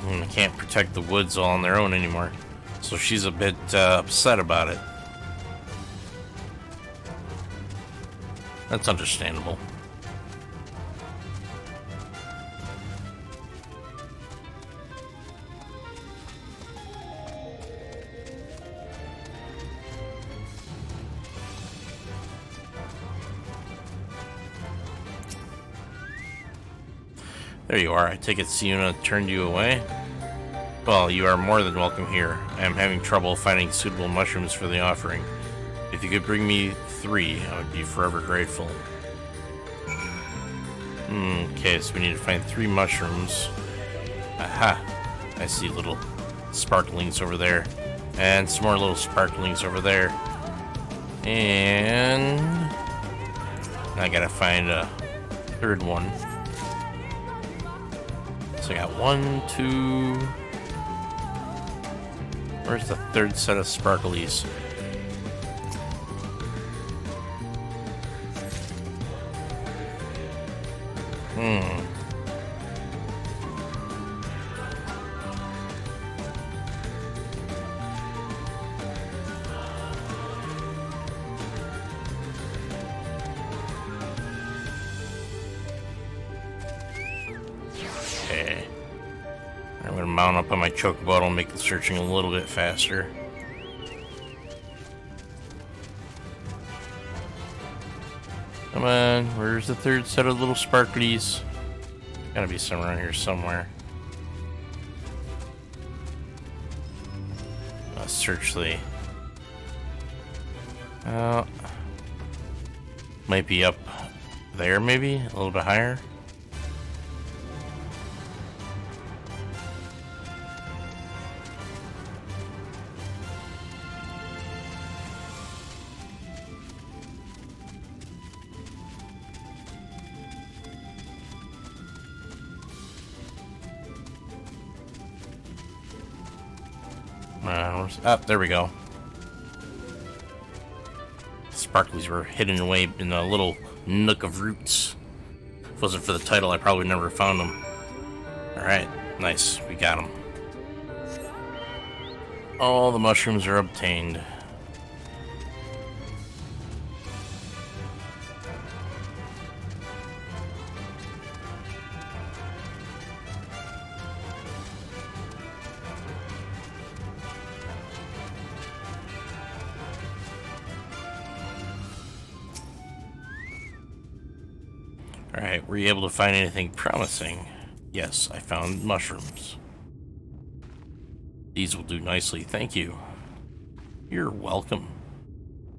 They can't protect the woods all on their own anymore. So she's a bit upset about it. That's understandable. There you are. I take it Siuna turned you away? Well, you are more than welcome here. I am having trouble finding suitable mushrooms for the offering. If you could bring me 3, I would be forever grateful. Okay, so we need to find 3 mushrooms. Aha! I see little sparklings over there. And some more little sparklings over there. And... I gotta find a 3rd one. So I got 1, 2... Where's the 3rd set of sparklies? Okay. I'm gonna mount up on my chocobo and make the searching a little bit faster. Come on, where's the 3rd set of little sparklies? Gotta be somewhere around here somewhere. Let's search the... might be up there, maybe? A little bit higher? There we go. sparklies were hidden away in a little nook of roots. If it wasn't for the title, I probably never found them. Alright, nice. We got them. All the mushrooms are obtained. Alright, were you able to find anything promising? Yes, I found mushrooms. These will do nicely, thank you. You're welcome.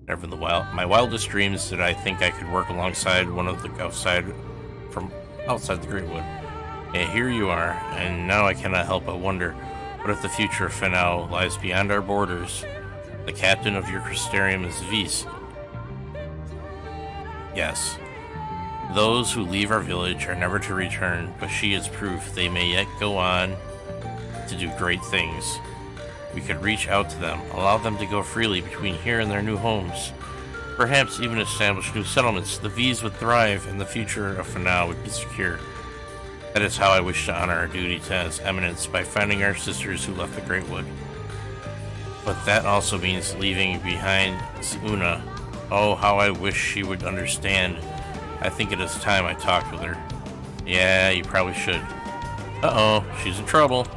Never in my wildest dreams did I think I could work alongside one of the outside the Great Wood. And here you are, and now I cannot help but wonder, what if the future of Final lies beyond our borders? The captain of your Crystarium is Vis. Yes. Those who leave our village are never to return, but she is proof they may yet go on to do great things. We could reach out to them, allow them to go freely between here and their new homes. Perhaps even establish new settlements. The V's would thrive, and the future of Fanau would be secure. That is how I wish to honor our duty to His Eminence by finding our sisters who left the Great Wood. But that also means leaving behind Siuna. Oh, how I wish she would understand. I think it is time I talked with her. Yeah, you probably should. Uh-oh, she's in trouble.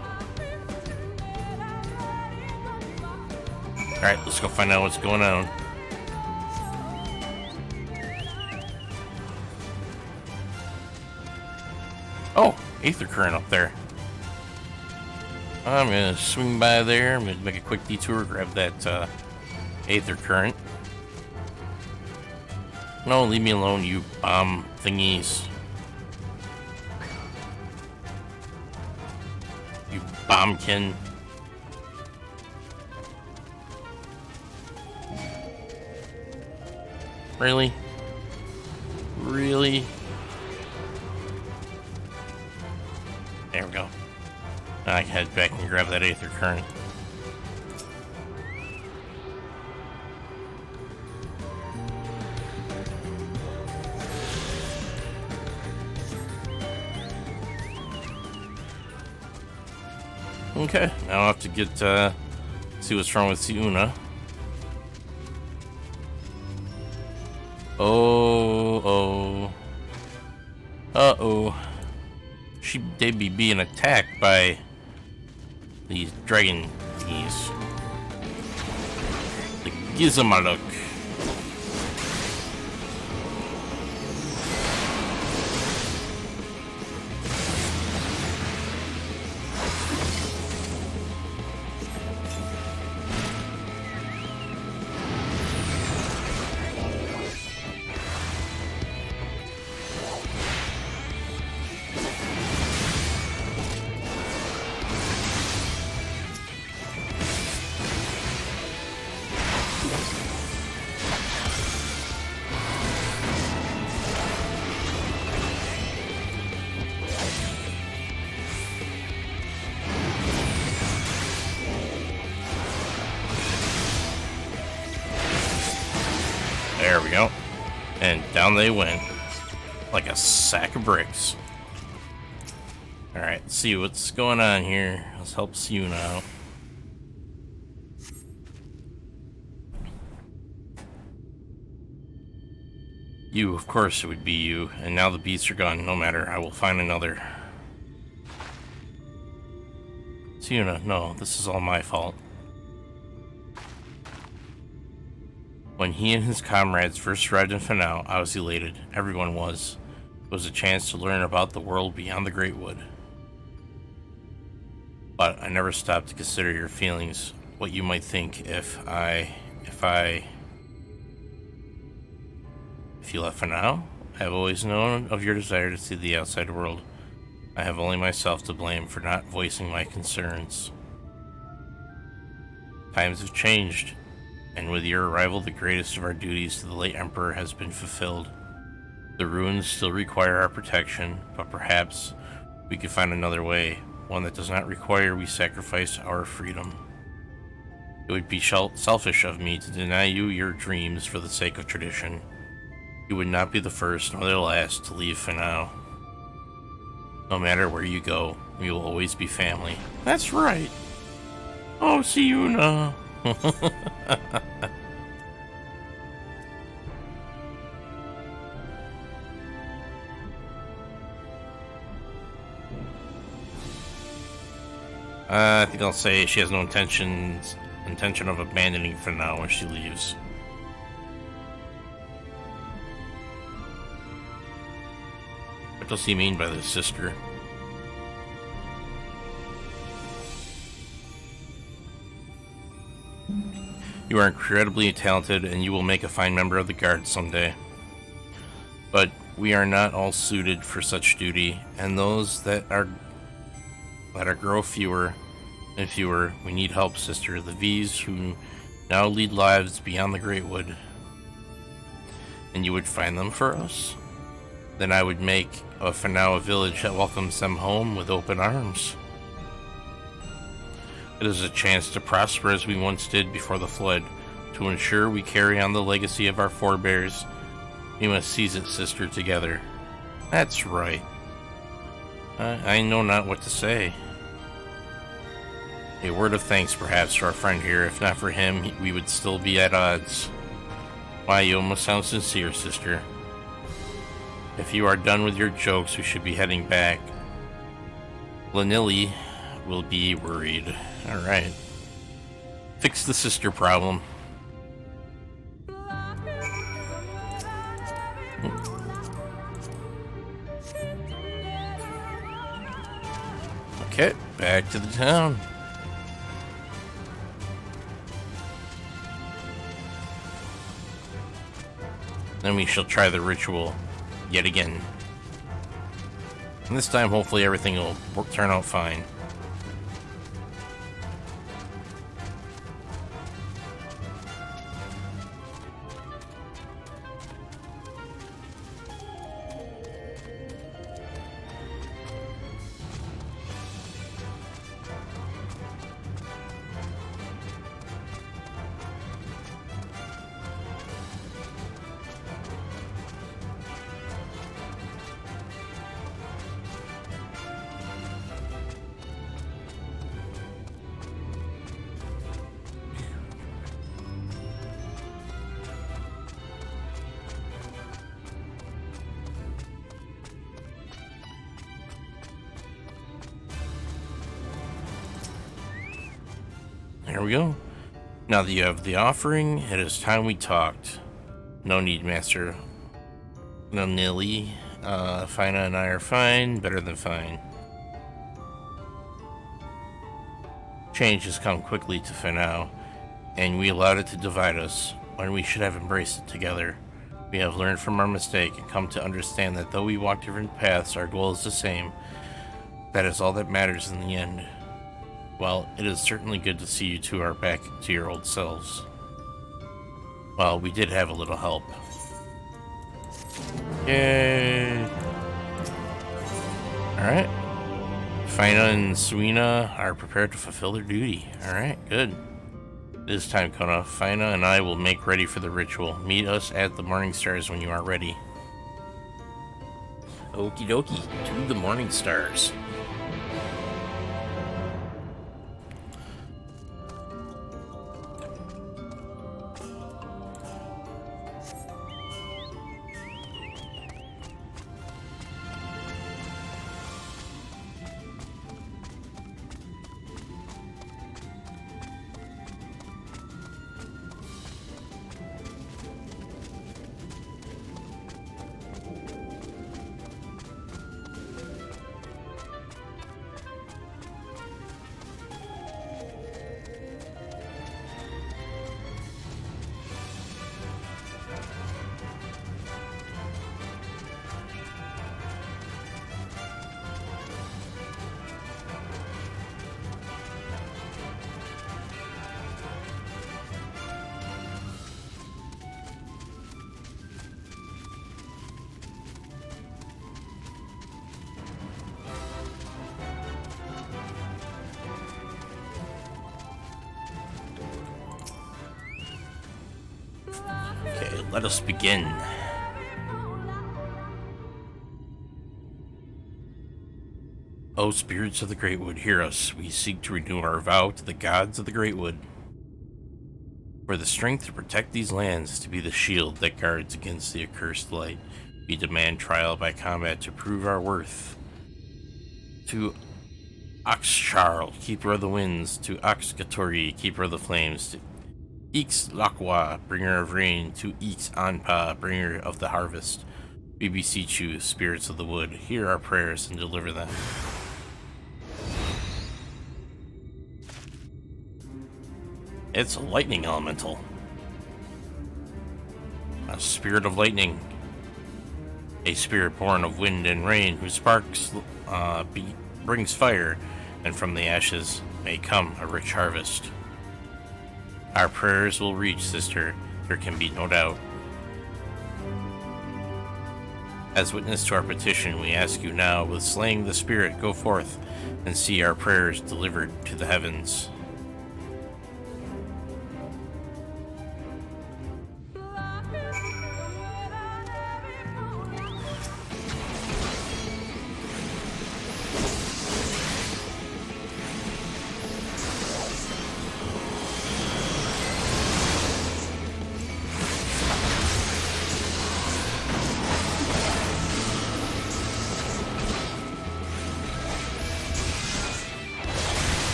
Alright, let's go find out what's going on. Oh, Aether Current up there. I'm gonna swing by there. I'm gonna make a quick detour, grab that Aether Current. No, leave me alone, you bomb thingies. You bombkin. Really? Really? There we go. Now I can head back and grab that Aether Current. Okay, now I'll have to get, see what's wrong with Siuna. Oh. Uh-oh. They be being attacked by these dragon thingies. The Gizamaluk. There we go. And down they went. Like a sack of bricks. Alright, let's see what's going on here. Let's help Siuna out. You, of course it would be you. And now the beasts are gone. No matter, I will find another. Siuna, no, this is all my fault. When he and his comrades first arrived in Fanau, I was elated. Everyone was. It was a chance to learn about the world beyond the Great Wood. But I never stopped to consider your feelings, what you might think if you left Fanau. I have always known of your desire to see the outside world. I have only myself to blame for not voicing my concerns. Times have changed. And with your arrival, the greatest of our duties to the late Emperor has been fulfilled. The ruins still require our protection, but perhaps we could find another way, one that does not require we sacrifice our freedom. It would be selfish of me to deny you your dreams for the sake of tradition. You would not be the first nor the last to leave for now. No matter where you go, we will always be family. That's right. Oh, see you now. I think I'll say she has no intention of abandoning for now when she leaves. What does he mean by this, sister? You are incredibly talented and you will make a fine member of the guard someday. But we are not all suited for such duty, and those that are grow fewer and fewer. We need help, sister. The V's who now lead lives beyond the Great Wood. And you would find them for us? Then I would make for now a village that welcomes them home with open arms. It is a chance to prosper as we once did before the flood. To ensure we carry on the legacy of our forebears, we must seize it, sister, together. That's right. I know not what to say. A word of thanks, perhaps, to our friend here. If not for him, we would still be at odds. Why, you almost sound sincere, sister. If you are done with your jokes, we should be heading back. Lanilly will be worried. Alright. Fix the sister problem. Okay, back to the town. Then we shall try the ritual yet again. And this time, hopefully, everything will turn out fine. There we go. Now that you have the offering, it is time we talked. No need, Master. No nilly. Fina and I are fine. Better than fine. Change has come quickly to Finau, and we allowed it to divide us when we should have embraced it together. We have learned from our mistake and come to understand that though we walk different paths, our goal is the same. That is all that matters in the end. Well, it is certainly good to see you two are back to your old selves. Well, we did have a little help. Yay! Alright. Fina and Suina are prepared to fulfill their duty. Alright, good. It is time, Kona. Fina and I will make ready for the ritual. Meet us at the Morning Stars when you are ready. Okie dokie, to the Morning Stars. let us begin. O spirits of the Greatwood, hear us. We seek to renew our vow to the gods of the Greatwood. For the strength to protect these lands, to be the shield that guards against the accursed light, we demand trial by combat to prove our worth. To Oxcharl, keeper of the winds, to Oxgatori, keeper of the flames, to Ix Lakwa, bringer of rain, to Ix Anpa, bringer of the harvest. We beseech you, spirits of the wood, hear our prayers and deliver them. It's a lightning elemental. A spirit of lightning. A spirit born of wind and rain, whose sparks brings fire, and from the ashes may come a rich harvest. Our prayers will reach, sister, there can be no doubt. As witness to our petition, we ask you now, with slaying the spirit, go forth and see our prayers delivered to the heavens.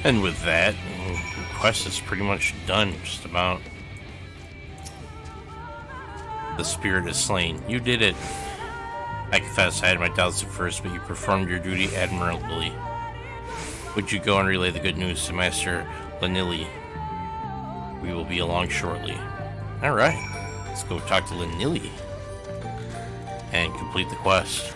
And with that, the quest is pretty much done, just about. The spirit is slain. You did it. I confess I had my doubts at first, but you performed your duty admirably. Would you go and relay the good news to Master Lanili? We will be along shortly. Alright, let's go talk to Lanili and complete the quest.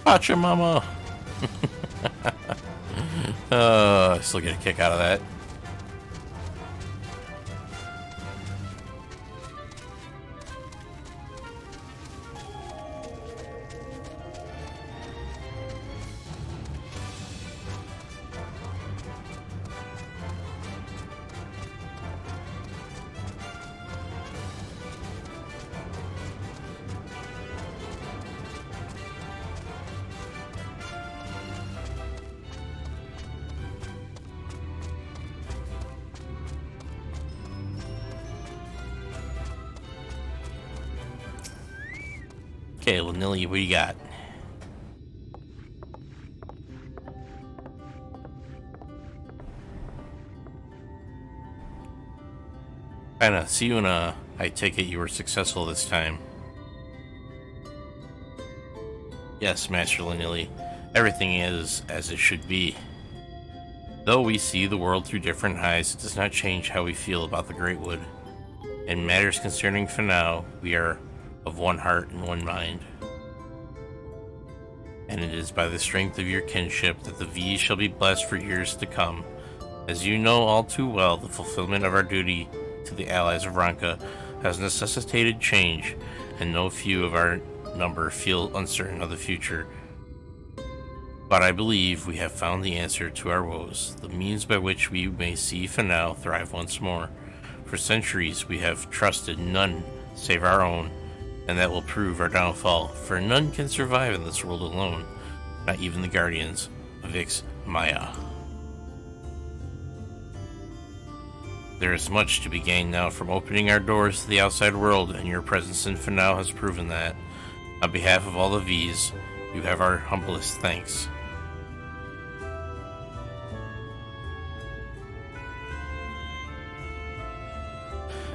Gotcha, mama. I still get a kick out of that. Okay, Lanili, what do you got? Kinda, see you in a... I take it you were successful this time. Yes, Master Lanili. Everything is as it should be. Though we see the world through different eyes, it does not change how we feel about the Greatwood. In matters concerning Fanau, we are of one heart and one mind. And it is by the strength of your kinship that the V's shall be blessed for years to come. As you know all too well, the fulfillment of our duty to the allies of Ranka has necessitated change, and no few of our number feel uncertain of the future. But I believe we have found the answer to our woes, the means by which we may see Fanau thrive once more. For centuries we have trusted none save our own, and that will prove our downfall, for none can survive in this world alone, not even the guardians of Ix Maya. There is much to be gained now from opening our doors to the outside world, and your presence in Fanau has proven that. On behalf of all the V's, you have our humblest thanks.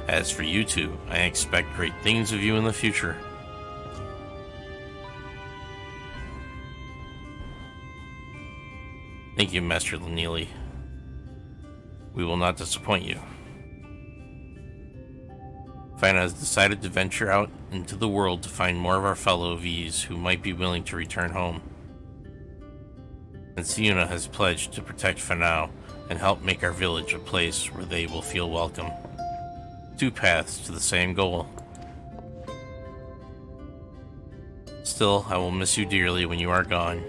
As for you two, I expect great things of you in the future. Thank you, Master Lanili. We will not disappoint you. Fina has decided to venture out into the world to find more of our fellow V's who might be willing to return home. And Siuna has pledged to protect Fanao and help make our village a place where they will feel welcome. Two paths to the same goal. Still, I will miss you dearly when you are gone.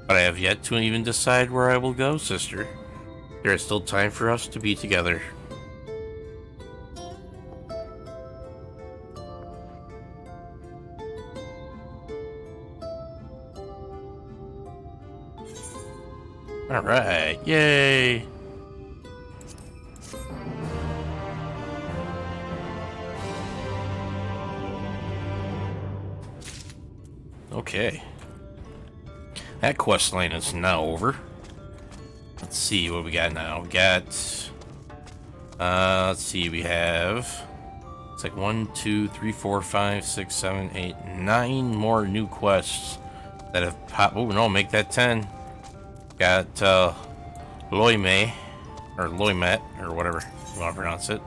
But I have yet to even decide where I will go, sister. There is still time for us to be together. Alright, yay! Okay. That quest line is now over. Let's see what we got now. We got... let's see, we have... It's like 1, 2, 3, 4, 5, 6, 7, 8, 9 more new quests that have popped. Oh no, make that 10. Got Loime, or Loimet, or whatever you want to pronounce it.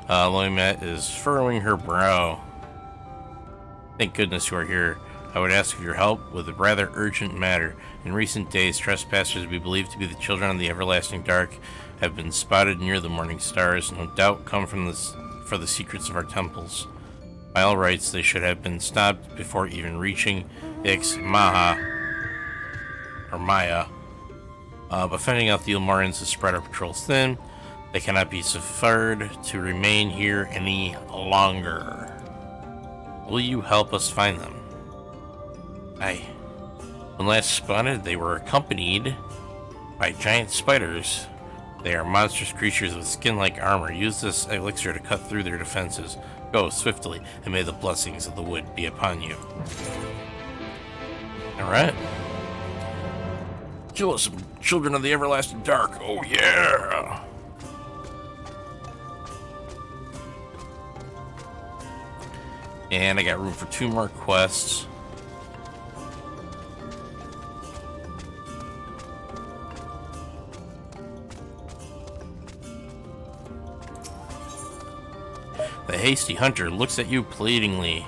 Loimet is furrowing her brow. Thank goodness you are here. I would ask for your help with a rather urgent matter. In recent days, trespassers we believe to be the children of the everlasting dark have been spotted near the morning stars, no doubt come from for the secrets of our temples. By all rights, they should have been stopped before even reaching Ix Maha, or Maya. But finding out the Ilmarians has spread our patrols thin. They cannot be suffered to remain here any longer. Will you help us find them? Aye. When last spotted, they were accompanied by giant spiders. They are monstrous creatures with skin-like armor. Use this elixir to cut through their defenses. Go swiftly, and may the blessings of the wood be upon you. Alright. Kill us, some children of the everlasting dark. Oh yeah! And I got room for 2 more quests. The hasty hunter looks at you pleadingly.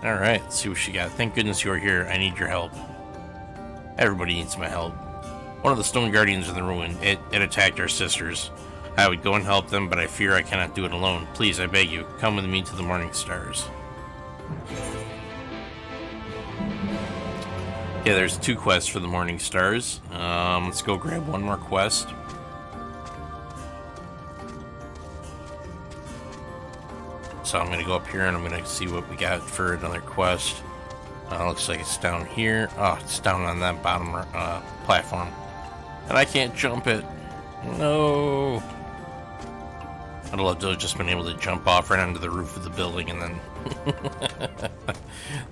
Alright, let's see what she got. Thank goodness you are here. I need your help. Everybody needs my help. One of the stone guardians of the ruin, it attacked our sisters. I would go and help them, but I fear I cannot do it alone. Please, I beg you, come with me to the morning stars. Yeah, there's 2 quests for the morning stars. Let's go grab one more quest. So I'm going to go up here and I'm going to see what we got for another quest. Looks like it's down here. Oh, it's down on that bottom platform. And I can't jump it. No. I'd love to have just been able to jump off right onto the roof of the building and then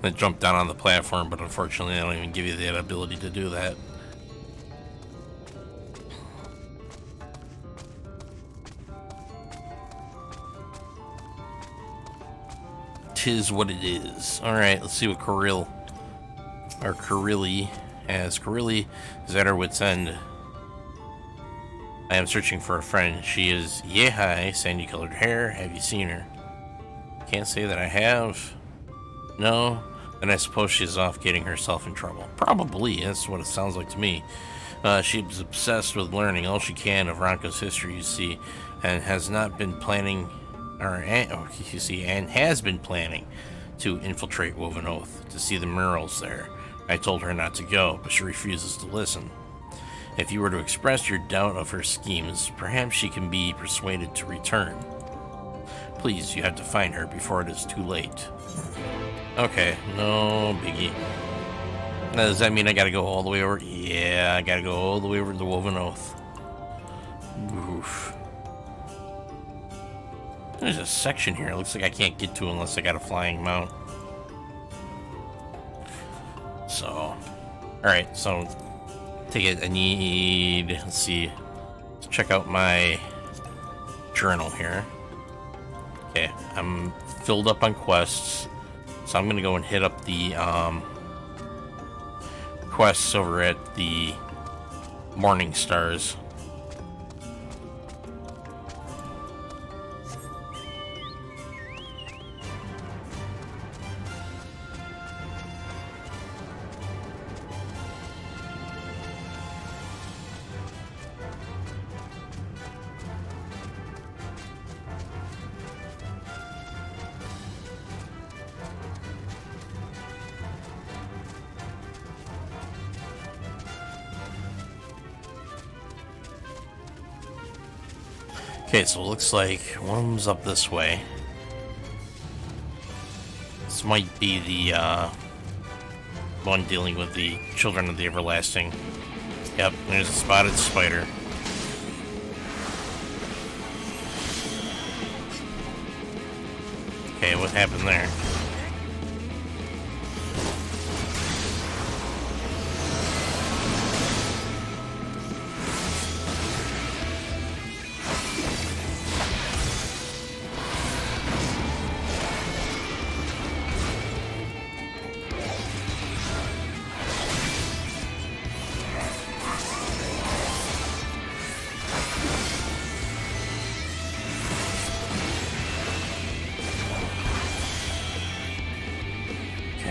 then jump down on the platform, but unfortunately they don't even give you that ability to do that. Tis what it is. Alright, let's see what Corrilli has. Corrilli is at her wit's end. I am searching for a friend. She is yay-high, sandy-colored hair. Have you seen her? Can't say that I have. No? Then I suppose she's off getting herself in trouble. Probably, that's what it sounds like to me. She's obsessed with learning all she can of Ranko's history, you see, and has not been planning, and has been planning to infiltrate Woven Oath to see the murals there. I told her not to go, but she refuses to listen. If you were to express your doubt of her schemes, perhaps she can be persuaded to return. Please, you have to find her before it is too late. Okay, no biggie. Now, does that mean I gotta go all the way over? Yeah, I gotta go all the way over to the Woven Oath. Oof. There's a section here. It looks like I can't get to unless I got a flying mount. So, alright, so take it. I need, let's see, let's check out my journal here. Okay, I'm filled up on quests, so I'm gonna go and hit up the quests over at the Morning Stars. Okay, so it looks like one of them's up this way. This might be the one dealing with the Children of the Everlasting. Yep, there's a spotted spider. Okay, what happened there?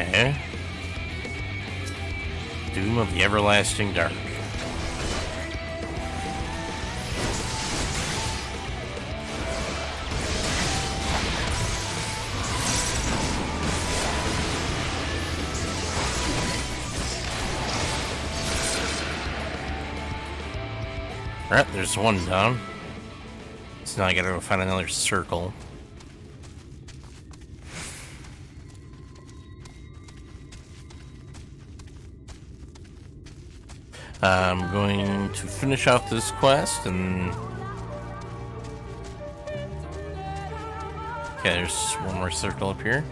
Okay. Doom of the Everlasting Dark. Alright, there's one down. So now I gotta go find another circle. I'm going to finish off this quest and... Okay, there's one more circle up here.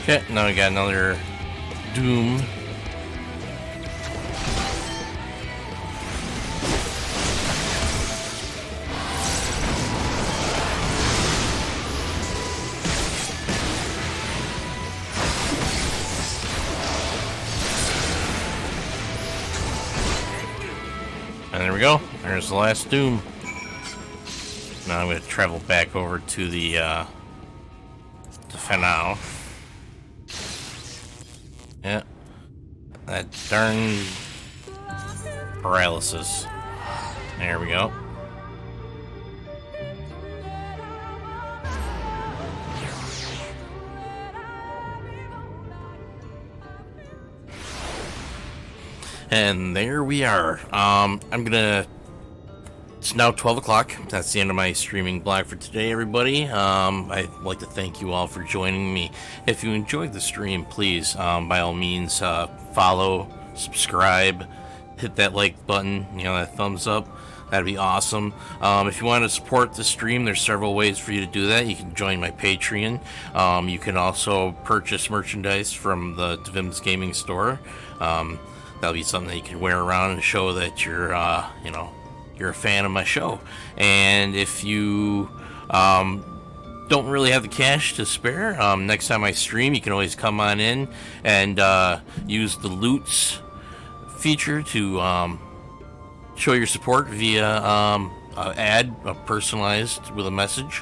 Okay, now we got another Doom. And there we go. There's the last Doom. Now I'm going to travel back over to the to Final. Yeah, that darn paralysis. There we go. And there we are. It's now 12 o'clock. That's the end of my streaming block for today, everybody. I'd like to thank you all for joining me. If you enjoyed the stream, please, by all means, follow, subscribe, hit that like button, that thumbs up. That'd be awesome. If you want to support the stream, there's several ways for you to do that. You can join my Patreon. You can also purchase merchandise from the Divim's Gaming Store. That'll be something that you can wear around and show that you're a fan of my show. And if you don't really have the cash to spare, next time I stream, you can always come on in and use the loots feature to show your support via ad personalized with a message.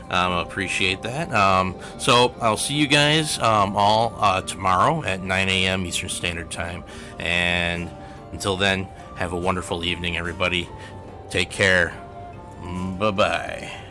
I appreciate that. So I'll see you guys all tomorrow at 9 a.m. Eastern Standard Time. And until then, have a wonderful evening, everybody. Take care. Bye-bye.